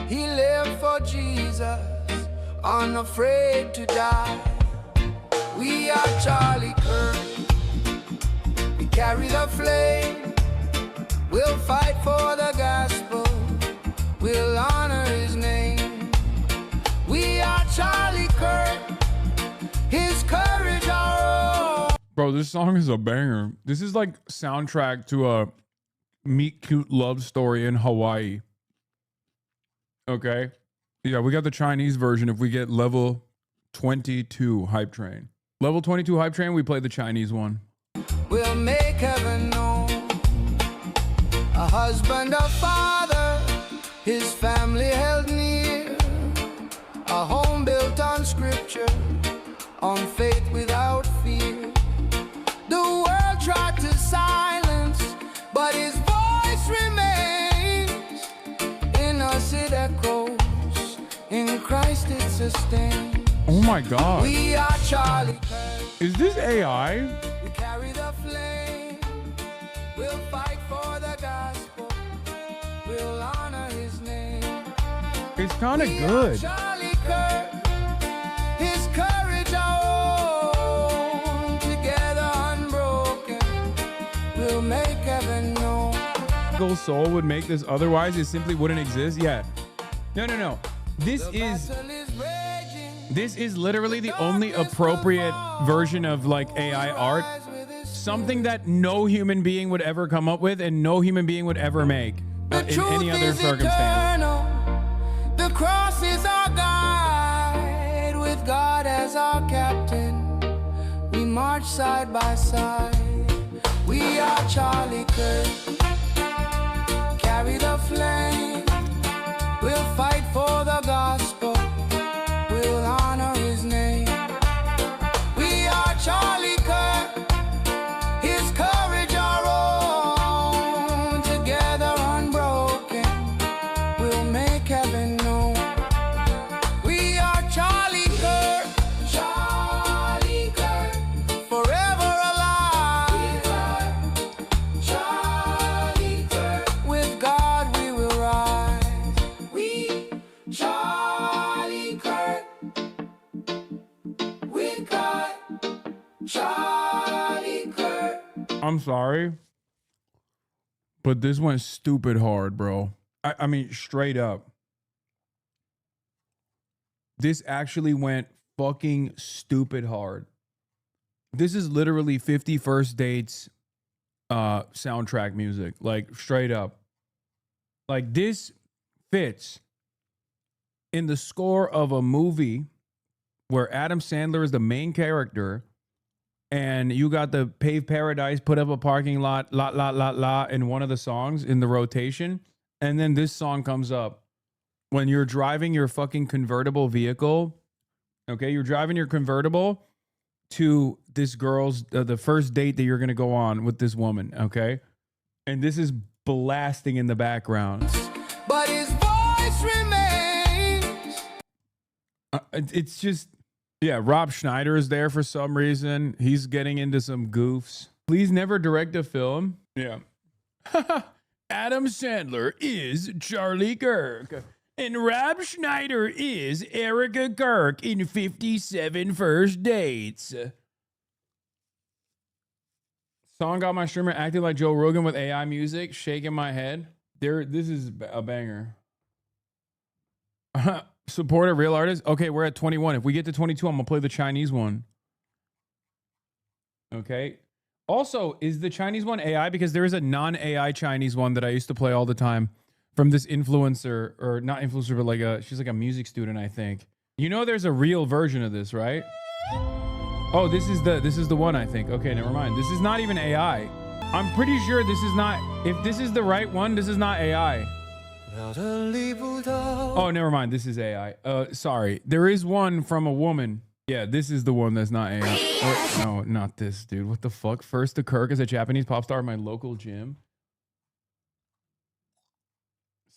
He lived for Jesus, unafraid to die. We are Charlie Kirk. We carry the flame. We'll fight for the gospel. We'll honor his name. We are Charlie Kirk. His courage our own. Bro, this song is a banger. This is like soundtrack to a meet cute love story in Hawaii. Okay. Yeah, we got the Chinese version if we get level 22 hype train. Level 22 hype train, we play the Chinese one. We'll make heaven known. A husband, a father, his family held near. A home built on scripture, on faith without fear. The world tried to silence, but his voice remains. In us it echoes, in Christ it sustains. Oh my God. We are Charlie Kirk. Is this AI? We carry the flame. We'll fight for the gospel. We'll honor his name. It's kind of We good. are Charlie Kirk. His courage our own. Together unbroken. We'll make heaven known. Gold Soul would make this otherwise. It simply wouldn't exist. Yeah. No. This is literally the only appropriate version of like AI art. Something that no human being would ever come up with and no human being would ever make in any other circumstance. Eternal. The cross is our guide. With God as our captain, we march side by side. We are Charlie Kirk. Carry the flame. We'll fight for the gospel. We'll honor his name. We are Charlie Kirk. His courage our own. Together unbroken. We'll make heaven known. We are Charlie Kirk. Charlie Kirk. Forever alive. Charlie Kirk. With God we will rise. We Charlie Kirk. With God. Charlie Kirk. I'm sorry, but this went stupid hard, bro. I mean, straight up. This actually went fucking stupid hard. This is literally 50 First Dates soundtrack music, like straight up. Like this fits in the score of a movie where Adam Sandler is the main character and you got the Paved Paradise, Put Up a Parking Lot, in one of the songs in the rotation. And then this song comes up when you're driving your fucking convertible vehicle. Okay, you're driving your convertible to this girl's, the first date that you're going to go on with this woman, okay? And this is blasting in the background. But his voice remains. It's just, yeah, Rob Schneider is there for some reason. He's getting into some goofs. Please never direct a film. Yeah. Adam Sandler is Charlie Kirk. And Rob Schneider is Erica Kirk in 57 First Dates. Song got my streamer acting like Joe Rogan with AI music, shaking my head. This is a banger. Support a real artist. Okay, we're at 21. If we get to 22, I'm gonna play the Chinese one. Okay. Also, is the Chinese one AI? Because there is a non-AI Chinese one that I used to play all the time from this influencer, or not influencer, but she's like a music student, I think. You know, there's a real version of this, right? Oh, this is the one, I think. Okay, never mind. This is not even AI. I'm pretty sure this is not. If this is the right one, this is not AI. Oh, never mind. This is AI. Sorry. There is one from a woman. Yeah, this is the one that's not AI. Oh, no, not this, dude. What the fuck? First to Kirk as a Japanese pop star at my local gym.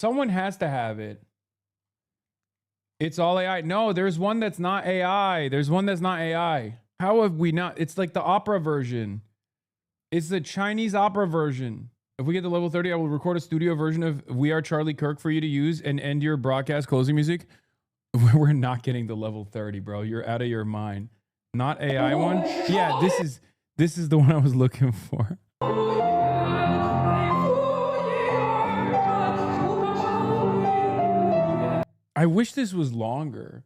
Someone has to have it. It's all AI. No, there's one that's not AI. There's one that's not AI. How have we not? It's like the opera version. It's the Chinese opera version. If we get to level 30, I will record a studio version of We Are Charlie Kirk for you to use and end your broadcast closing music. We're not getting to level 30, bro. You're out of your mind. Not AI one? Yeah, this is the one I was looking for. I wish this was longer.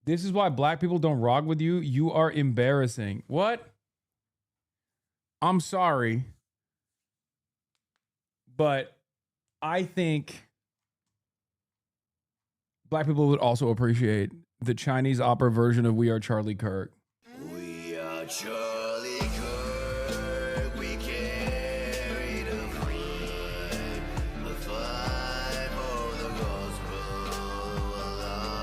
This is why black people don't rock with you. You are embarrassing. What? I'm sorry. But I think black people would also appreciate the Chinese opera version of We Are Charlie Kirk. We are Charlie Kirk, we carry the flag, the fight for the gospel alive.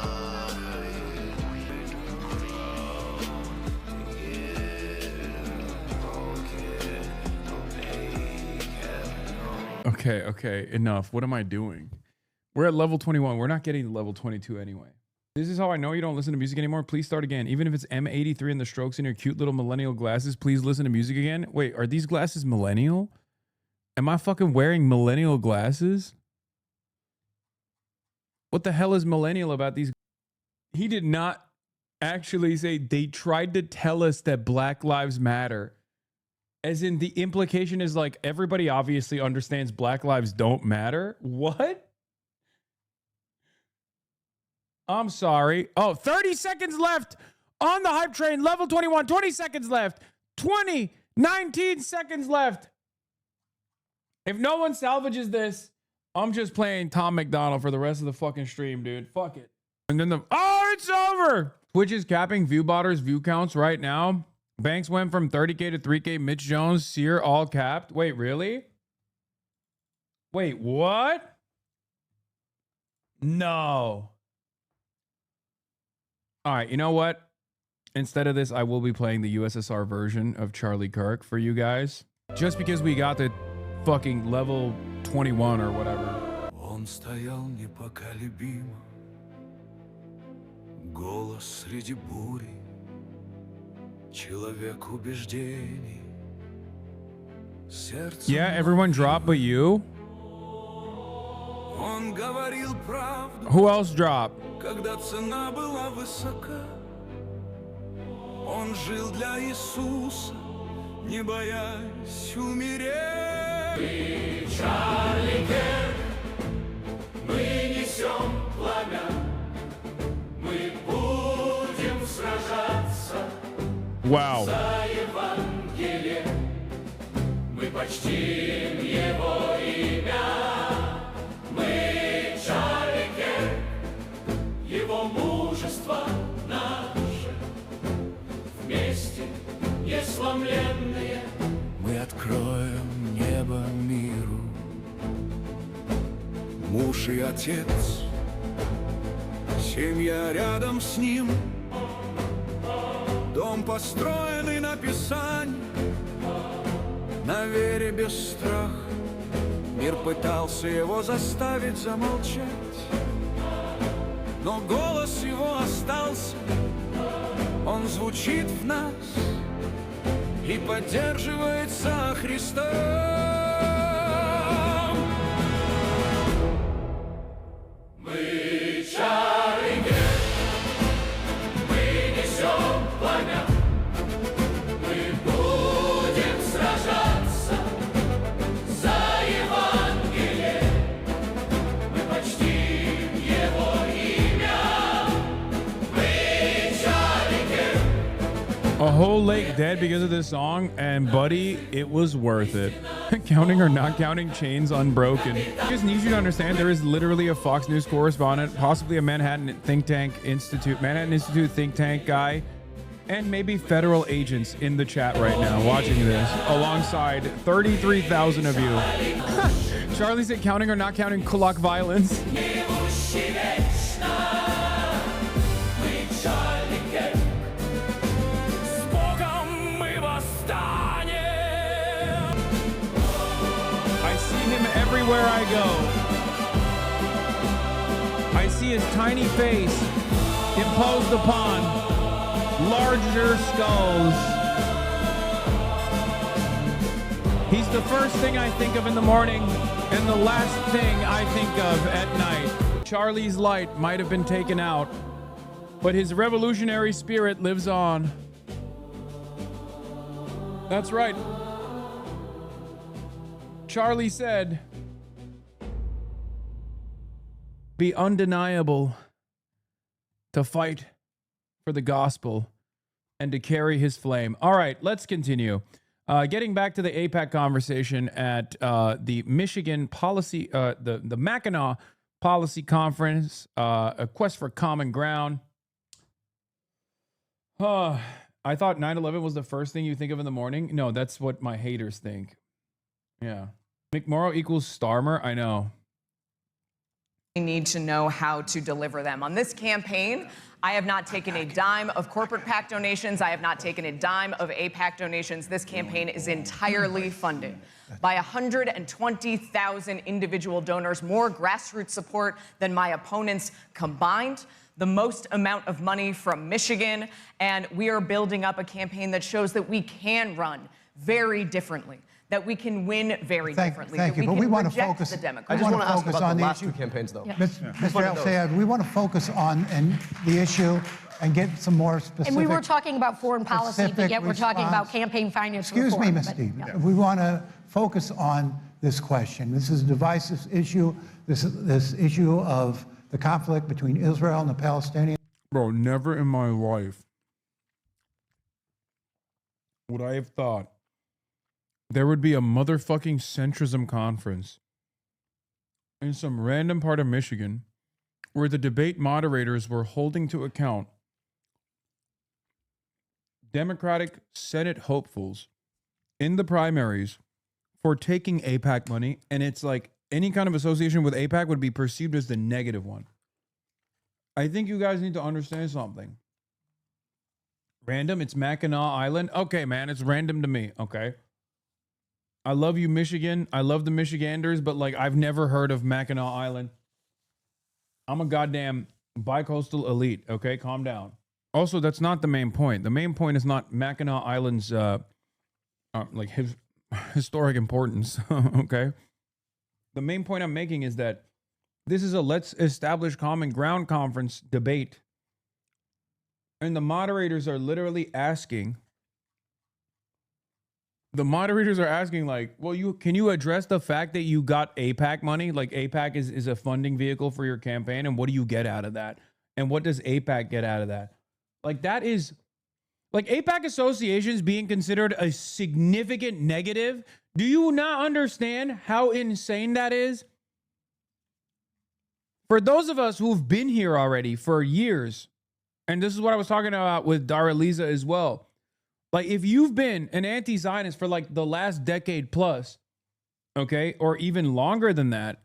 Okay, enough. What am I doing? We're at level 21. We're not getting to level 22 anyway. This is how I know you don't listen to music anymore. Please start again. Even if it's M83 and the strokes in your cute little millennial glasses, please listen to music again. Wait, are these glasses millennial? Am I fucking wearing millennial glasses? What the hell is millennial about these? He did not actually say they tried to tell us that Black Lives Matter. As in the implication is like everybody obviously understands Black lives don't matter. What? I'm sorry. Oh, 30 seconds left on the hype train. Level 21, 20 seconds left. 20, 19 seconds left. If no one salvages this, I'm just playing Tom McDonald for the rest of the fucking stream, dude. Fuck it. And then it's over. Twitch is capping ViewBotter's view counts right now. Banks went from 30K to 3K. Mitch Jones, Sear, all capped. Wait, really? Wait, what? No. All right, you know what? Instead of this, I will be playing the USSR version of Charlie Kirk for you guys. Just because we got the fucking level 21 or whatever. Он стоял непоколебимо, голос среди бури, человек убеждений. Yeah, everyone dropped but you. Он говорил правду. Who else dropped? Когда цена была высока, он жил для Иисуса, не боясь умереть. Мы Чарли Кирк, мы несем пламя, мы будем сражаться за Евангелие, мы почтим его имя. Мы Чарли Кирк, его мужество наше, вместе несломленные. Мы откроем небо миру. Муж и отец, семья рядом с ним, дом, построенный на Писании, на вере без страха. Мир пытался его заставить замолчать, но голос его остался, он звучит в нас и поддерживает со Христом. Мы Чарли Кирк, мы несем пламя, мы будем сражаться за Евангелие, мы почтим его имя. Мы Чарли Кирк. A whole lake dead because of this song, and buddy, it was worth it. Counting or not counting chains unbroken. I just need you to understand there is literally a Fox News correspondent, possibly a Manhattan Institute think tank guy and maybe federal agents in the chat right now watching this alongside 33,000 of you. Charlie said counting or not counting kulak violence. I see him everywhere I go. I see his tiny face imposed upon larger skulls. He's the first thing I think of in the morning and the last thing I think of at night. Charlie's light might have been taken out, but his revolutionary spirit lives on. That's right. Charlie said, be undeniable to fight for the gospel and to carry his flame. All right, let's continue. Getting back to the AIPAC conversation at the Michigan policy, the Mackinac Policy Conference, a quest for common ground. I thought 9/11 was the first thing you think of in the morning. No, that's what my haters think. Yeah. McMorrow equals Starmer. I know. We need to know how to deliver them. On this campaign, I have not taken a dime of corporate PAC donations. I have not taken a dime of AIPAC donations. This campaign is entirely funded by 120,000 individual donors, more grassroots support than my opponents combined, the most amount of money from Michigan, and we are building up a campaign that shows that we can run very differently, that we can win very differently. Thank you, that but we want to reject focus. the I Democrats. just want to focus on the last issue. two campaigns, though. Yeah. Mr. El-Sayed, we want to focus on the issue and get some more specific. And we were talking about foreign policy, but yet we're talking about campaign finance Excuse reform. me, Ms. Stevens. We want to focus on this question. This is a divisive issue. This issue of the conflict between Israel and the Palestinians. Bro, never in my life would I have thought there would be a motherfucking centrism conference in some random part of Michigan where the debate moderators were holding to account Democratic Senate hopefuls in the primaries for taking AIPAC money, and it's like any kind of association with AIPAC would be perceived as the negative one. I think you guys need to understand something. Random, it's Mackinac Island. Okay, man, it's random to me, okay? I love you, Michigan. I love the Michiganders, but like I've never heard of Mackinac Island. I'm a goddamn bicoastal elite, okay? Calm down. Also, that's not the main point. The main point is not Mackinac Island's like his historic importance, okay? The main point I'm making is that this is a let's establish common ground conference debate. And the moderators are literally asking, like, well, can you address the fact that you got AIPAC money? Like AIPAC is a funding vehicle for your campaign. And what do you get out of that? And what does AIPAC get out of that? Like that is like AIPAC associations being considered a significant negative. Do you not understand how insane that is? For those of us who've been here already for years, and this is what I was talking about with Dara Lisa as well. Like if you've been an anti-Zionist for like the last decade plus, okay, or even longer than that,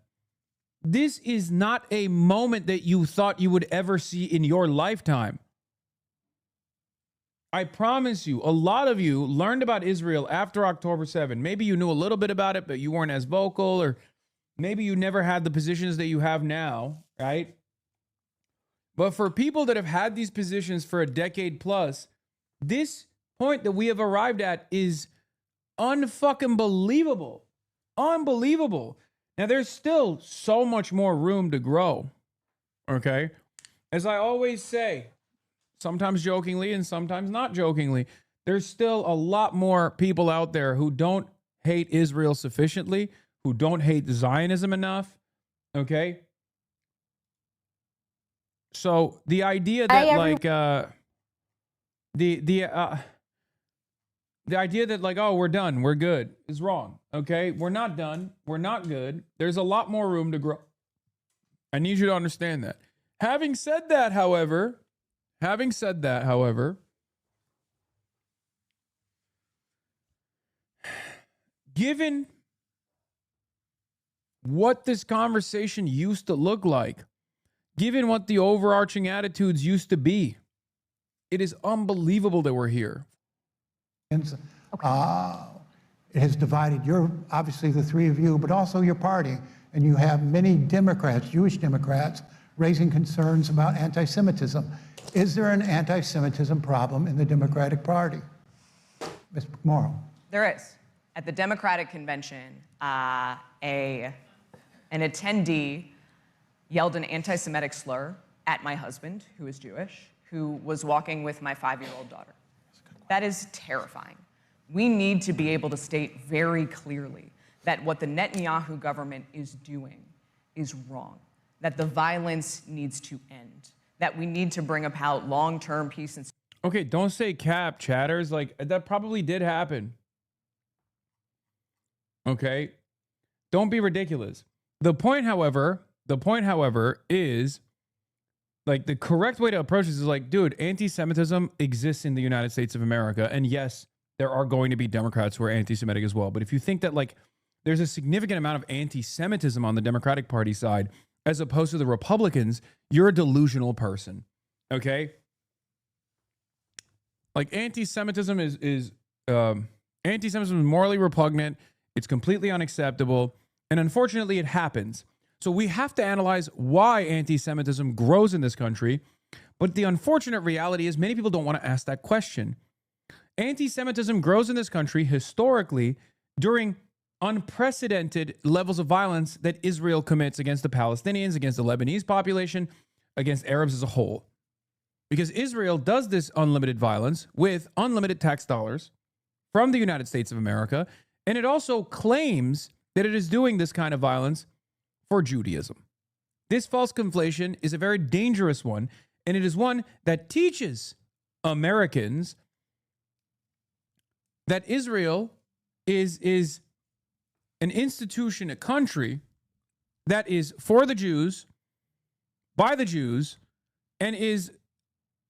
this is not a moment that you thought you would ever see in your lifetime. I promise you, a lot of you learned about Israel after October 7. Maybe you knew a little bit about it, but you weren't as vocal, or maybe you never had the positions that you have now, right? But for people that have had these positions for a decade plus, this point that we have arrived at is unfucking believable. Unbelievable. Now, there's still so much more room to grow, okay? As I always say, sometimes jokingly and sometimes not jokingly, there's still a lot more people out there who don't hate Israel sufficiently, who don't hate Zionism enough, okay? So the idea that the idea that like, oh, we're done, we're good is wrong, okay? We're not done, we're not good. There's a lot more room to grow. I need you to understand that. Having said that, however, given what this conversation used to look like, given what the overarching attitudes used to be, it is unbelievable that we're here. It has divided obviously the three of you, but also your party. And you have many Democrats, Jewish Democrats, raising concerns about anti-Semitism. Is there an anti-Semitism problem in the Democratic Party? Ms. McMorrow. There is. At the Democratic convention, an attendee yelled an anti-Semitic slur at my husband, who is Jewish, who was walking with my 5-year-old daughter. That is terrifying. We need to be able to state very clearly that what the Netanyahu government is doing is wrong, that the violence needs to end, that we need to bring about long-term peace and... Okay, don't say cap, chatters. Like, that probably did happen. Okay? Don't be ridiculous. The point, however, is, like, the correct way to approach this is like, dude, anti-Semitism exists in the United States of America. And yes, there are going to be Democrats who are anti-Semitic as well. But if you think that, like, there's a significant amount of anti-Semitism on the Democratic Party side, as opposed to the Republicans, you're a delusional person. Okay? Like, anti-Semitism is morally repugnant. It's completely unacceptable. And unfortunately, it happens. So we have to analyze why anti-Semitism grows in this country. But the unfortunate reality is many people don't want to ask that question. Anti-Semitism grows in this country historically during unprecedented levels of violence that Israel commits against the Palestinians, against the Lebanese population, against Arabs as a whole. Because Israel does this unlimited violence with unlimited tax dollars from the United States of America, and it also claims that it is doing this kind of violence for Judaism. This false conflation is a very dangerous one, and it is one that teaches Americans that Israel is an institution, a country that is for the Jews, by the Jews, and is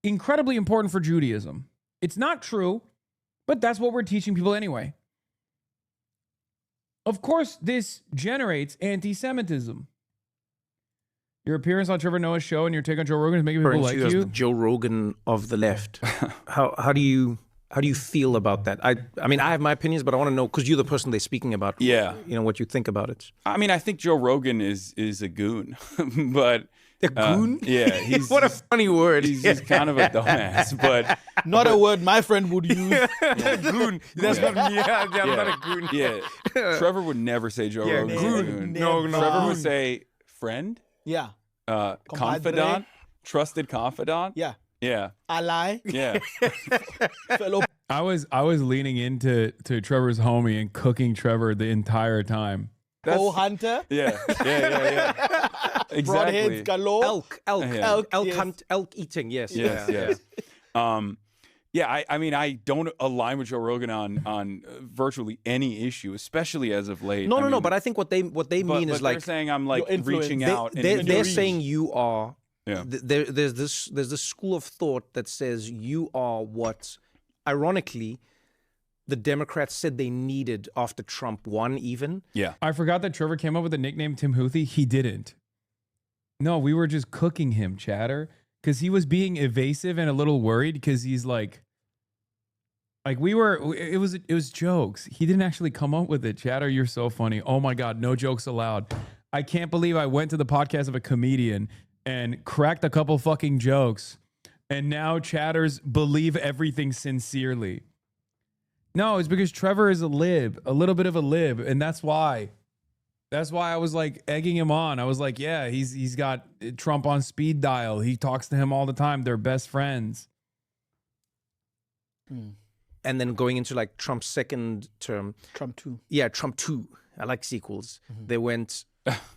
incredibly important for Judaism. It's not true, but that's what we're teaching people anyway. Of course, this generates anti-Semitism. Your appearance on Trevor Noah's show and your take on Joe Rogan is making people like you. The Joe Rogan of the left. How do you feel about that? I mean, I have my opinions, but I want to know, because you're the person they're speaking about. Yeah. You know, what you think about it. I mean, I think Joe Rogan is a goon, but... A goon? Yeah. He's what a funny word. He's just kind of a dumbass, but... Not a word my friend would use. Goon. That's not me. I'm not a goon. Yeah. Trevor would never say Joe Rogan. Goon. No. Trevor would say friend. Yeah. Confidant. Trusted confidant. Yeah. Yeah. Ally. Yeah. Fellow. I was leaning into Trevor's homie and cooking Trevor the entire time. Hunter. Yeah. Exactly. Broadheads galore. Elk eating. Yes. Yes. I mean, I don't align with Joe Rogan on virtually any issue, especially as of late. No. But I think what they mean is like they're saying I'm like reaching out. They're saying you are. Yeah. There's this school of thought that says you are what, ironically, the Democrats said they needed after Trump won. Even. Yeah. I forgot that Trevor came up with the nickname Tim Houthi. He didn't. No, we were just cooking him, chatter, because he was being evasive and a little worried because he's like we were. It was jokes. He didn't actually come up with it. Chatter, you're so funny. Oh my God, no jokes allowed. I can't believe I went to the podcast of a comedian and cracked a couple fucking jokes, and now chatters believe everything sincerely. No, it's because Trevor is a lib, a little bit of a lib, and that's why. That's why I was like egging him on. I was like, yeah, he's got Trump on speed dial. He talks to him all the time. They're best friends. And then going into like Trump's second term. Trump 2. Yeah, Trump 2. I like sequels. They went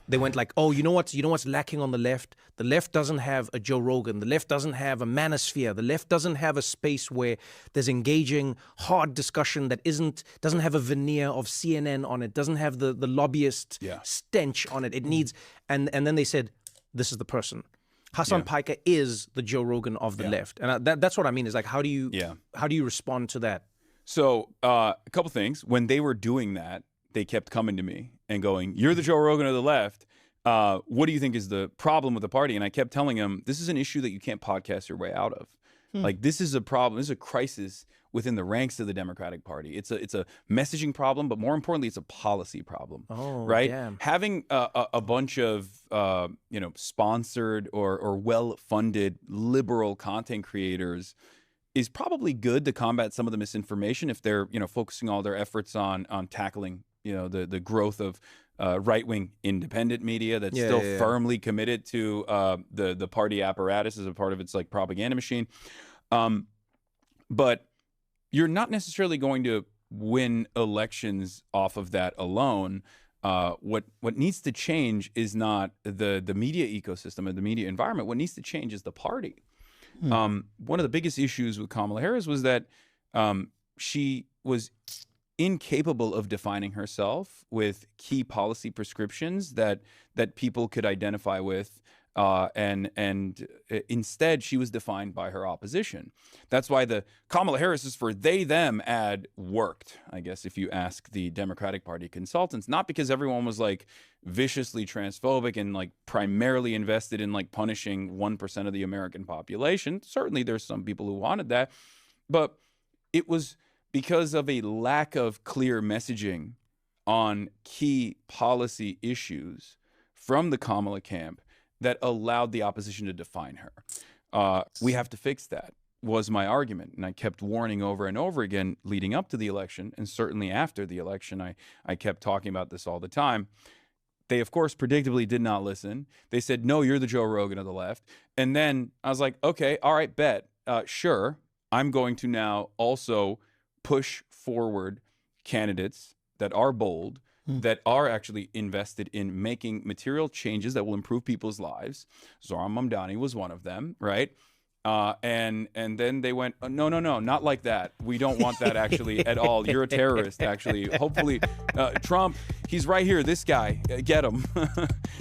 like, oh, you know what's lacking on the left? The left doesn't have a Joe Rogan. The left doesn't have a manosphere. The left doesn't have a space where there's engaging, hard discussion that doesn't have a veneer of CNN on it, doesn't have the lobbyist stench on it. It needs, and then they said, this is the person. Hassan Piker is the Joe Rogan of the left. And that's what I mean is like, how do you respond to that? So a couple things. When they were doing that, they kept coming to me and going, "You're the Joe Rogan of the left. What do you think is the problem with the party?" And I kept telling them, this is an issue that you can't podcast your way out of. Like, this is a problem. This is a crisis within the ranks of the Democratic Party. It's a messaging problem, but more importantly, it's a policy problem. Oh, right? damn. Having a bunch of sponsored or well-funded liberal content creators is probably good to combat some of the misinformation if they're focusing all their efforts on tackling the growth of right-wing independent media that's still firmly committed to the party apparatus as a part of its like propaganda machine. But you're not necessarily going to win elections off of that alone. What needs to change is not the media ecosystem and the media environment. What needs to change is the party. One of the biggest issues with Kamala Harris was that she was incapable of defining herself with key policy prescriptions that people could identify with, and instead she was defined by her opposition. That's why the Kamala Harris is for they them ad worked, I guess, if you ask the Democratic Party consultants, not because everyone was like viciously transphobic and like primarily invested in like punishing 1% of the American population. Certainly there's some people who wanted that, but it was because of a lack of clear messaging on key policy issues from the Kamala camp that allowed the opposition to define her. We have to fix that, was my argument. And I kept warning over and over again leading up to the election, and certainly after the election, I kept talking about this all the time. They, of course, predictably did not listen. They said, no, you're the Joe Rogan of the left. And then I was like, okay, all right, bet. Sure, I'm going to now also push forward candidates that are bold, that are actually invested in making material changes that will improve people's lives. Zohran Mamdani was one of them, right? And then they went, no, not like that. We don't want that actually at all. You're a terrorist, actually. Hopefully, Trump, he's right here. This guy, get him.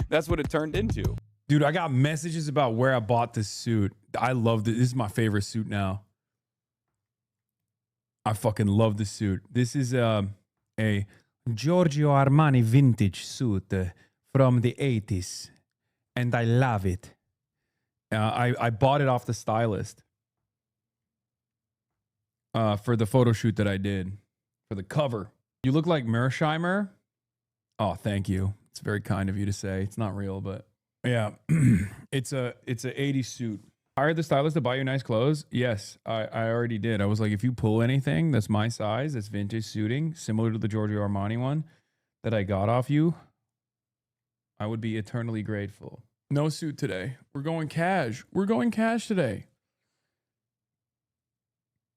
That's what it turned into. Dude, I got messages about where I bought this suit. I love this. This is my favorite suit now. I fucking love this suit. This is a Giorgio Armani vintage suit from the 80s, and I love it. I bought it off the stylist for the photo shoot that I did for the cover. You look like Mersheimer. Oh, thank you. It's very kind of you to say. It's not real, but yeah, it's a 80s suit. Hired the stylist to buy you nice clothes? Yes, I already did. I was like, if you pull anything that's my size, that's vintage suiting, similar to the Giorgio Armani one that I got off you, I would be eternally grateful. No suit today. We're going cash. We're going cash today.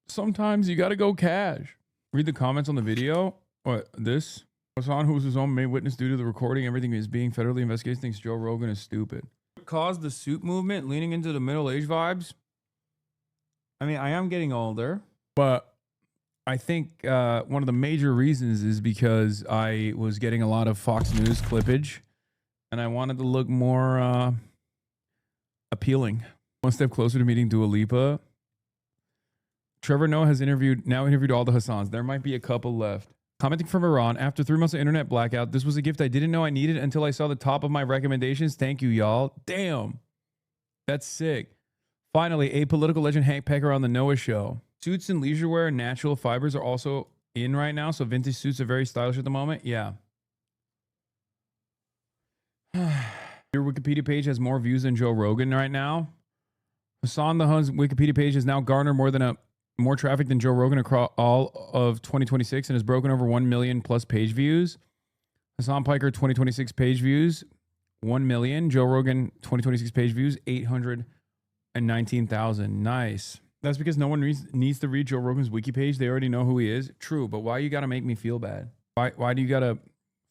Sometimes you got to go cash. Read the comments on the video. What, this? Hassan, who was his own main witness due to the recording, everything is being federally investigated, thinks Joe Rogan is stupid. Caused the suit movement, leaning into the middle-age vibes. I mean, I am getting older, but I think one of the major reasons is because I was getting a lot of Fox News clippage, and I wanted to look more appealing. One step closer to meeting Dua Lipa. Trevor Noah has now interviewed all the Hassans. There might be a couple left. Commenting from Iran, after 3 months of internet blackout, this was a gift I didn't know I needed until I saw the top of my recommendations. Thank you, y'all. Damn. That's sick. Finally, a political legend, Hank Pecker, on the Noah Show. Suits and leisure wear and natural fibers are also in right now, so vintage suits are very stylish at the moment. Yeah. Your Wikipedia page has more views than Joe Rogan right now. Hassan the Hun's Wikipedia page has now garnered more traffic than Joe Rogan across all of 2026 and has broken over 1 million plus page views. Hassan Piker 2026 page views 1 million. Joe Rogan 2026 page views 819,000. Nice. That's because no one needs to read Joe Rogan's wiki page. They already know who he is. True, but why you gotta make me feel bad? Why do you gotta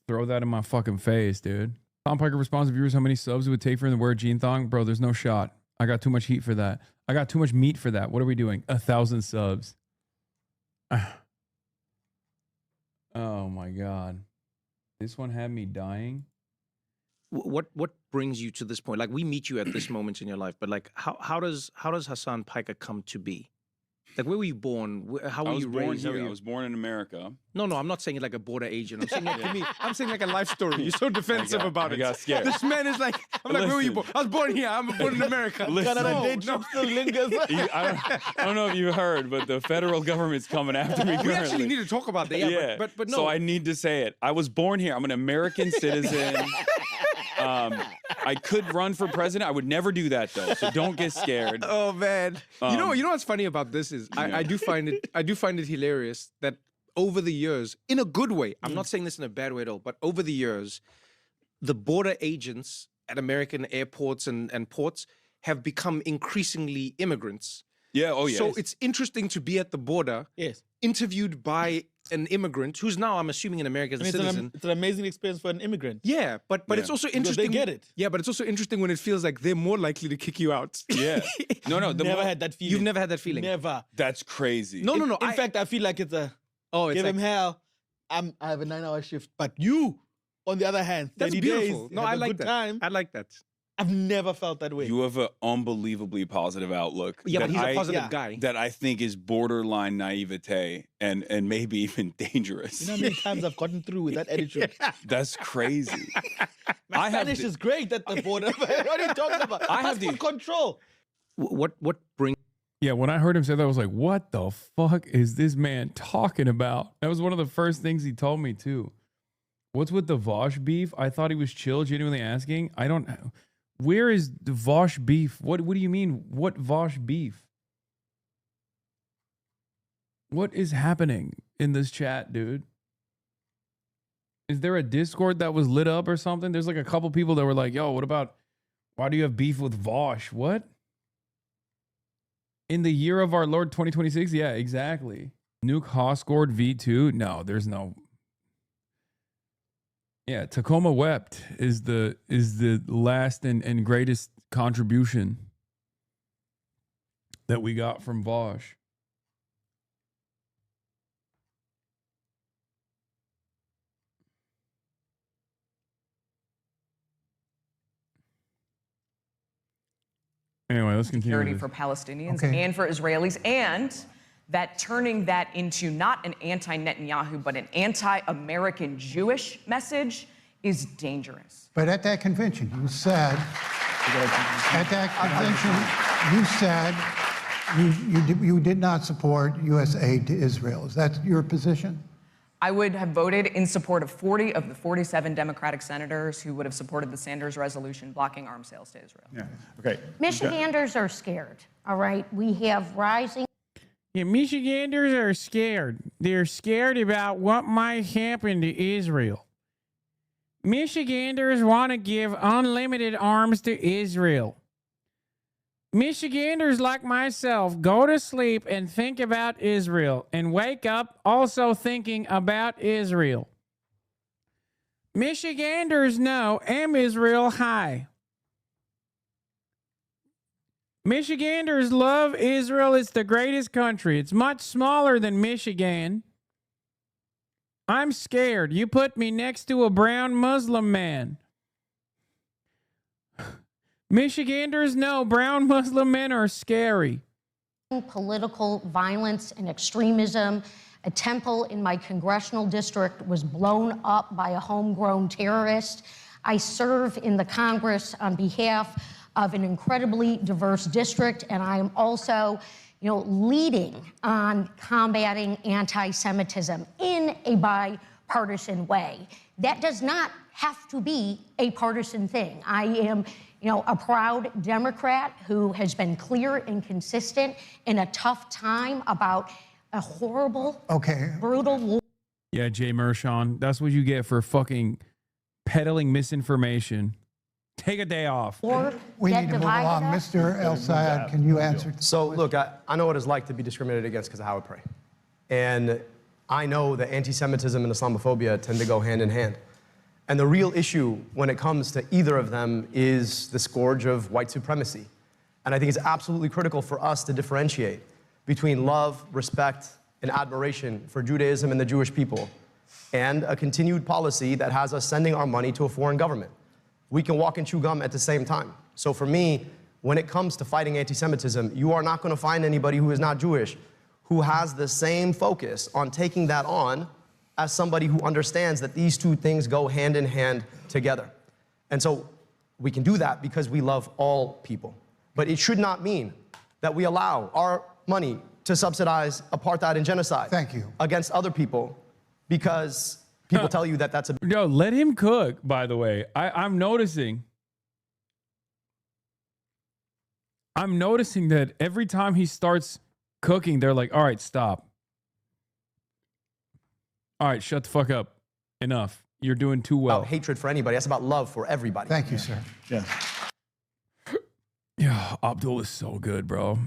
throw that in my fucking face, dude? Hassan Piker responds to viewers how many subs it would take for him to wear a jean thong. Bro, there's no shot. I got too much heat for that. I got too much meat for that. What are we doing? 1,000 subs. Oh my God. This one had me dying. What brings you to this point? Like, we meet you at this moment in your life, but like, how does Hassan Piker come to be? Like, where were you born? How were I was you born raised? How were here. I you- was born in America. No, I'm not saying it like a border agent. I'm saying like to me, I'm saying like a life story. You're so defensive about I it. got scared. This man is like, I'm like, where were you Listen. born? I was born here. I'm born in America. Listen. Canada No, day trip still lingers. I don't know if you heard, but the federal government's coming after me. We actually currently. need to talk about that. Yeah, but no. So I need to say it. I was born here. I'm an American citizen. I could run for president. I would never do that though. So don't get scared. Oh man, you know what's funny about this is I do find it hilarious that over the years, in a good way, I'm not saying this in a bad way at all, but over the years, the border agents at American airports and ports have become increasingly immigrants. Yeah. Oh yeah. So it's interesting to be at the border, interviewed by an immigrant who's now, I'm assuming, an American citizen. It's an amazing experience for an immigrant. Yeah, but it's also Because interesting. they get it. Yeah, but it's also interesting when it feels like they're more likely to kick you out. Yeah. No. Never had that feeling. You've never had that feeling. Never. That's crazy. No. In fact, I feel like it's a it's give like, him hell. I have a 9-hour shift, but you, on the other hand, 30 that's beautiful. days. No, have I a like good that. time. I like that. I've never felt that way. You have an unbelievably positive outlook. Yeah, but that he's a I- positive guy. That I think is borderline naivete and maybe even dangerous. You know how many times I've gotten through with that attitude? That's crazy. My I have Spanish the- is great at the border. What are you talking about? I have Passport control. What brings? Yeah, when I heard him say that, I was like, what the fuck is this man talking about? That was one of the first things he told me, too. What's with the Vosh beef? I thought he was chill, genuinely asking. I don't know. Where is the Vosh beef? What do you mean? What Vosh beef? What is happening in this chat, dude? Is there a Discord that was lit up or something? There's like a couple people that were like, yo, what about, why do you have beef with Vosh? What? In the year of our Lord 2026? Yeah, exactly. Nuke Hoscord V2? No, there's no. Yeah, Tacoma wept is the last and greatest contribution that we got from Vosh. Anyway, let's continue. Security with for this. Palestinians Okay. and for Israelis, and that turning that into not an anti-Netanyahu, but an anti-American Jewish message is dangerous. But at that convention, you said, you did not support U.S. aid to Israel. Is that your position? I would have voted in support of 40 of the 47 Democratic senators who would have supported the Sanders resolution blocking arms sales to Israel. Yeah. Okay. Michiganders are scared, all right? We have rising. Yeah, Michiganders are scared. They're scared about what might happen to Israel. Michiganders want to give unlimited arms to Israel. Michiganders like myself go to sleep and think about Israel and wake up also thinking about Israel. Michiganders know am Israel high. Michiganders love Israel. It's the greatest country. It's much smaller than Michigan. I'm scared. You put me next to a brown Muslim man. Michiganders know brown Muslim men are scary. Political violence and extremism. A temple in my congressional district was blown up by a homegrown terrorist. I serve in the Congress on behalf of an incredibly diverse district, and I am also, leading on combating anti-Semitism in a bipartisan way. That does not have to be a partisan thing. I am, a proud Democrat who has been clear and consistent in a tough time about a horrible, brutal war. Yeah, Jay Mershon, that's what you get for fucking peddling misinformation. Take a day off. We need to move along. Mr. El Sayed, can you answer? So, look, I know what it's like to be discriminated against because of how I pray. And I know that anti-Semitism and Islamophobia tend to go hand in hand. And the real issue when it comes to either of them is the scourge of white supremacy. And I think it's absolutely critical for us to differentiate between love, respect, and admiration for Judaism and the Jewish people, and a continued policy that has us sending our money to a foreign government. We can walk and chew gum at the same time. So for me, when it comes to fighting anti-Semitism, you are not going to find anybody who is not Jewish who has the same focus on taking that on as somebody who understands that these two things go hand in hand together. And so we can do that because we love all people. But it should not mean that we allow our money to subsidize apartheid and genocide against other people because people tell you that that's a... Yo, let him cook, by the way. I'm noticing that every time he starts cooking, they're like, all right, stop. All right, shut the fuck up. Enough. You're doing too well. About hatred for anybody. That's about love for everybody. Thank you, sir. Yes. Yeah, Abdul is so good, bro.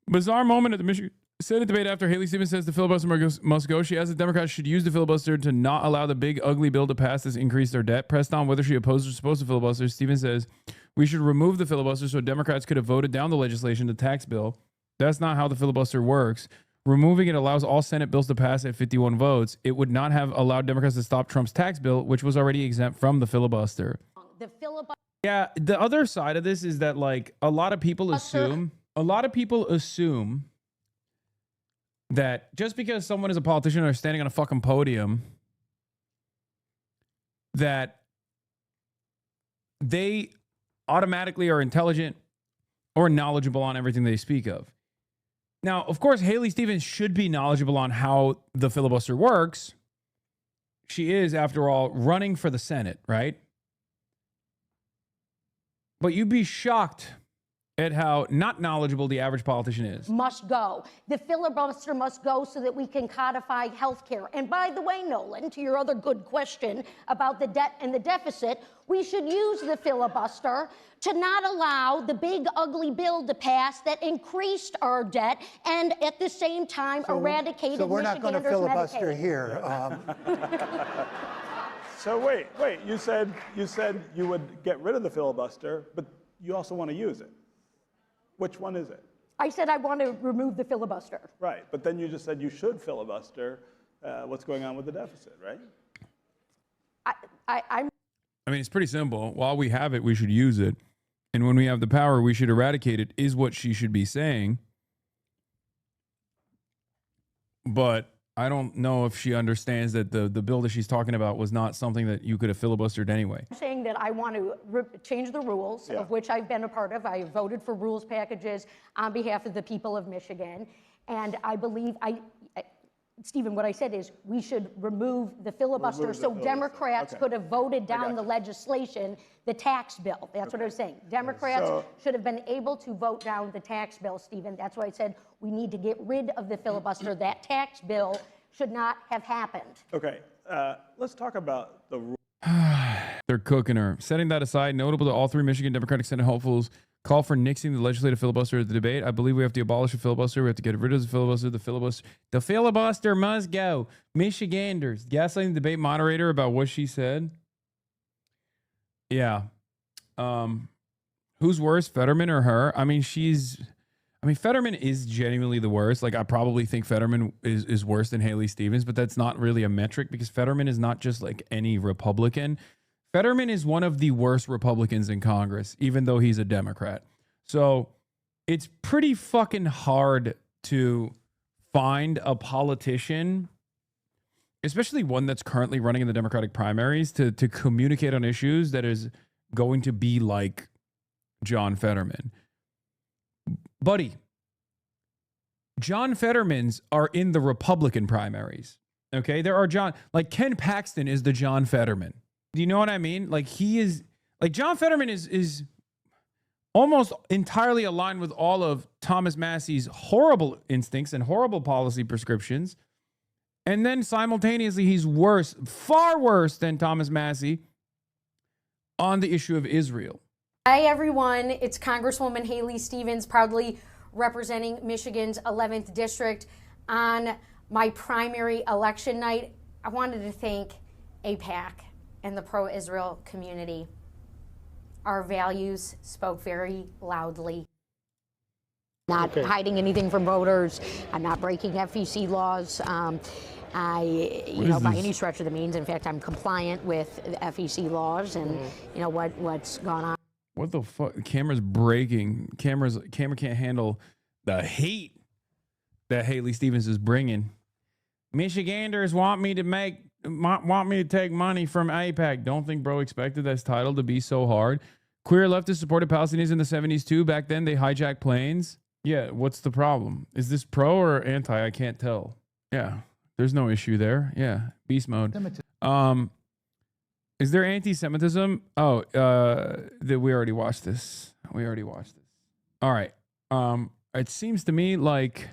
Bizarre moment at the Michigan Senate debate after Haley Stevens says the filibuster must go. She asked the Democrats should use the filibuster to not allow the big ugly bill to pass this increase their debt. Pressed on whether she opposed or supposed to filibuster, Stevens says we should remove the filibuster so Democrats could have voted down the legislation, the tax bill. That's not how the filibuster works. Removing it allows all Senate bills to pass at 51 votes. It would not have allowed Democrats to stop Trump's tax bill, which was already exempt from the filibuster. The filibuster. Yeah, the other side of this is that like a lot of people assume that just because someone is a politician or standing on a fucking podium, that they automatically are intelligent or knowledgeable on everything they speak of. Now, of course, Haley Stevens should be knowledgeable on how the filibuster works. She is, after all, running for the Senate, right? But you'd be shocked at how not knowledgeable the average politician is. Must go. The filibuster must go so that we can codify health care. And by the way, Nolan, to your other good question about the debt and the deficit, we should use the filibuster to not allow the big ugly bill to pass that increased our debt and at the same time eradicated So we're not going to filibuster Medicaid. here. So wait, you said you would get rid of the filibuster, but you also want to use it. Which one is it? I said I want to remove the filibuster. Right, but then you just said you should filibuster what's going on with the deficit, right? I mean, it's pretty simple. While we have it, we should use it. And when we have the power, we should eradicate it, is what she should be saying. But I don't know if she understands that the bill that she's talking about was not something that you could have filibustered anyway. I'm saying that I want to change the rules, of which I've been a part of. I voted for rules packages on behalf of the people of Michigan. And I believe, Stephen, what I said is we should remove the filibuster so Democrats could have voted down the legislation, the tax bill. That's what I was saying. Democrats should have been able to vote down the tax bill, Stephen. That's why I said we need to get rid of the filibuster. That tax bill should not have happened. Okay, let's talk about the rules. They're cooking her. Setting that aside, notable that all three Michigan Democratic Senate hopefuls call for nixing the legislative filibuster at the debate. I believe we have to abolish the filibuster. We have to get rid of the filibuster. The filibuster must go. Michiganders. Gaslighting the debate moderator about what she said. Yeah. Who's worse, Fetterman or her? I mean, Fetterman is genuinely the worst. Like, I probably think Fetterman is worse than Haley Stevens, but that's not really a metric because Fetterman is not just like any Republican. Fetterman is one of the worst Republicans in Congress, even though he's a Democrat. So it's pretty fucking hard to find a politician, especially one that's currently running in the Democratic primaries, to communicate on issues that is going to be like John Fetterman. Buddy, John Fettermans are in the Republican primaries. Okay, there are Ken Paxton is the John Fetterman. Do you know what I mean? Like, he is, like, John Fetterman is almost entirely aligned with all of Thomas Massey's horrible instincts and horrible policy prescriptions. And then simultaneously, he's worse, far worse than Thomas Massey on the issue of Israel. Hi, everyone. It's Congresswoman Haley Stevens, proudly representing Michigan's 11th district. On my primary election night, I wanted to thank AIPAC and the pro-Israel community. Our values spoke very loudly. Not hiding anything from voters. I'm not breaking FEC laws. By any stretch of the means. In fact, I'm compliant with FEC laws and what's gone on. What the fuck? The camera's breaking. Camera can't handle the heat that Haley Stevens is bringing. Michiganders want me to take money from AIPAC. Don't think bro expected this title to be so hard. Queer leftists supported Palestinians in the 70s too. Back then they hijacked planes. Yeah, what's the problem? Is this pro or anti? I can't tell. Yeah, there's no issue there. Yeah, beast mode. Is there anti-Semitism? Oh, we already watched this. All right. It seems to me like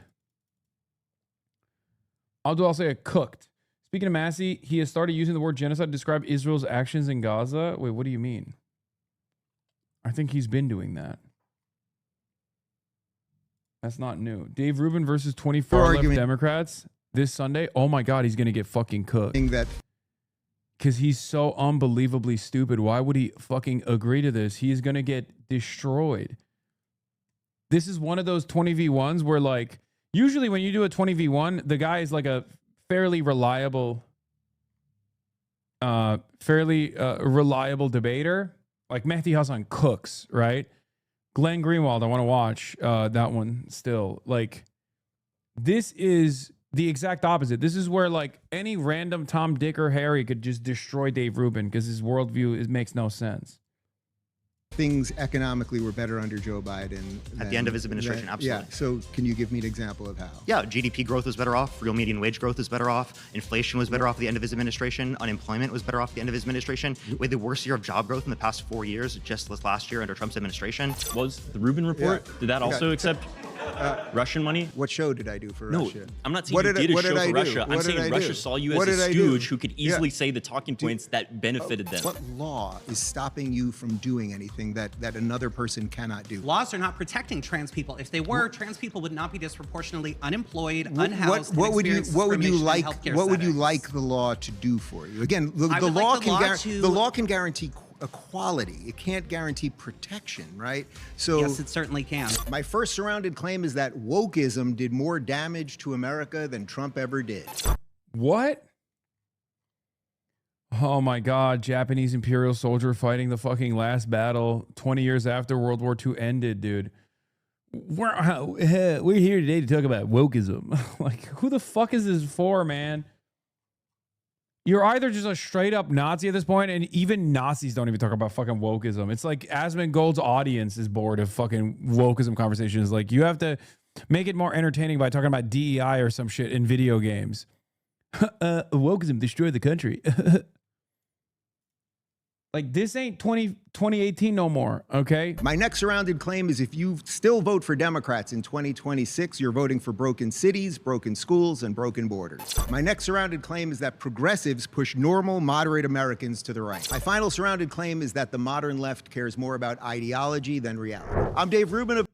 I'll say it cooked. Speaking of Massey, he has started using the word genocide to describe Israel's actions in Gaza. Wait, what do you mean? I think he's been doing that. That's not new. Dave Rubin versus 24 left Democrats this Sunday. Oh my God, he's going to get fucking cooked. Because he's so unbelievably stupid. Why would he fucking agree to this? He is going to get destroyed. This is one of those 20v1s where, like, usually when you do a 20v1, the guy is like a fairly reliable debater. Like Mehdi Hassan cooks, right? Glenn Greenwald, I want to watch that one still. Like, this is the exact opposite. This is where, like, any random Tom, Dick, or Harry could just destroy Dave Rubin because his worldview makes no sense. Things economically were better under Joe Biden. At the end of his administration, absolutely. Yeah, so can you give me an example of how? Yeah, GDP growth was better off. Real median wage growth was better off. Inflation was better off at the end of his administration. Unemployment was better off at the end of his administration. We had the worst year of job growth in the past 4 years, just this last year under Trump's administration. Was the Rubin report, did that also accept Russian money? What show did I do for Russia? No, I'm not saying you did a show for Russia. I'm saying Russia saw you as a stooge who could easily say the talking points that benefited them. What law is stopping you from doing anything that another person cannot do? Laws are not protecting trans people. If they were, trans people would not be disproportionately unemployed, unhoused, what would you like? What would you settings. like the law to do for you? Again, the law can guarantee equality. It can't guarantee protection, right? So yes, it certainly can. My first surrounded claim is that wokeism did more damage to America than Trump ever did. What? Oh my God, Japanese imperial soldier fighting the fucking last battle 20 years after World War II ended, dude. We're here today to talk about wokeism. Like, who the fuck is this for, man? You're either just a straight up Nazi at this point, and even Nazis don't even talk about fucking wokeism. It's like Asmongold's audience is bored of fucking wokeism conversations. Like, you have to make it more entertaining by talking about DEI or some shit in video games. Wokeism destroyed the country. Like, this ain't 2018 no more, okay? My next surrounded claim is if you still vote for Democrats in 2026, you're voting for broken cities, broken schools, and broken borders. My next surrounded claim is that progressives push normal, moderate Americans to the right. My final surrounded claim is that the modern left cares more about ideology than reality. I'm Dave Rubin of...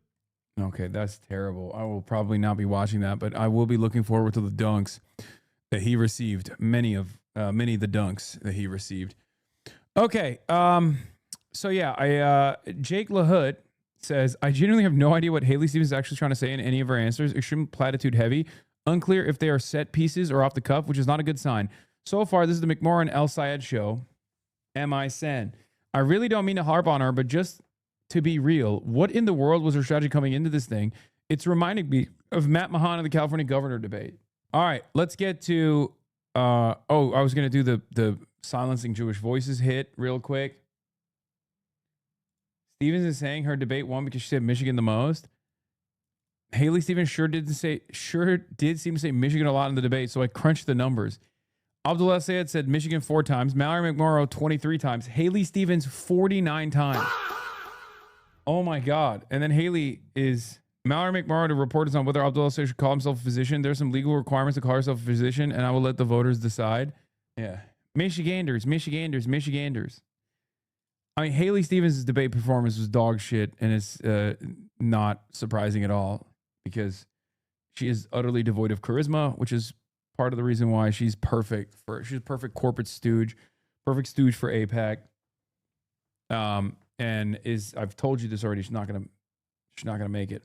Okay, that's terrible. I will probably not be watching that, but I will be looking forward to the dunks that he received. Many of the dunks that he received. Okay, so yeah, Jake LaHood says, I genuinely have no idea what Haley Stevens is actually trying to say in any of her answers. Extreme platitude heavy. Unclear if they are set pieces or off the cuff, which is not a good sign. So far, this is the McMorrin El Sayed show. Am I Sen? I really don't mean to harp on her, but just to be real, what in the world was her strategy coming into this thing? It's reminding me of Matt Mahan and the California governor debate. All right, let's get to, I was going to do the silencing Jewish voices hit real quick. Stevens is saying her debate won because she said Michigan the most. Haley Stevens sure did seem to say Michigan a lot in the debate, so I crunched the numbers. Abdullah Sayed said Michigan 4 times, Mallory McMorrow 23 times, Haley Stevens 49 times. Oh my God. And then Mallory McMorrow, the report is on whether Abdullah Sayed should call himself a physician. There's some legal requirements to call herself a physician, and I will let the voters decide. Yeah. Michiganders. I mean, Haley Stevens' debate performance was dog shit, and it's not surprising at all because she is utterly devoid of charisma, which is part of the reason why she's perfect she's a perfect corporate stooge, perfect stooge for AIPAC. And I've told you this already, she's not gonna make it.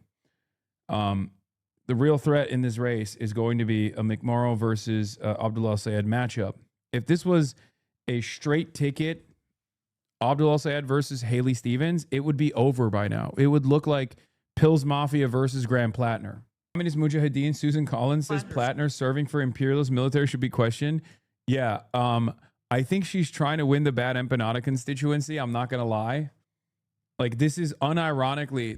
The real threat in this race is going to be a McMorrow versus Abdullah Sayed matchup. If this was a straight ticket, Abdullah Sayed versus Haley Stevens, it would be over by now. It would look like Pills Mafia versus Graham Plattner. Communist Mujahideen Susan Collins says Plattner serving for imperialist military should be questioned. Yeah, I think she's trying to win the bad empanada constituency. I'm not gonna lie. Like this is unironically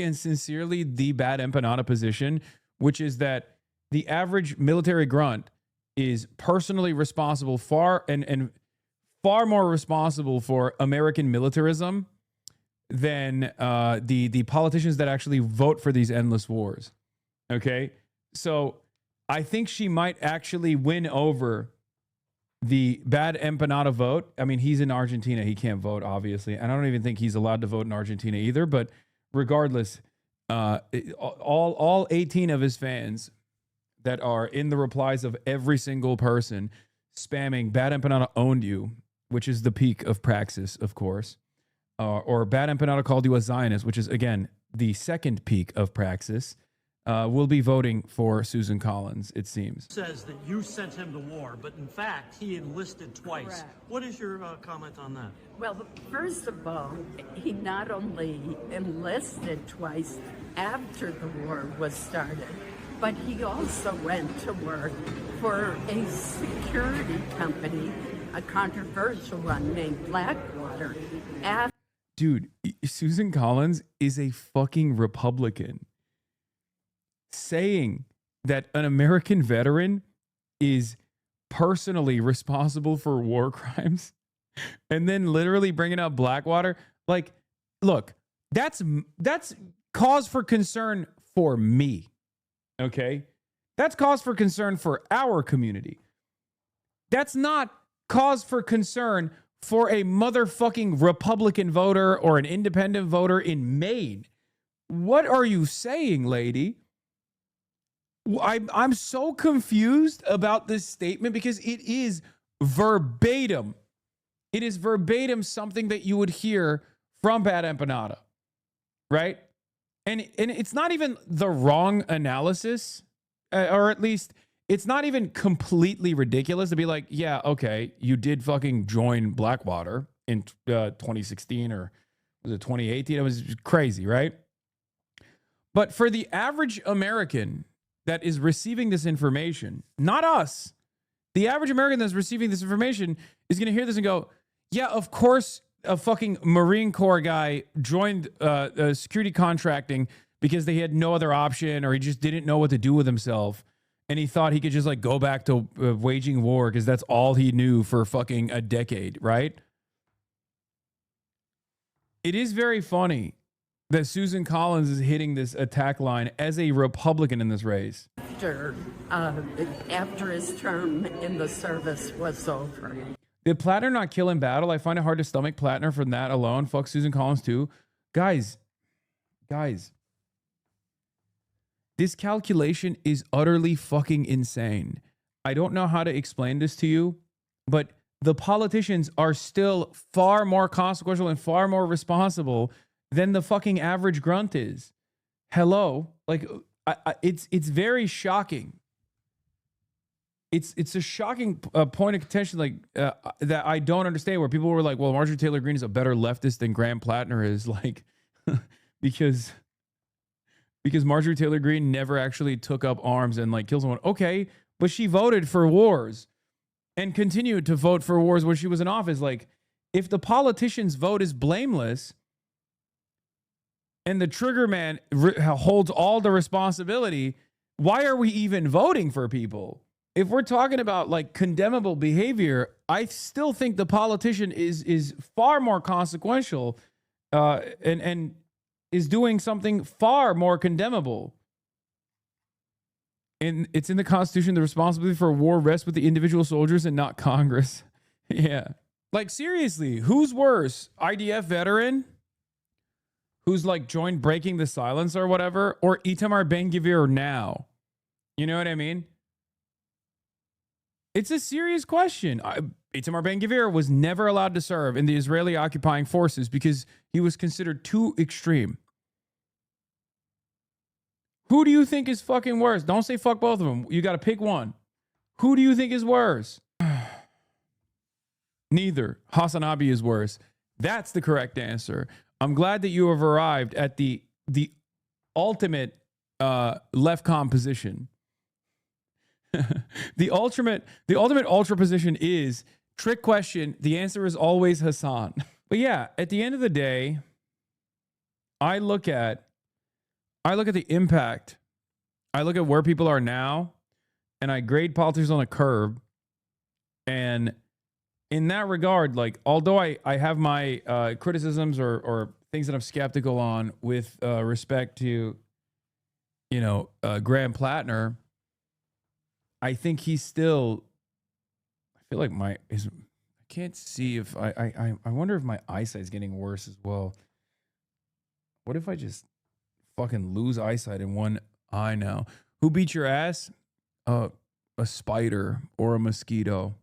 and sincerely the bad empanada position, which is that the average military grunt is personally responsible and far more responsible for American militarism than the politicians that actually vote for these endless wars. Okay, so I think she might actually win over the bad empanada vote. I mean, he's in Argentina. He can't vote, obviously. And I don't even think he's allowed to vote in Argentina either. But regardless, all 18 of his fans that are in the replies of every single person spamming bad empanada owned you, which is the peak of praxis, of course, or bad empanada called you a Zionist, which is, again, the second peak of praxis, will be voting for Susan Collins, it seems. Says that you sent him to war, but in fact, he enlisted twice. Correct. What is your comment on that? Well, first of all, he not only enlisted twice after the war was started, but he also went to work for a security company, a controversial one named Blackwater. Dude, Susan Collins is a fucking Republican. Saying that an American veteran is personally responsible for war crimes and then literally bringing up Blackwater. Like, look, that's cause for concern for me. Okay? That's cause for concern for our community. That's not cause for concern for a motherfucking Republican voter or an independent voter in Maine. What are you saying, lady? I'm so confused about this statement because it is verbatim. It is verbatim something that you would hear from Bad Empanada, right? And it's not even the wrong analysis, or at least it's not even completely ridiculous to be like, yeah, okay, you did fucking join Blackwater in 2016 or was it 2018? It was crazy, right? But for the average American that is receiving this information, not us, the average American that's receiving this information is going to hear this and go, yeah, of course, a fucking Marine Corps guy joined security contracting because they had no other option, or he just didn't know what to do with himself. And he thought he could just like go back to waging war because that's all he knew for fucking a decade, right? It is very funny that Susan Collins is hitting this attack line as a Republican in this race. After his term in the service was over. Did Plattner not kill in battle? I find it hard to stomach Plattner from that alone. Fuck Susan Collins too. Guys, this calculation is utterly fucking insane. I don't know how to explain this to you, but the politicians are still far more consequential and far more responsible than the fucking average grunt is. Hello? Like, it's very shocking. It's a shocking point of contention, like that I don't understand, where people were like, well, Marjorie Taylor Greene is a better leftist than Graham Plattner is, like, because Marjorie Taylor Greene never actually took up arms and like killed someone. Okay, but she voted for wars and continued to vote for wars when she was in office. Like, if the politician's vote is blameless and the trigger man holds all the responsibility, why are we even voting for people? If we're talking about like condemnable behavior, I still think the politician is far more consequential and is doing something far more condemnable. And it's in the Constitution, the responsibility for war rests with the individual soldiers and not Congress. Yeah. Like, seriously, who's worse? IDF veteran who's like joined Breaking the Silence or whatever, or Itamar Ben-Gvir now? You know what I mean? It's a serious question. Itamar Ben-Gvir was never allowed to serve in the Israeli occupying forces because he was considered too extreme. Who do you think is fucking worse? Don't say fuck both of them. You got to pick one. Who do you think is worse? Neither. Hasanabi is worse. That's the correct answer. I'm glad that you have arrived at the ultimate left composition. The ultimate ultra position is trick question. The answer is always Hassan. But yeah, at the end of the day, I look at the impact. I look at where people are now, and I grade politics on a curve. And in that regard, like, although I have my criticisms or things that I'm skeptical on with respect to, Graham Plattner, I think he's still, I feel like I can't see if I wonder if my eyesight's getting worse as well. What if I just fucking lose eyesight in one eye now? Who beat your ass? A spider or a mosquito.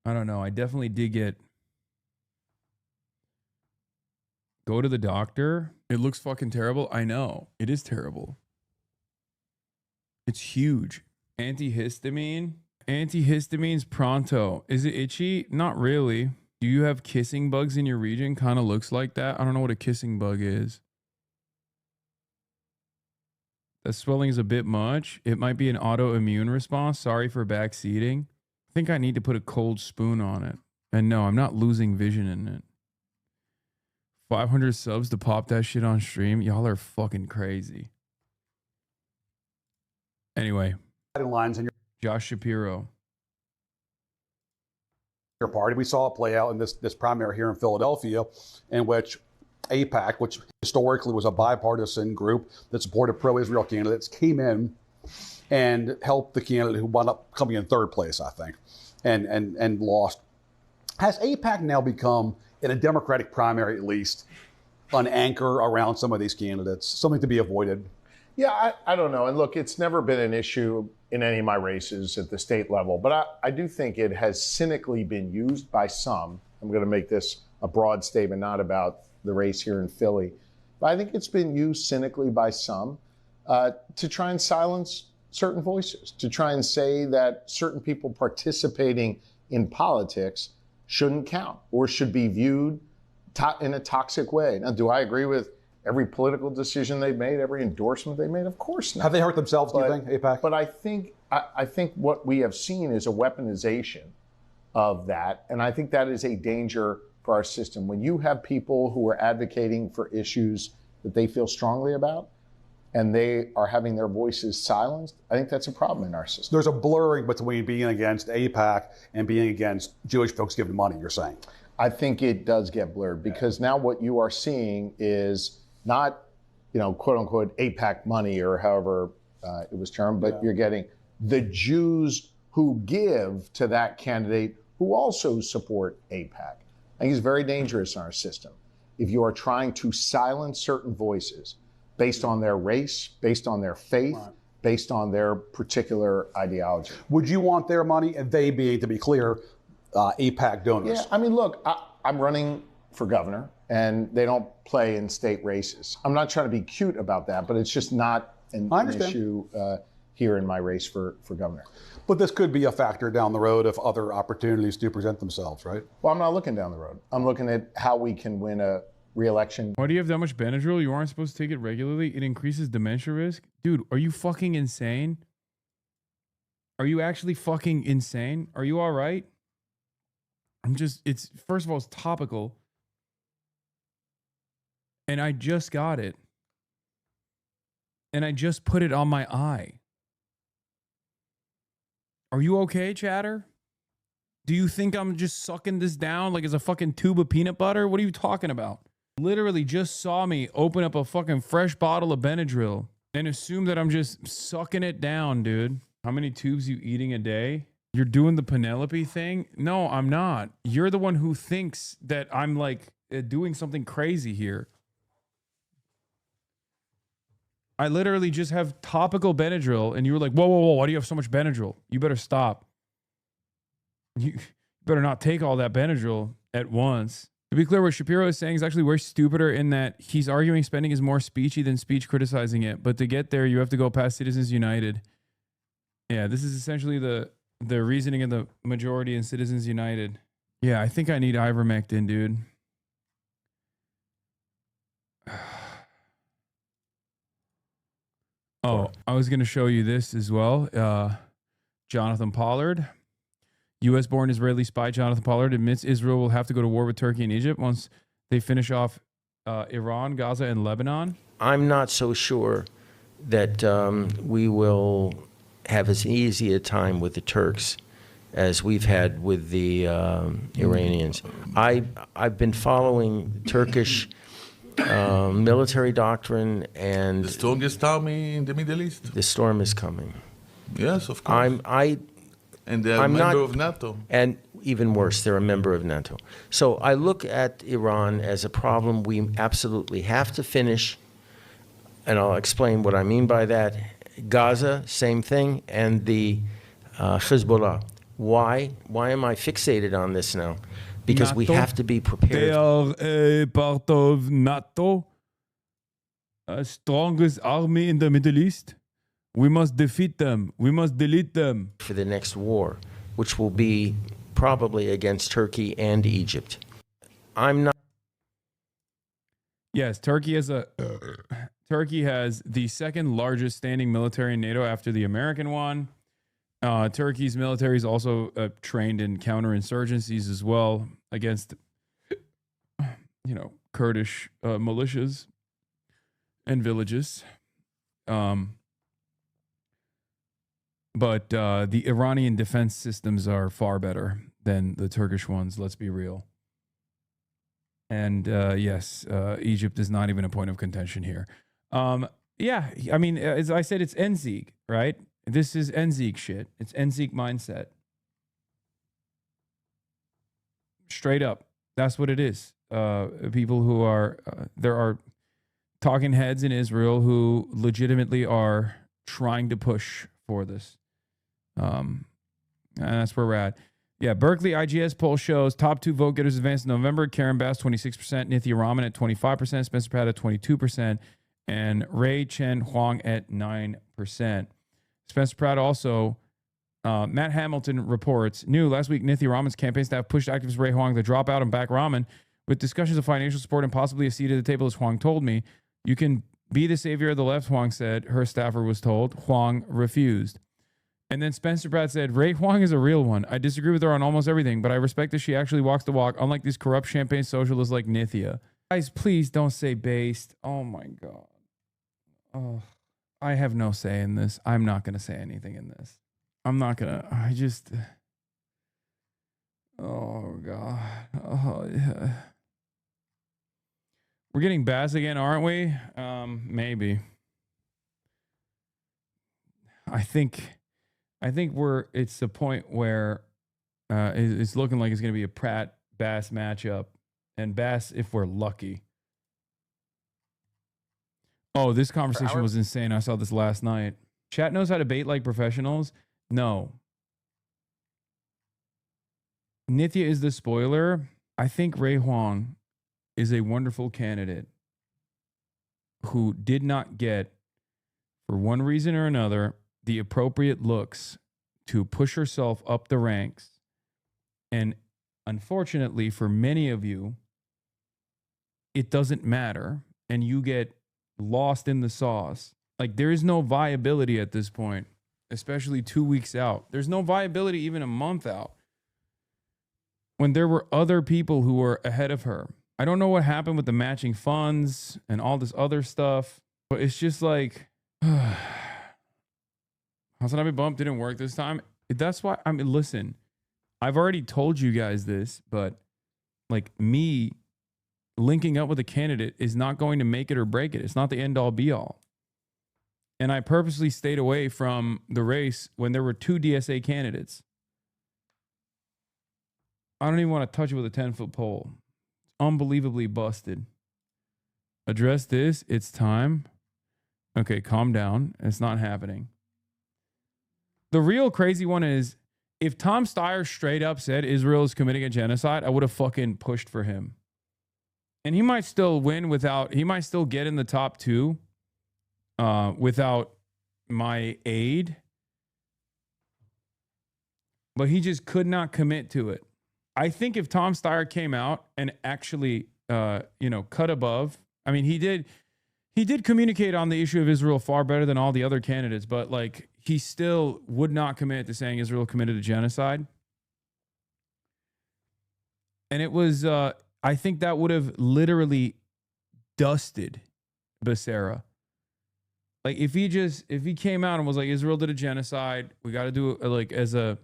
I don't know. I definitely did go to the doctor. It looks fucking terrible. I know. It is terrible. It's huge. Antihistamine's pronto. Is it itchy? Not really. Do you have kissing bugs in your region? Kind of looks like that. I don't know what a kissing bug is. That swelling is a bit much. It might be an autoimmune response. Sorry for backseating. I think I need to put a cold spoon on it. And no, I'm not losing vision in it. 500 subs to pop that shit on stream. Y'all are fucking crazy. Anyway. Lines in Josh Shapiro. Your party. We saw it play out in this primary here in Philadelphia, in which AIPAC, which historically was a bipartisan group that supported pro-Israel candidates, came in and helped the candidate who wound up coming in third place, I think, and lost. Has AIPAC now become, in a Democratic primary at least, an anchor around some of these candidates, something to be avoided? Yeah, I don't know. And look, it's never been an issue in any of my races at the state level, but I do think it has cynically been used by some. I'm going to make this a broad statement, not about the race here in Philly, but I think it's been used cynically by some to try and silence certain voices, to try and say that certain people participating in politics shouldn't count or should be viewed in a toxic way. Now, do I agree with every political decision they've made, every endorsement they made? Of course not. Have they hurt themselves, do you think, AIPAC? But I think what we have seen is a weaponization of that, and I think that is a danger for our system. When you have people who are advocating for issues that they feel strongly about, and they are having their voices silenced, I think that's a problem in our system. There's a blurring between being against AIPAC and being against Jewish folks giving money, you're saying? I think it does get blurred because now what you are seeing is not, quote unquote, AIPAC money or however it was termed, but you're getting the Jews who give to that candidate who also support AIPAC. I think it's very dangerous in our system. If you are trying to silence certain voices based on their race, based on their faith, based on their particular ideology. Would you want their money, and they being, to be clear, AIPAC donors? Yeah, I mean, look, I'm running for governor, and they don't play in state races. I'm not trying to be cute about that, but it's just not an issue here in my race for governor. But this could be a factor down the road if other opportunities do present themselves, right? Well, I'm not looking down the road. I'm looking at how we can win a re-election. Why do you have that much Benadryl? You aren't supposed to take it regularly. It increases dementia risk. Dude, are you fucking insane? Are you actually fucking insane? Are you all right? First of all, it's topical. And I just got it. And I just put it on my eye. Are you okay, chatter? Do you think I'm just sucking this down like it's a fucking tube of peanut butter? What are you talking about? Literally just saw me open up a fucking fresh bottle of Benadryl and assume that I'm just sucking it down, dude. How many tubes you eating a day? You're doing the Penelope thing? No, I'm not. You're the one who thinks that I'm like doing something crazy here. I literally just have topical Benadryl, and you were like, whoa, why do you have so much Benadryl? You better stop. You better not take all that Benadryl at once. To be clear, what Shapiro is saying is actually way stupider in that he's arguing spending is more speechy than speech criticizing it. But to get there, you have to go past Citizens United. Yeah, this is essentially the reasoning of the majority in Citizens United. Yeah, I think I need ivermectin, dude. Oh, I was going to show you this as well. Jonathan Pollard, U.S.-born Israeli spy Jonathan Pollard admits Israel will have to go to war with Turkey and Egypt once they finish off Iran, Gaza, and Lebanon. I'm not so sure that we will have as easy a time with the Turks as we've had with the Iranians. I've been following Turkish military doctrine, and the strongest army in the Middle East. The storm is coming. Yes, of course. And they're a member of NATO. And even worse, they're a member of NATO. So I look at Iran as a problem we absolutely have to finish, and I'll explain what I mean by that. Gaza, same thing, and the Hezbollah. Why? Why am I fixated on this now? Because NATO, we have to be prepared. They are a part of NATO, strongest army in the Middle East. We must defeat them. We must delete them. For the next war, which will be probably against Turkey and Egypt. I'm not. Yes, Turkey has the second largest standing military in NATO after the American one. Turkey's military is also trained in counterinsurgencies as well against, Kurdish militias and villages. But the Iranian defense systems are far better than the Turkish ones, let's be real. And yes, Egypt is not even a point of contention here. Yeah, I mean, as I said, it's Enzig, right? This is Enzig shit. It's Enzig mindset. Straight up. That's what it is. People who are, there are talking heads in Israel who legitimately are trying to push for this. And that's where we're at. Yeah, Berkeley IGS poll shows top 2 vote getters advanced in November. Karen Bass, 26%. Nithya Raman at 25%. Spencer Pratt at 22%. And Ray Chen Huang at 9%. Spencer Pratt also, Matt Hamilton reports, new last week, Nithya Raman's campaign staff pushed activist Ray Huang to drop out and back Raman with discussions of financial support and possibly a seat at the table, as Huang told me. You can be the savior of the left, Huang said. Her staffer was told. Huang refused. And then Spencer Pratt said, Ray Huang is a real one. I disagree with her on almost everything, but I respect that she actually walks the walk, unlike these corrupt champagne socialists like Nithya. Guys, please don't say based. Oh my God. Oh, I have no say in this. I'm not going to say anything in this. I'm not going to, oh God. Oh yeah. We're getting Bass again, aren't we? Maybe. I think it's the point where it's looking like it's going to be a Pratt Bass matchup, and Bass, if we're lucky. Oh, this conversation was insane. I saw this last night. Chat knows how to bait like professionals. No. Nithya is the spoiler. I think Ray Huang is a wonderful candidate who did not get, for one reason or another, the appropriate looks to push herself up the ranks. And unfortunately, for many of you, it doesn't matter. And you get lost in the sauce. Like, there is no viability at this point, especially 2 weeks out. There's no viability even a month out, when there were other people who were ahead of her. I don't know what happened with the matching funds and all this other stuff, but it's just like, Hasanabi bump didn't work this time. That's why, I mean, listen, I've already told you guys this, but like, me linking up with a candidate is not going to make it or break it. It's not the end all be all. And I purposely stayed away from the race when there were 2 DSA candidates. I don't even want to touch it with a 10-foot pole. It's unbelievably busted. Address this. It's time. Okay, calm down. It's not happening. The real crazy one is, if Tom Steyer straight up said Israel is committing a genocide, I would have fucking pushed for him. And he might still win he might still get in the top 2 without my aid. But he just could not commit to it. I think if Tom Steyer came out and actually, cut above, I mean, he He did communicate on the issue of Israel far better than all the other candidates, but like he still would not commit to saying Israel committed a genocide. And it was, I think that would have literally dusted Becerra. Like if he came out and was like, Israel did a genocide, we got to do it like as a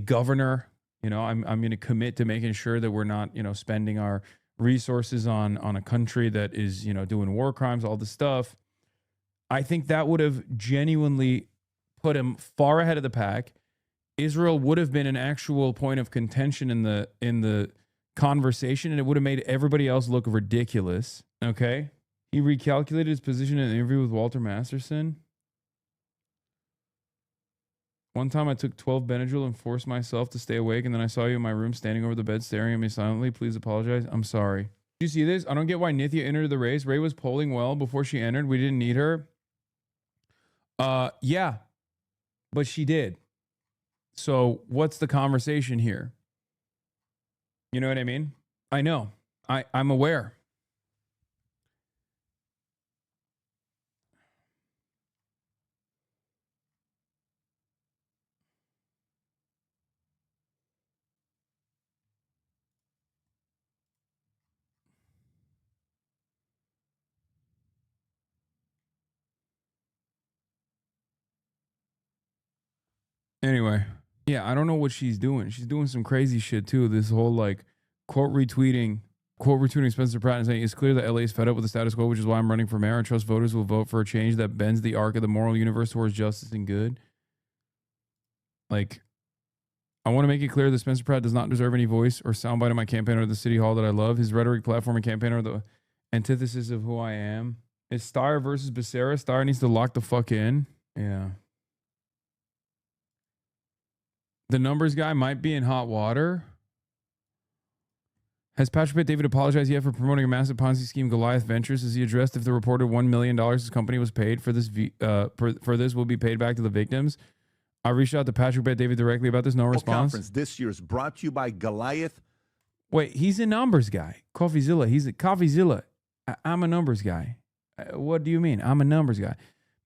governor, you know, I'm going to commit to making sure that we're not, you know, spending our resources on a country that is, you know, doing war crimes, all this stuff. I think that would have genuinely put him far ahead of the pack. Israel would have been an actual point of contention in the conversation, and it would have made everybody else look ridiculous. Okay. He recalculated his position in an interview with Walter Masterson. One time I took 12 Benadryl and forced myself to stay awake, and then I saw you in my room standing over the bed staring at me silently. Please apologize. I'm sorry. Did you see this? I don't get why Nithya entered the race. Ray was polling well before she entered. We didn't need her. Yeah, but she did. So what's the conversation here? You know what I mean? I know. I'm aware. Anyway, yeah, I don't know what she's doing. She's doing some crazy shit too. This whole like quote retweeting Spencer Pratt and saying it's clear that LA is fed up with the status quo, which is why I'm running for mayor. I trust voters will vote for a change that bends the arc of the moral universe towards justice and good. Like, I want to make it clear that Spencer Pratt does not deserve any voice or soundbite in my campaign or the city hall that I love. His rhetoric, platform, and campaign are the antithesis of who I am. It's Steyer versus Becerra. Steyer needs to lock the fuck in. Yeah. The numbers guy might be in hot water. Has Patrick Bet-David apologized yet for promoting a massive Ponzi scheme, Goliath Ventures? Has he addressed if the reported $1 million his company was paid for this will be paid back to the victims? I reached out to Patrick Bet-David directly about this. No response. Conference this year is brought to you by Goliath. Wait, he's a numbers guy. CoffeeZilla. He's a CoffeeZilla. I'm a numbers guy. What do you mean? I'm a numbers guy.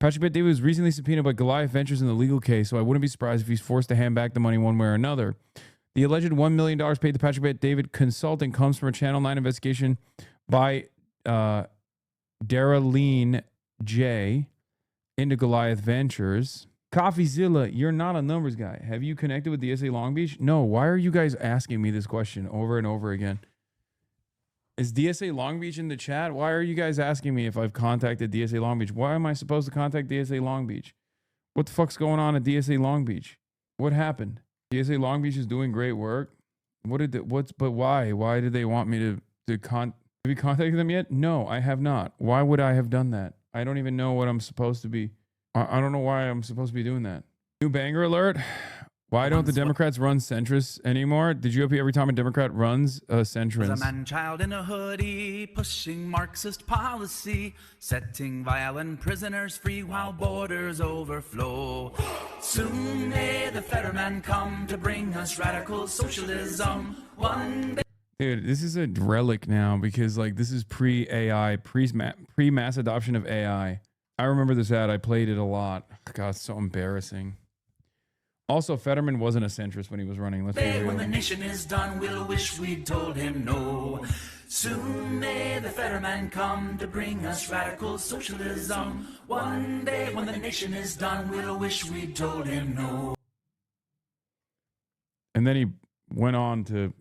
Patrick Bet-David was recently subpoenaed by Goliath Ventures in the legal case, so I wouldn't be surprised if he's forced to hand back the money one way or another. The alleged $1 million paid to Patrick Bet-David consulting comes from a Channel 9 investigation by Darylene J. into Goliath Ventures. CoffeeZilla, you're not a numbers guy. Have you connected with DSA Long Beach? No. Why are you guys asking me this question over and over again? Is DSA Long Beach in the chat? Why are you guys asking me if I've contacted DSA Long Beach? Why am I supposed to contact DSA Long Beach? What the fuck's going on at DSA Long Beach? What happened? DSA Long Beach is doing great work. But why? Why did they want me to have you contacted them yet? No, I have not. Why would I have done that? I don't even know what I'm supposed to be. I don't know why I'm supposed to be doing that. New banger alert. Why don't the Democrats run centrists anymore? Did you every time a Democrat runs a centrist? There's a man-child in a hoodie pushing Marxist policy, setting violent prisoners free while borders overflow. Soon may the Fetterman come to bring us radical socialism. One day. Dude, this is a relic now because like this is pre-AI, pre-mass adoption of AI. I remember this ad. I played it a lot. God, it's so embarrassing. Also, Fetterman wasn't a centrist when he was running. Let's be real. When the nation is done, we'll wish we'd told him no. Soon may the Fetterman come to bring us radical socialism. One day when the nation is done, we'll wish we'd told him no. And then he went on to,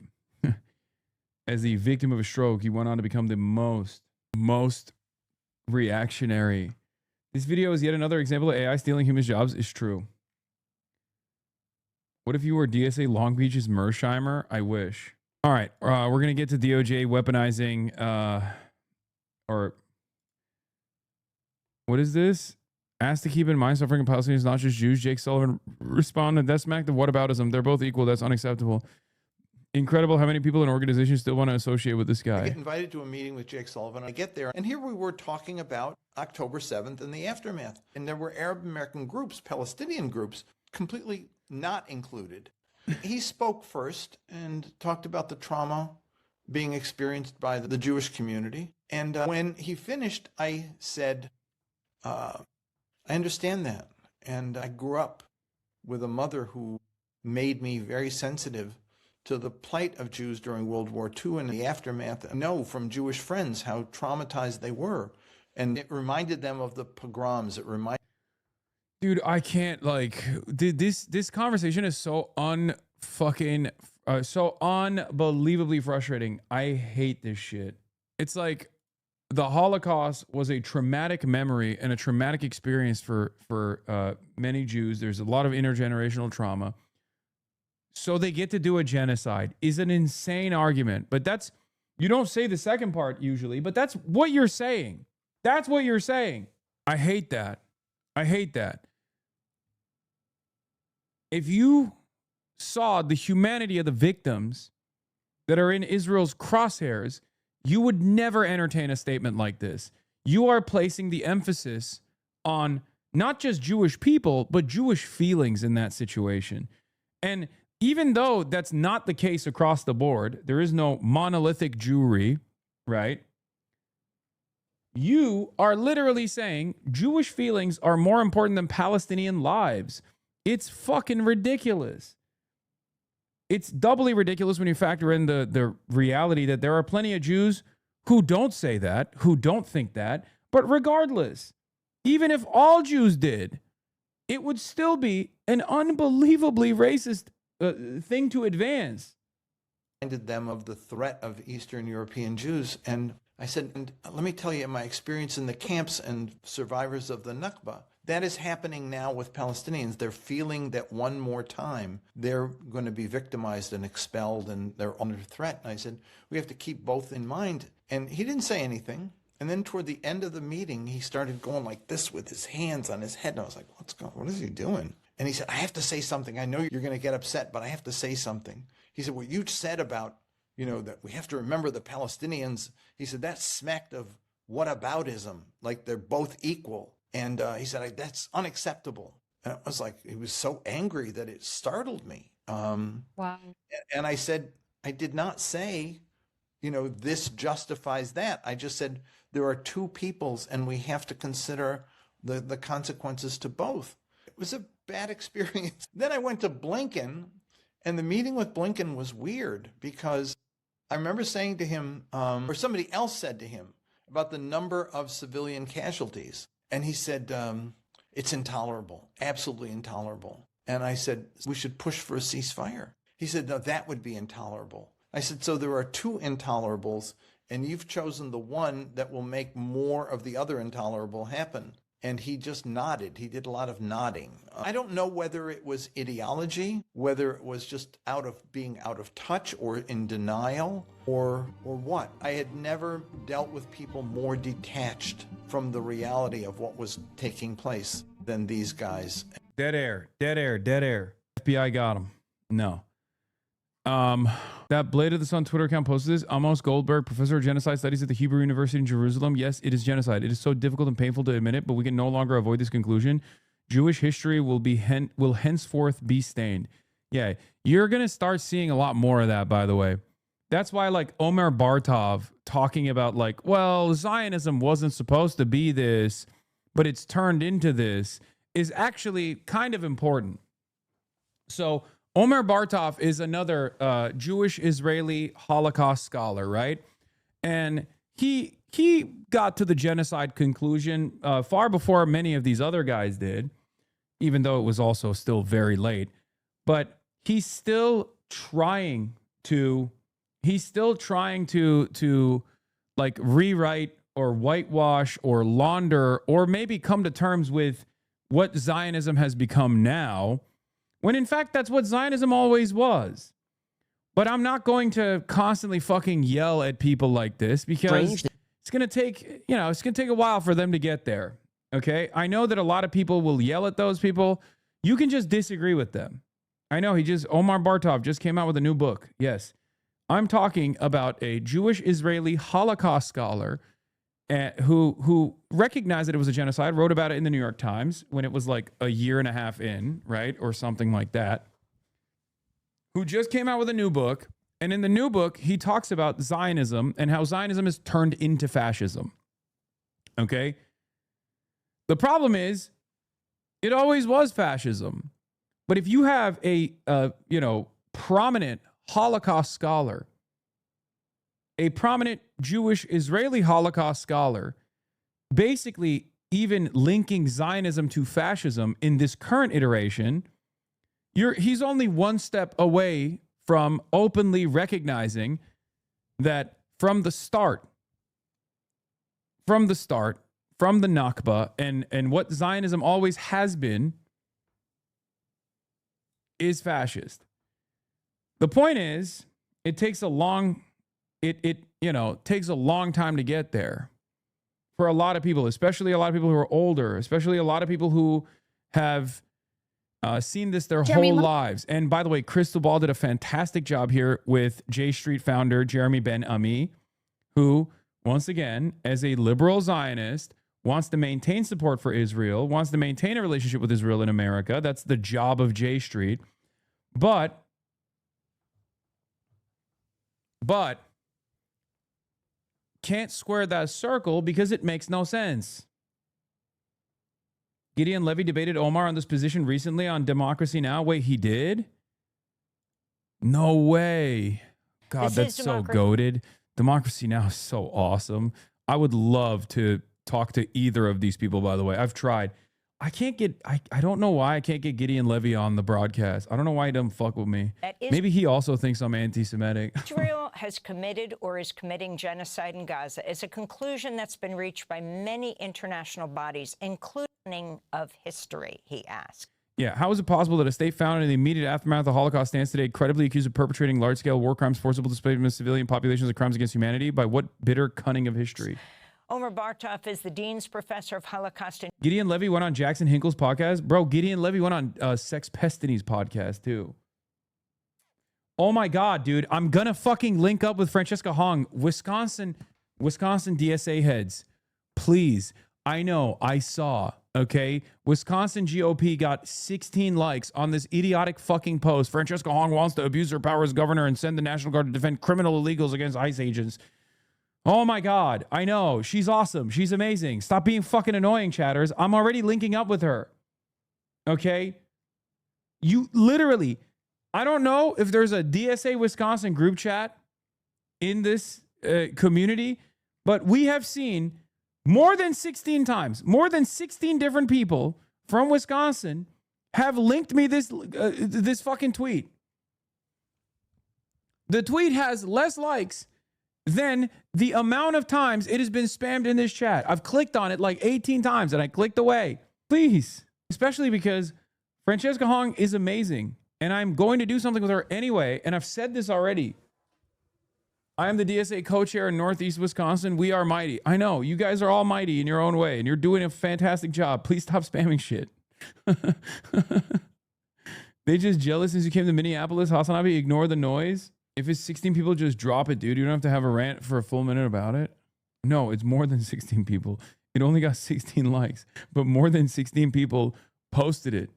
as the victim of a stroke, he went on to become the most reactionary. This video is yet another example of AI stealing human jobs. Is true. What if you were DSA Long Beach's Mersheimer? I wish. All right, we're going to get to DOJ weaponizing, or what is this? Asked to keep in mind suffering of Palestinians, not just Jews. Jake Sullivan responded, that's smack the whataboutism. They're both equal. That's unacceptable. Incredible how many people in organizations still want to associate with this guy. I get invited to a meeting with Jake Sullivan. I get there, and here we were talking about October 7th and the aftermath. And there were Arab American groups, Palestinian groups, completely not included. He spoke first and talked about the trauma being experienced by the Jewish community. And when he finished, I said, I understand that. And I grew up with a mother who made me very sensitive to the plight of Jews during World War II and the aftermath. I know from Jewish friends how traumatized they were. And it reminded them of the pogroms. It reminded Dude, I can't, like, this conversation is so so unbelievably frustrating. I hate this shit. It's like the Holocaust was a traumatic memory and a traumatic experience for many Jews. There's a lot of intergenerational trauma. So they get to do a genocide is an insane argument. But that's, you don't say the second part usually, but that's what you're saying. That's what you're saying. I hate that. I hate that. If you saw the humanity of the victims that are in Israel's crosshairs, you would never entertain a statement like this. You are placing the emphasis on not just Jewish people, but Jewish feelings in that situation. And even though that's not the case across the board, there is no monolithic Jewry, right? You are literally saying Jewish feelings are more important than Palestinian lives. It's fucking ridiculous. It's doubly ridiculous when you factor in the reality that there are plenty of Jews who don't say that, who don't think that. But regardless, even if all Jews did, it would still be an unbelievably racist thing to advance. reminded them of the threat of Eastern European Jews. And I said, and let me tell you my experience in the camps and survivors of the Nakba. That is happening now with Palestinians. They're feeling that one more time they're going to be victimized and expelled and they're under threat. And I said, we have to keep both in mind. And he didn't say anything. And then toward the end of the meeting, he started going like this with his hands on his head. And I was like, what is he doing? And he said, I have to say something. I know you're going to get upset, but I have to say something. He said, what you said about, that we have to remember the Palestinians. He said, that smacked of whataboutism, like they're both equal. And he said, that's unacceptable. And it was like, he was so angry that it startled me. Wow. And I said, I did not say, this justifies that. I just said, there are two peoples and we have to consider the consequences to both. It was a bad experience. Then I went to Blinken, and the meeting with Blinken was weird because I remember saying to him, or somebody else said to him about the number of civilian casualties. And he said, it's intolerable, absolutely intolerable. And I said, we should push for a ceasefire. He said, no, that would be intolerable. I said, so there are two intolerables, and you've chosen the one that will make more of the other intolerable happen. And he just nodded. He did a lot of nodding. I don't know whether it was ideology, whether it was just being out of touch or in denial or what. I had never dealt with people more detached from the reality of what was taking place than these guys. Dead air, dead air, dead air. FBI got him. No. That Blade of the Sun Twitter account posted this. Amos Goldberg, professor of genocide studies at the Hebrew University in Jerusalem. Yes, it is genocide. It is so difficult and painful to admit it, but we can no longer avoid this conclusion. Jewish history will henceforth be stained. Yeah, you're going to start seeing a lot more of that, by the way. That's why, like, Omer Bartov talking about, like, well, Zionism wasn't supposed to be this, but it's turned into this, is actually kind of important. So Omer Bartov is another Jewish Israeli Holocaust scholar, right? And he got to the genocide conclusion far before many of these other guys did, even though it was also still very late. But he's still trying to like rewrite or whitewash or launder or maybe come to terms with what Zionism has become now, when in fact that's what Zionism always was. But I'm not going to constantly fucking yell at people like this because it's going to take a while for them to get there. Okay? I know that a lot of people will yell at those people. You can just disagree with them. I know Omar Bartov just came out with a new book. Yes. I'm talking about a Jewish Israeli Holocaust scholar who recognized that it was a genocide, wrote about it in the New York Times when it was like a year and a half in, right? Or something like that. Who just came out with a new book And in the new book, he talks about Zionism and how Zionism is turned into fascism. Okay? The problem is, it always was fascism. But if you have a prominent Holocaust scholar, a prominent Jewish Israeli Holocaust scholar, basically even linking Zionism to fascism in this current iteration, he's only one step away from openly recognizing that from the start, from the Nakba, and what Zionism always has been is fascist. The point is, it takes a long time to get there for a lot of people, especially a lot of people who are older, especially a lot of people who have seen this their whole lives. And by the way, Crystal Ball did a fantastic job here with J Street founder Jeremy Ben-Ami, who, once again, as a liberal Zionist, wants to maintain support for Israel, wants to maintain a relationship with Israel in America. That's the job of J Street. But can't square that circle because it makes no sense. Gideon Levy debated Omar on this position recently on Democracy Now! Wait, he did? No way. God, that's so goated. Democracy Now! Is so awesome. I would love to talk to either of these people, by the way. I've tried. I don't know why I can't get Gideon Levy on the broadcast. I don't know why he doesn't fuck with me. Maybe he also thinks I'm anti-Semitic. Israel has committed or is committing genocide in Gaza is a conclusion that's been reached by many international bodies, including of history, he asked. Yeah, how is it possible that a state founded in the immediate aftermath of the Holocaust stands today credibly accused of perpetrating large-scale war crimes, forcible displacement of civilian populations, and crimes against humanity? By what bitter cunning of history? Omer Bartov is the Dean's Professor of Holocaust and Gideon Levy went on Jackson Hinkle's podcast. Bro, Gideon Levy went on Sex Pestany's podcast, too. Oh, my God, dude. I'm going to fucking link up with Francesca Hong. Wisconsin DSA heads. Please. I know. I saw. Okay? Wisconsin GOP got 16 likes on this idiotic fucking post. Francesca Hong wants to abuse her power as governor and send the National Guard to defend criminal illegals against ICE agents. Oh my God. I know. She's awesome. She's amazing. Stop being fucking annoying, chatters. I'm already linking up with her. Okay? You literally, I don't know if there's a DSA Wisconsin group chat in this community, but we have seen more than 16 times, more than 16 different people from Wisconsin have linked me this fucking tweet. The tweet has less likes than the amount of times it has been spammed in this chat. I've clicked on it like 18 times and I clicked away. Please. Especially because Francesca Hong is amazing and I'm going to do something with her anyway. And I've said this already. I am the DSA co-chair in Northeast Wisconsin. We are mighty. I know. You guys are all mighty in your own way and you're doing a fantastic job. Please stop spamming shit. They just jealous since you came to Minneapolis. Hasanabi, ignore the noise. If it's 16 people, just drop it, dude. You don't have to have a rant for a full minute about it. No, it's more than 16 people. It only got 16 likes, but more than 16 people posted it,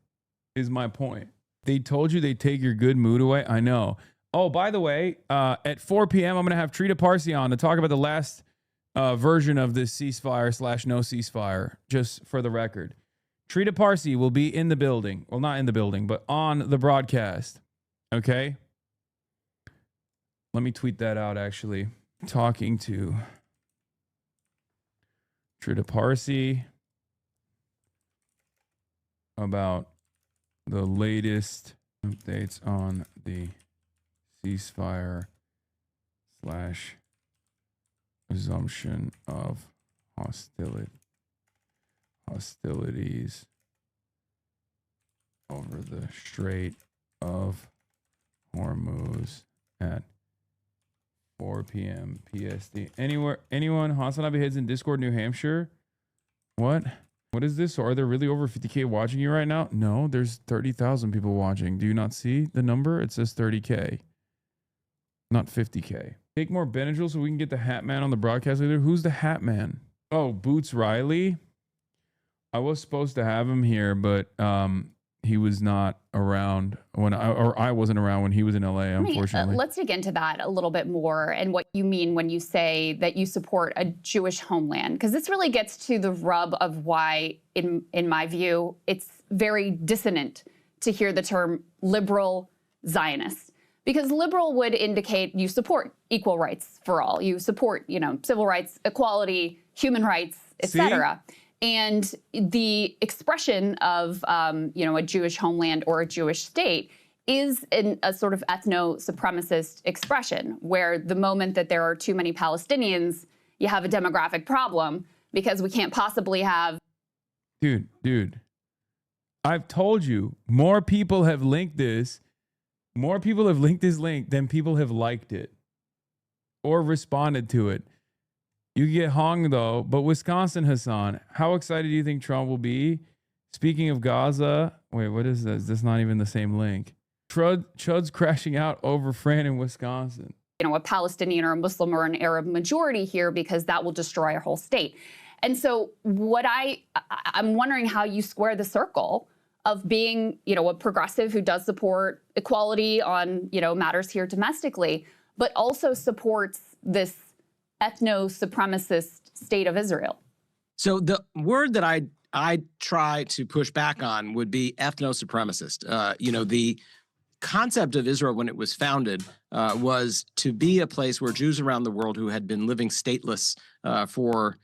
is my point. They told you they'd take your good mood away. I know. Oh, by the way, at 4 p.m., I'm going to have Trita Parsi on to talk about the last version of this ceasefire/no ceasefire, just for the record. Trita Parsi will be in the building. Well, not in the building, but on the broadcast. Okay? Let me tweet that out, actually. Talking to Trita Parsi about the latest updates on the ceasefire/resumption of hostilities over the Strait of Hormuz at 4 p.m. PST. Anyone? Hasanabi heads in Discord, New Hampshire? What? What is this? So are there really over 50K watching you right now? No, there's 30,000 people watching. Do you not see the number? It says 30K, not 50K. Take more Benadryl so we can get the Hat Man on the broadcast later. Who's the Hat Man? Oh, Boots Riley. I was supposed to have him here, but he was not around when I wasn't around when he was in LA, unfortunately. Let's dig into that a little bit more and what you mean when you say that you support a Jewish homeland, because this really gets to the rub of why, in my view, it's very dissonant to hear the term liberal Zionist, because liberal would indicate you support equal rights for all, you support, civil rights, equality, human rights, etc. And the expression of, a Jewish homeland or a Jewish state is a sort of ethno-supremacist expression, where the moment that there are too many Palestinians, you have a demographic problem because we can't possibly have. Dude, I've told you, more people have linked this link than people have liked it or responded to it. You get hung, though. But Wisconsin, Hassan, how excited do you think Trump will be? Speaking of Gaza, wait, what is this? This is not even the same link. Chud's crashing out over Fran in Wisconsin. A Palestinian or a Muslim or an Arab majority here, because that will destroy a whole state. And so what I'm wondering how you square the circle of being, a progressive who does support equality on, matters here domestically, but also supports this ethno-supremacist state of Israel. So the word that I try to push back on would be ethno-supremacist. The concept of Israel when it was founded was to be a place where Jews around the world who had been living stateless for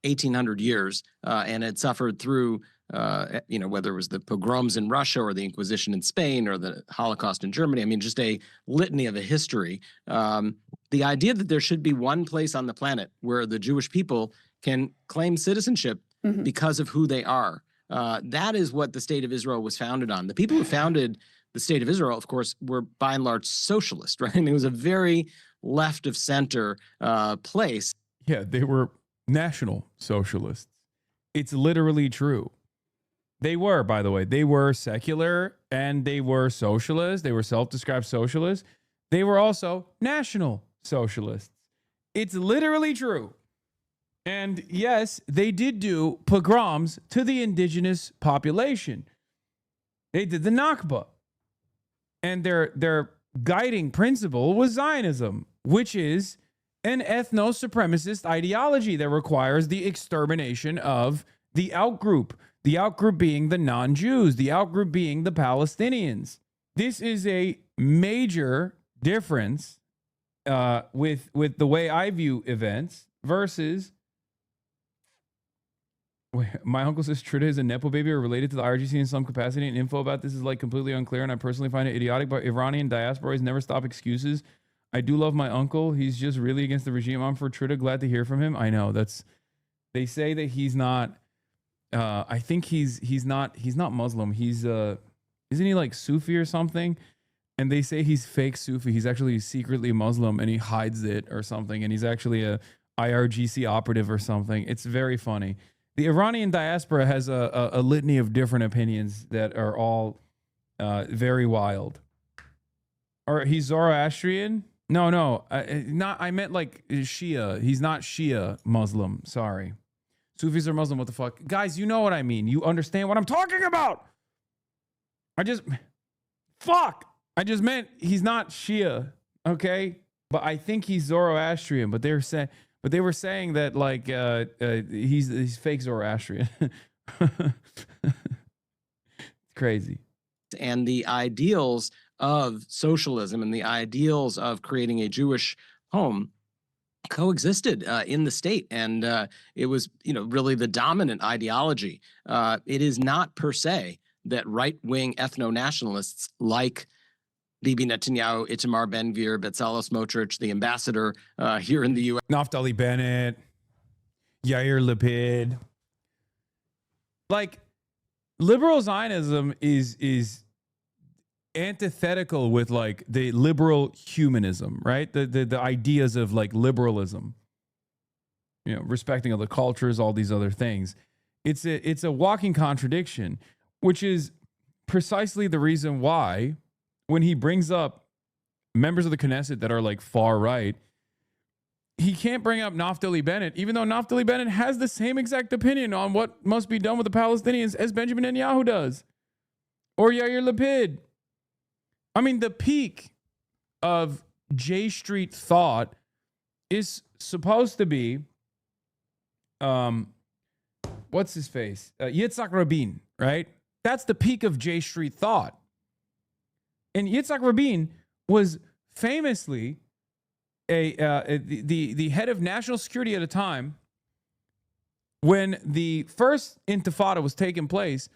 1,800 years and had suffered through, whether it was the pogroms in Russia or the Inquisition in Spain or the Holocaust in Germany. I mean, just a litany of a history. The idea that there should be one place on the planet where the Jewish people can claim citizenship because of who they are. That is what the state of Israel was founded on. The people who founded the state of Israel, of course, were by and large socialist, right? And it was a very left of center place. Yeah, they were national socialists. It's literally true. They were, by the way, they were secular and they were socialists. They were self-described socialists. They were also national socialists. It's literally true. And yes, they did do pogroms to the indigenous population. They did the Nakba. And their guiding principle was Zionism, which is an ethno-supremacist ideology that requires the extermination of the outgroup being the non-Jews, the outgroup being the Palestinians. This is a major difference with the way I view events versus. Wait, my uncle says Trita is a Nepo baby or related to the IRGC in some capacity, and info about this is like completely unclear, and I personally find it idiotic, but Iranian diaspora never stop excuses. I do love my uncle. He's just really against the regime. I'm for Trita. Glad to hear from him. I know they say that he's not, I think he's not Muslim. He's, isn't he like Sufi or something? And they say he's fake Sufi. He's actually secretly Muslim and he hides it or something. And he's actually a IRGC operative or something. It's very funny. The Iranian diaspora has a litany of different opinions that are all very wild. Or he's Zoroastrian? No. I meant like Shia. He's not Shia Muslim. Sorry. Sufis are Muslim. What the fuck? Guys, you know what I mean. You understand what I'm talking about. I just meant he's not Shia. Okay? But I think he's Zoroastrian. But they were saying that like he's fake Zoroastrian. Crazy. And the ideals of socialism and the ideals of creating a Jewish home coexisted in the state, and it was really the dominant ideology. It is not per se that right-wing ethno-nationalists like Bibi Netanyahu, Itamar Ben-Gvir, Bezalel Smotrich, the ambassador here in the U.S. Naftali Bennett, Yair Lapid. Like, liberal Zionism is antithetical with like the liberal humanism, right? The ideas of like liberalism, respecting other cultures, all these other things. It's a walking contradiction, which is precisely the reason why when he brings up members of the Knesset that are like far right, he can't bring up Naftali Bennett, even though Naftali Bennett has the same exact opinion on what must be done with the Palestinians as Benjamin Netanyahu does. or Yair Lapid. I mean, the peak of J Street thought is supposed to be, what's his face? Yitzhak Rabin, right? That's the peak of J Street thought. And Yitzhak Rabin was famously the head of national security at a time when the first intifada was taking place,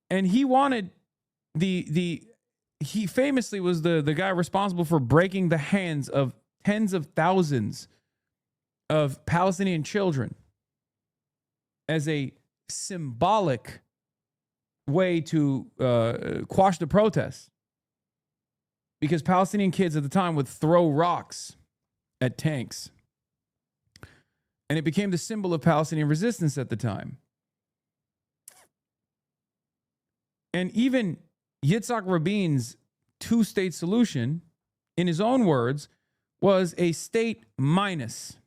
and he wanted he famously was the guy responsible for breaking the hands of tens of thousands of Palestinian children as a symbolic way to quash the protests, because Palestinian kids at the time would throw rocks at tanks. And it became the symbol of Palestinian resistance at the time. And even Yitzhak Rabin's two-state solution, in his own words, was a state minus,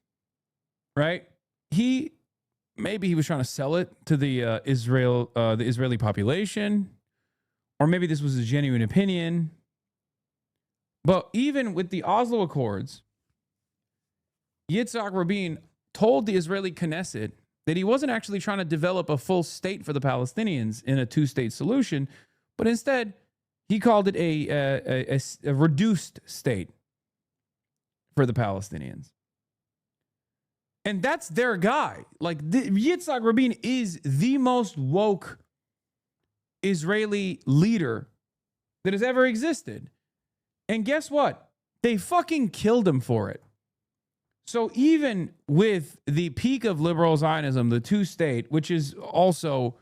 right? Maybe he was trying to sell it to the Israeli population, or maybe this was a genuine opinion. But even with the Oslo Accords, Yitzhak Rabin told the Israeli Knesset that he wasn't actually trying to develop a full state for the Palestinians in a two-state solution, but instead he called it a reduced state for the Palestinians. And that's their guy. Like, Yitzhak Rabin is the most woke Israeli leader that has ever existed. And guess what? They fucking killed him for it. So even with the peak of liberal Zionism, the two-state, which is also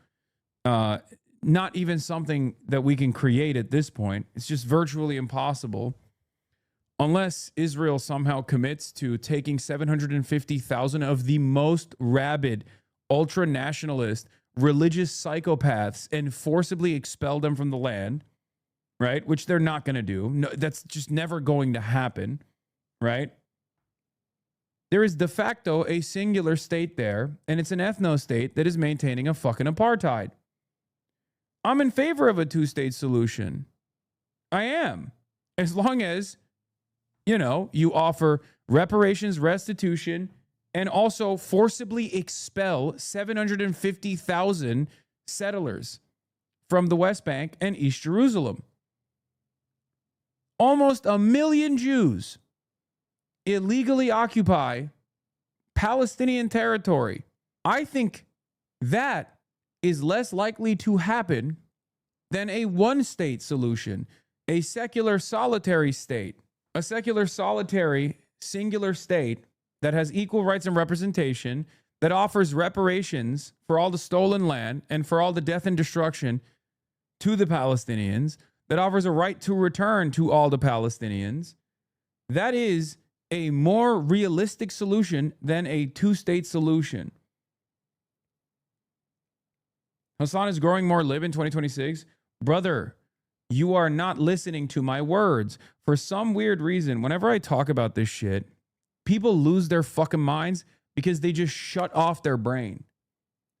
not even something that we can create at this point, it's just virtually impossible, unless Israel somehow commits to taking 750,000 of the most rabid, ultra-nationalist, religious psychopaths and forcibly expel them from the land, right? Which they're not going to do. No, that's just never going to happen, right? There is de facto a singular state there, and it's an ethno-state that is maintaining a fucking apartheid. I'm in favor of a two-state solution. I am. As long as, you offer reparations, restitution, and also forcibly expel 750,000 settlers from the West Bank and East Jerusalem. Almost 1 million Jews illegally occupy Palestinian territory. I think that is less likely to happen than a one-state solution, a secular solitary state, a secular solitary singular state that has equal rights and representation, that offers reparations for all the stolen land and for all the death and destruction to the Palestinians, that offers a right to return to all the Palestinians. That is a more realistic solution than a two-state solution. Hassan is growing more lib in 2026. Brother, you are not listening to my words. For some weird reason, whenever I talk about this shit, people lose their fucking minds because they just shut off their brain.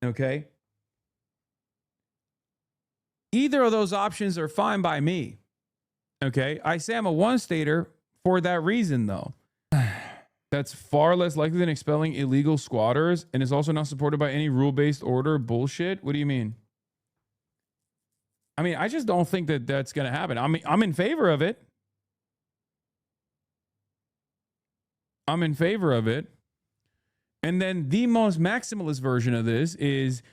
Okay? Either of those options are fine by me. Okay? I say I'm a one-stater for that reason, though. That's far less likely than expelling illegal squatters and is also not supported by any rule-based order bullshit. What do you mean? I mean, I just don't think that that's going to happen. I'm in favor of it. I'm in favor of it. And then the most maximalist version of this is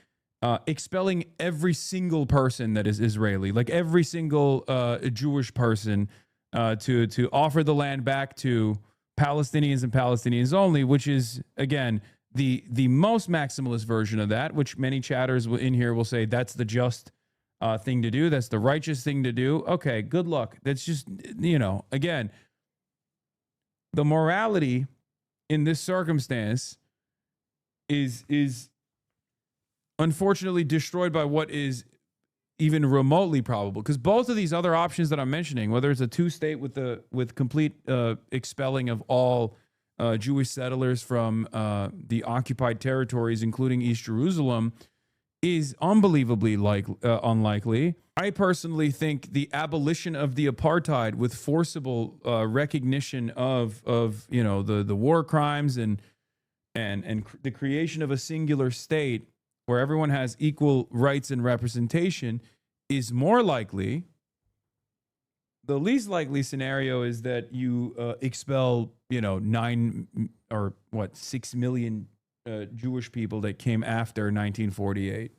expelling every single person that is Israeli, like every single Jewish person, to offer the land back to Palestinians and Palestinians only, which is, again, the most maximalist version of that, which many chatters in here will say that's the just thing to do. That's the righteous thing to do. Okay, good luck. That's just, again, the morality in this circumstance is unfortunately destroyed by what is even remotely probable, because both of these other options that I'm mentioning, whether it's a two-state with complete expelling of all Jewish settlers from the occupied territories, including East Jerusalem, is unbelievably unlikely. I personally think the abolition of the apartheid with forcible recognition of the war crimes and the creation of a singular state where everyone has equal rights and representation is more likely. The least likely scenario is that you expel 6 million Jewish people that came after 1948.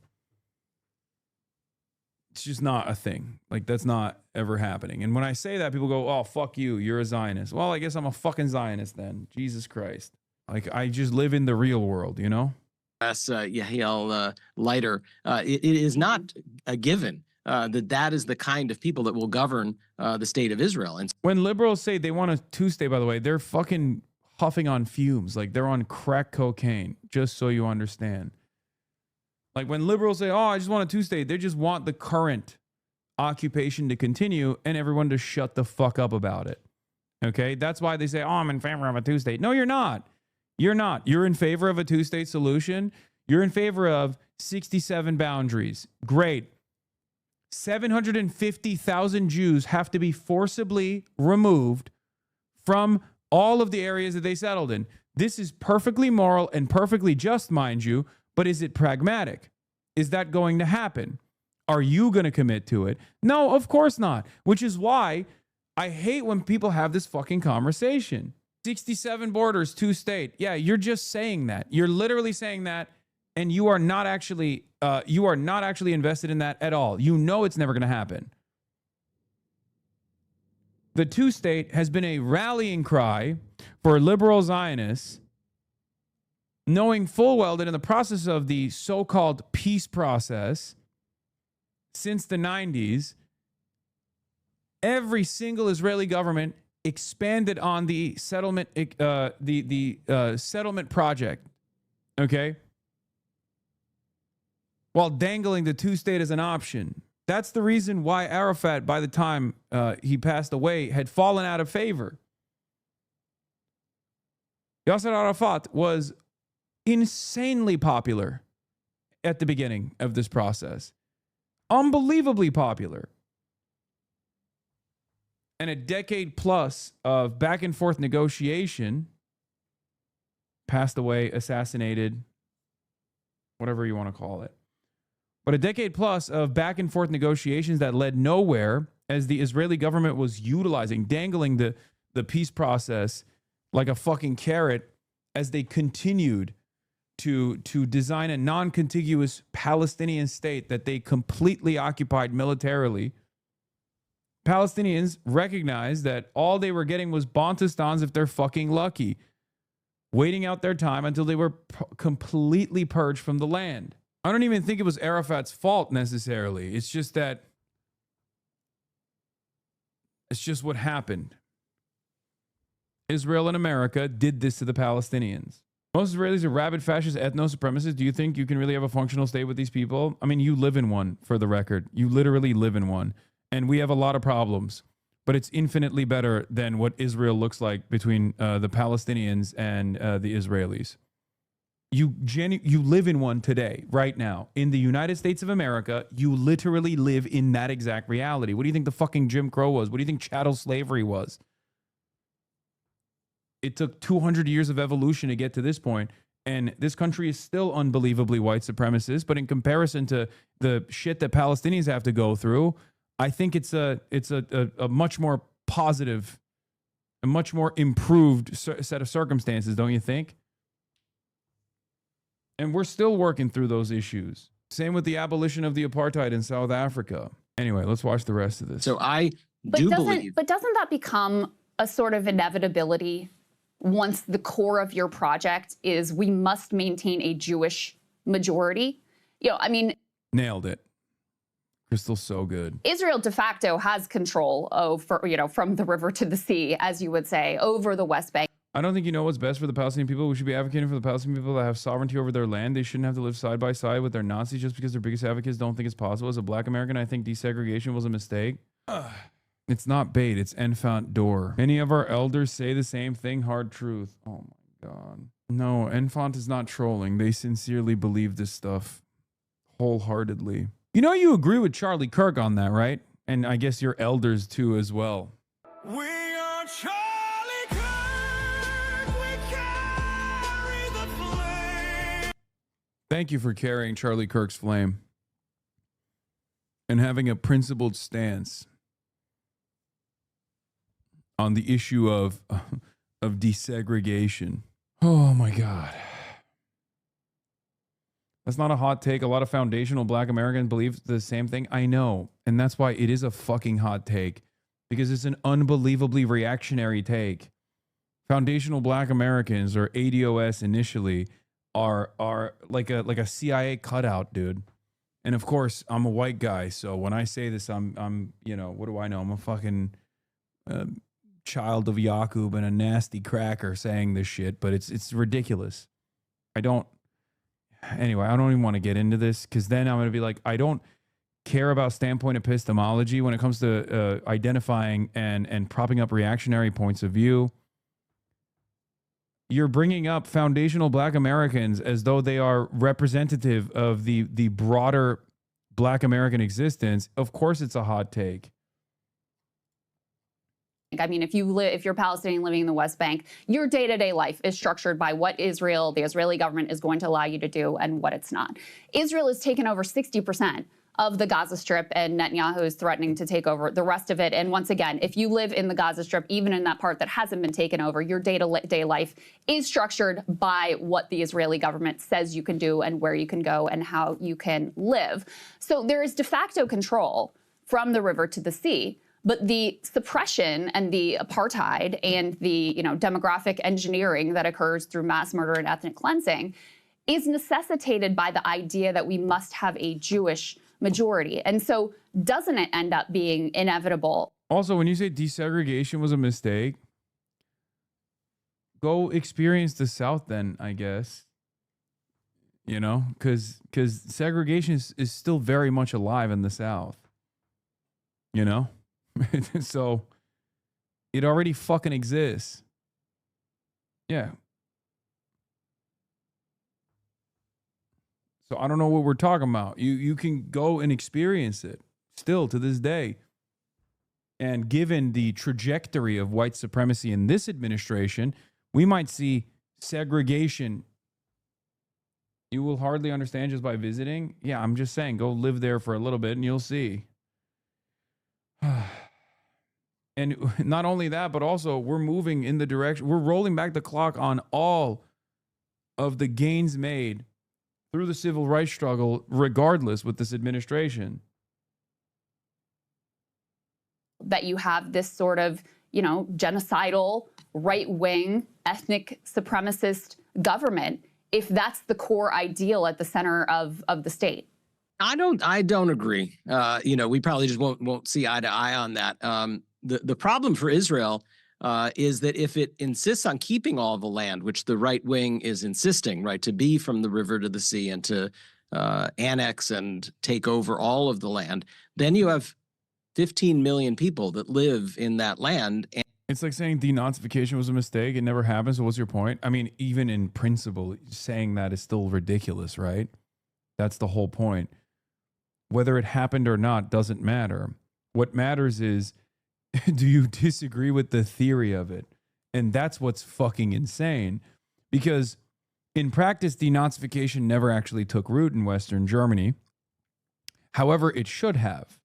It's just not a thing. Like, that's not ever happening. And when I say that, people go, oh, fuck you, you're a Zionist. Well, I guess I'm a fucking Zionist then. Jesus Christ. Like, I just live in the real world, you know? Yes, Yael Leiter, it is not a given that is the kind of people that will govern the state of Israel. And when liberals say they want a two-state, by the way, they're fucking huffing on fumes. Like, they're on crack cocaine, just so you understand. Like, when liberals say, oh, I just want a two-state, they just want the current occupation to continue and everyone to shut the fuck up about it. Okay? That's why they say, oh, I'm in favor of a two-state. No, you're not. You're not. You're in favor of a two-state solution. You're in favor of 67 boundaries. Great. 750,000 Jews have to be forcibly removed from all of the areas that they settled in. This is perfectly moral and perfectly just, mind you, but is it pragmatic? Is that going to happen? Are you going to commit to it? No, of course not. Which is why I hate when people have this fucking conversation. 67 borders, two-state. Yeah, you're just saying that. You're literally saying that, and you are not actually invested in that at all. You know it's never going to happen. The two-state has been a rallying cry for liberal Zionists, knowing full well that in the process of the so-called peace process since the 90s, every single Israeli government expanded on the settlement, settlement project, okay? While dangling the two-state as an option. That's the reason why Arafat, by the time he passed away, had fallen out of favor. Yasser Arafat was insanely popular at the beginning of this process. Unbelievably popular. And a decade plus of back and forth negotiation, passed away, assassinated, whatever you want to call it. But a decade plus of back and forth negotiations that led nowhere, as the Israeli government was utilizing, dangling the peace process like a fucking carrot as they continued to design a non-contiguous Palestinian state that they completely occupied militarily. Palestinians recognized that all they were getting was Bantustans if they're fucking lucky, waiting out their time until they were completely purged from the land. I don't even think it was Arafat's fault necessarily. It's just that it's just what happened. Israel and America did this to the Palestinians. Most Israelis are rabid fascist ethno-supremacists. Do you think you can really have a functional state with these people? I mean, you live in one, for the record. You literally live in one. And we have a lot of problems. But it's infinitely better than what Israel looks like between the Palestinians and the Israelis. You live in one today, right now. In the United States of America, you literally live in that exact reality. What do you think the fucking Jim Crow was? What do you think chattel slavery was? It took 200 years of evolution to get to this point, and this country is still unbelievably white supremacist, but in comparison to the shit that Palestinians have to go through, I think it's a much more positive, a much more improved set of circumstances, don't you think? And we're still working through those issues. Same with the abolition of the apartheid in South Africa. Anyway, let's watch the rest of this. So I do believe. But doesn't that become a sort of inevitability once the core of your project is we must maintain a Jewish majority? You know, I mean. Nailed it. Crystal's so good. Israel de facto has control over, from the river to the sea, as you would say, over the West Bank. I don't think you know what's best for the Palestinian people. We should be advocating for the Palestinian people that have sovereignty over their land. They shouldn't have to live side by side with their Nazis just because their biggest advocates don't think it's possible. As a black American, I think desegregation was a mistake. It's not bait, it's enfant door. Any of our elders say the same thing, hard truth. Oh my God. No, enfant is not trolling. They sincerely believe this stuff Wholeheartedly. You know, you agree with Charlie Kirk on that, right? And I guess your elders too as well. We are Charlie Kirk, we carry the flame. Thank you for carrying Charlie Kirk's flame and having a principled stance on the issue of desegregation. Oh my God. That's not a hot take. A lot of foundational Black Americans believe the same thing. I know. And that's why it is a fucking hot take, because it's an unbelievably reactionary take. Foundational Black Americans, or ADOS initially, are like a CIA cutout, dude. And of course, I'm a white guy, so when I say this, I'm you know, what do I know? I'm a fucking child of Yakub and a nasty cracker saying this shit, but it's ridiculous. Anyway, I don't even want to get into this, because then I'm going to be like, I don't care about standpoint epistemology when it comes to identifying and propping up reactionary points of view. You're bringing up foundational Black Americans as though they are representative of the broader Black American existence. Of course it's a hot take. I mean, if you're Palestinian living in the West Bank, your day-to-day life is structured by what the Israeli government is going to allow you to do and what it's not. Israel has taken over 60% of the Gaza Strip, and Netanyahu is threatening to take over the rest of it. And once again, if you live in the Gaza Strip, even in that part that hasn't been taken over, your day-to-day life is structured by what the Israeli government says you can do and where you can go and how you can live. So there is de facto control from the river to the sea. But the suppression and the apartheid and the demographic engineering that occurs through mass murder and ethnic cleansing is necessitated by the idea that we must have a Jewish majority. And so doesn't it end up being inevitable? Also, when you say desegregation was a mistake, go experience the South then, I guess. You know, because segregation is still very much alive in the South. You know? So it already fucking exists. Yeah. So I don't know what we're talking about. You can go and experience it still to this day. And given the trajectory of white supremacy in this administration, we might see segregation. You will hardly understand just by visiting. Yeah, I'm just saying, go live there for a little bit and you'll see. And not only that, but also we're moving in the direction, we're rolling back the clock on all of the gains made through the civil rights struggle, regardless with this administration. That you have this sort of, genocidal, right-wing, ethnic supremacist government, if that's the core ideal at the center of the state. I don't agree. We probably just won't see eye to eye on that. The problem for Israel is that if it insists on keeping all the land, which the right wing is insisting, right, to be from the river to the sea and to annex and take over all of the land, then you have 15 million people that live in that land. And it's like saying denazification was a mistake. It never happened. So what's your point? I mean, even in principle, saying that is still ridiculous, right? That's the whole point. Whether it happened or not doesn't matter. What matters is, do you disagree with the theory of it? And that's what's fucking insane. Because in practice, denazification never actually took root in Western Germany. However, it should have.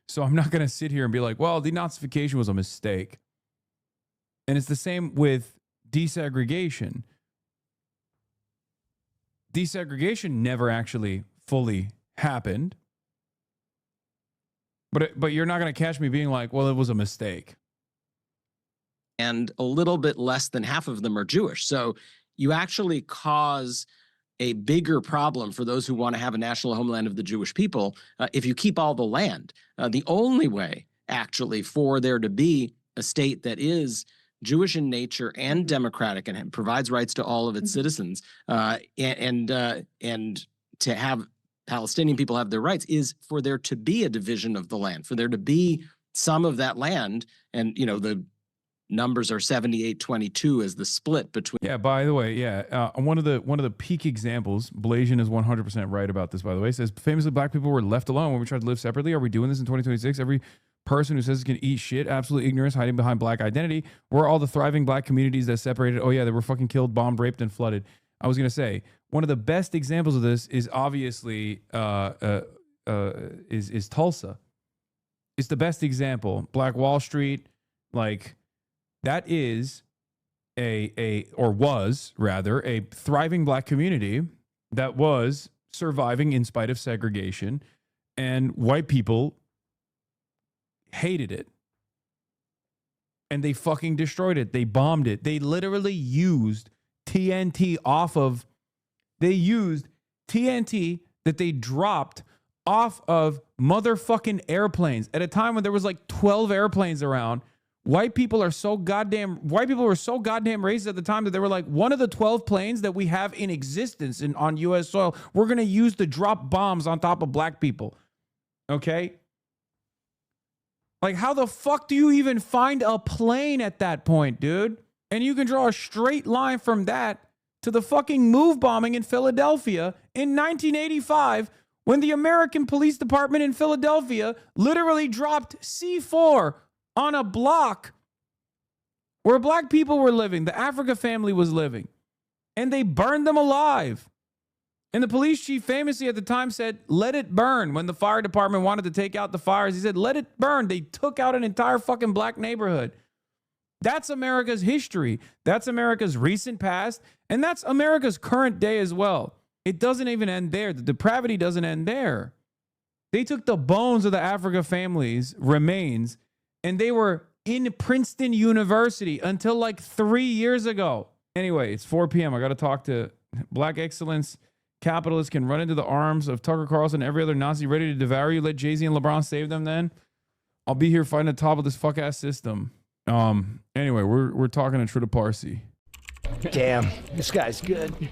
So I'm not going to sit here and be like, well, denazification was a mistake. And it's the same with desegregation. Desegregation never actually fully happened. But you're not going to catch me being like, well, it was a mistake. And a little bit less than half of them are Jewish. So you actually cause a bigger problem for those who want to have a national homeland of the Jewish people if you keep all the land. The only way, actually, for there to be a state that is Jewish in nature and democratic and provides rights to all of its citizens and to have Palestinian people have their rights is for there to be a division of the land, for there to be some of that land and, the numbers are 78-22 as the split between. Yeah, by the way, one of the peak examples, Blasian is 100% right about this, by the way, says famously black people were left alone when we tried to live separately. Are we doing this in 2026? Every person who says it can eat shit, absolute ignorance, hiding behind black identity. Where are all the thriving black communities that separated? Oh yeah, they were fucking killed, bombed, raped, and flooded. I was gonna say, one of the best examples of this is obviously is Tulsa. It's the best example. Black Wall Street, like, that is was a thriving black community that was surviving in spite of segregation, and white people hated it. And they fucking destroyed it. They bombed it. They literally used TNT that they dropped off of motherfucking airplanes at a time when there was like 12 airplanes around. White people were so goddamn racist at the time that they were like, one of the 12 planes that we have in existence on U.S. soil, we're going to use to drop bombs on top of black people. Okay? Like, how the fuck do you even find a plane at that point, dude? And you can draw a straight line from that to the fucking move bombing in Philadelphia in 1985, when the American Police Department in Philadelphia literally dropped C4 on a block where black people were living, the Africa family was living, and they burned them alive. And the police chief famously at the time said, let it burn. When the fire department wanted to take out the fires, he said, let it burn. They took out an entire fucking black neighborhood. That's America's history. That's America's recent past. And that's America's current day as well. It doesn't even end there. The depravity doesn't end there. They took the bones of the Africa family's remains, and they were in Princeton University until like 3 years ago. Anyway, it's 4 p.m. I got to talk to Black Excellence. Capitalists can run into the arms of Tucker Carlson and every other Nazi ready to devour you. Let Jay-Z and LeBron save them then. I'll be here fighting the top of this fuck-ass system. Anyway, we're talking to Trita Parsi. Damn, this guy's good.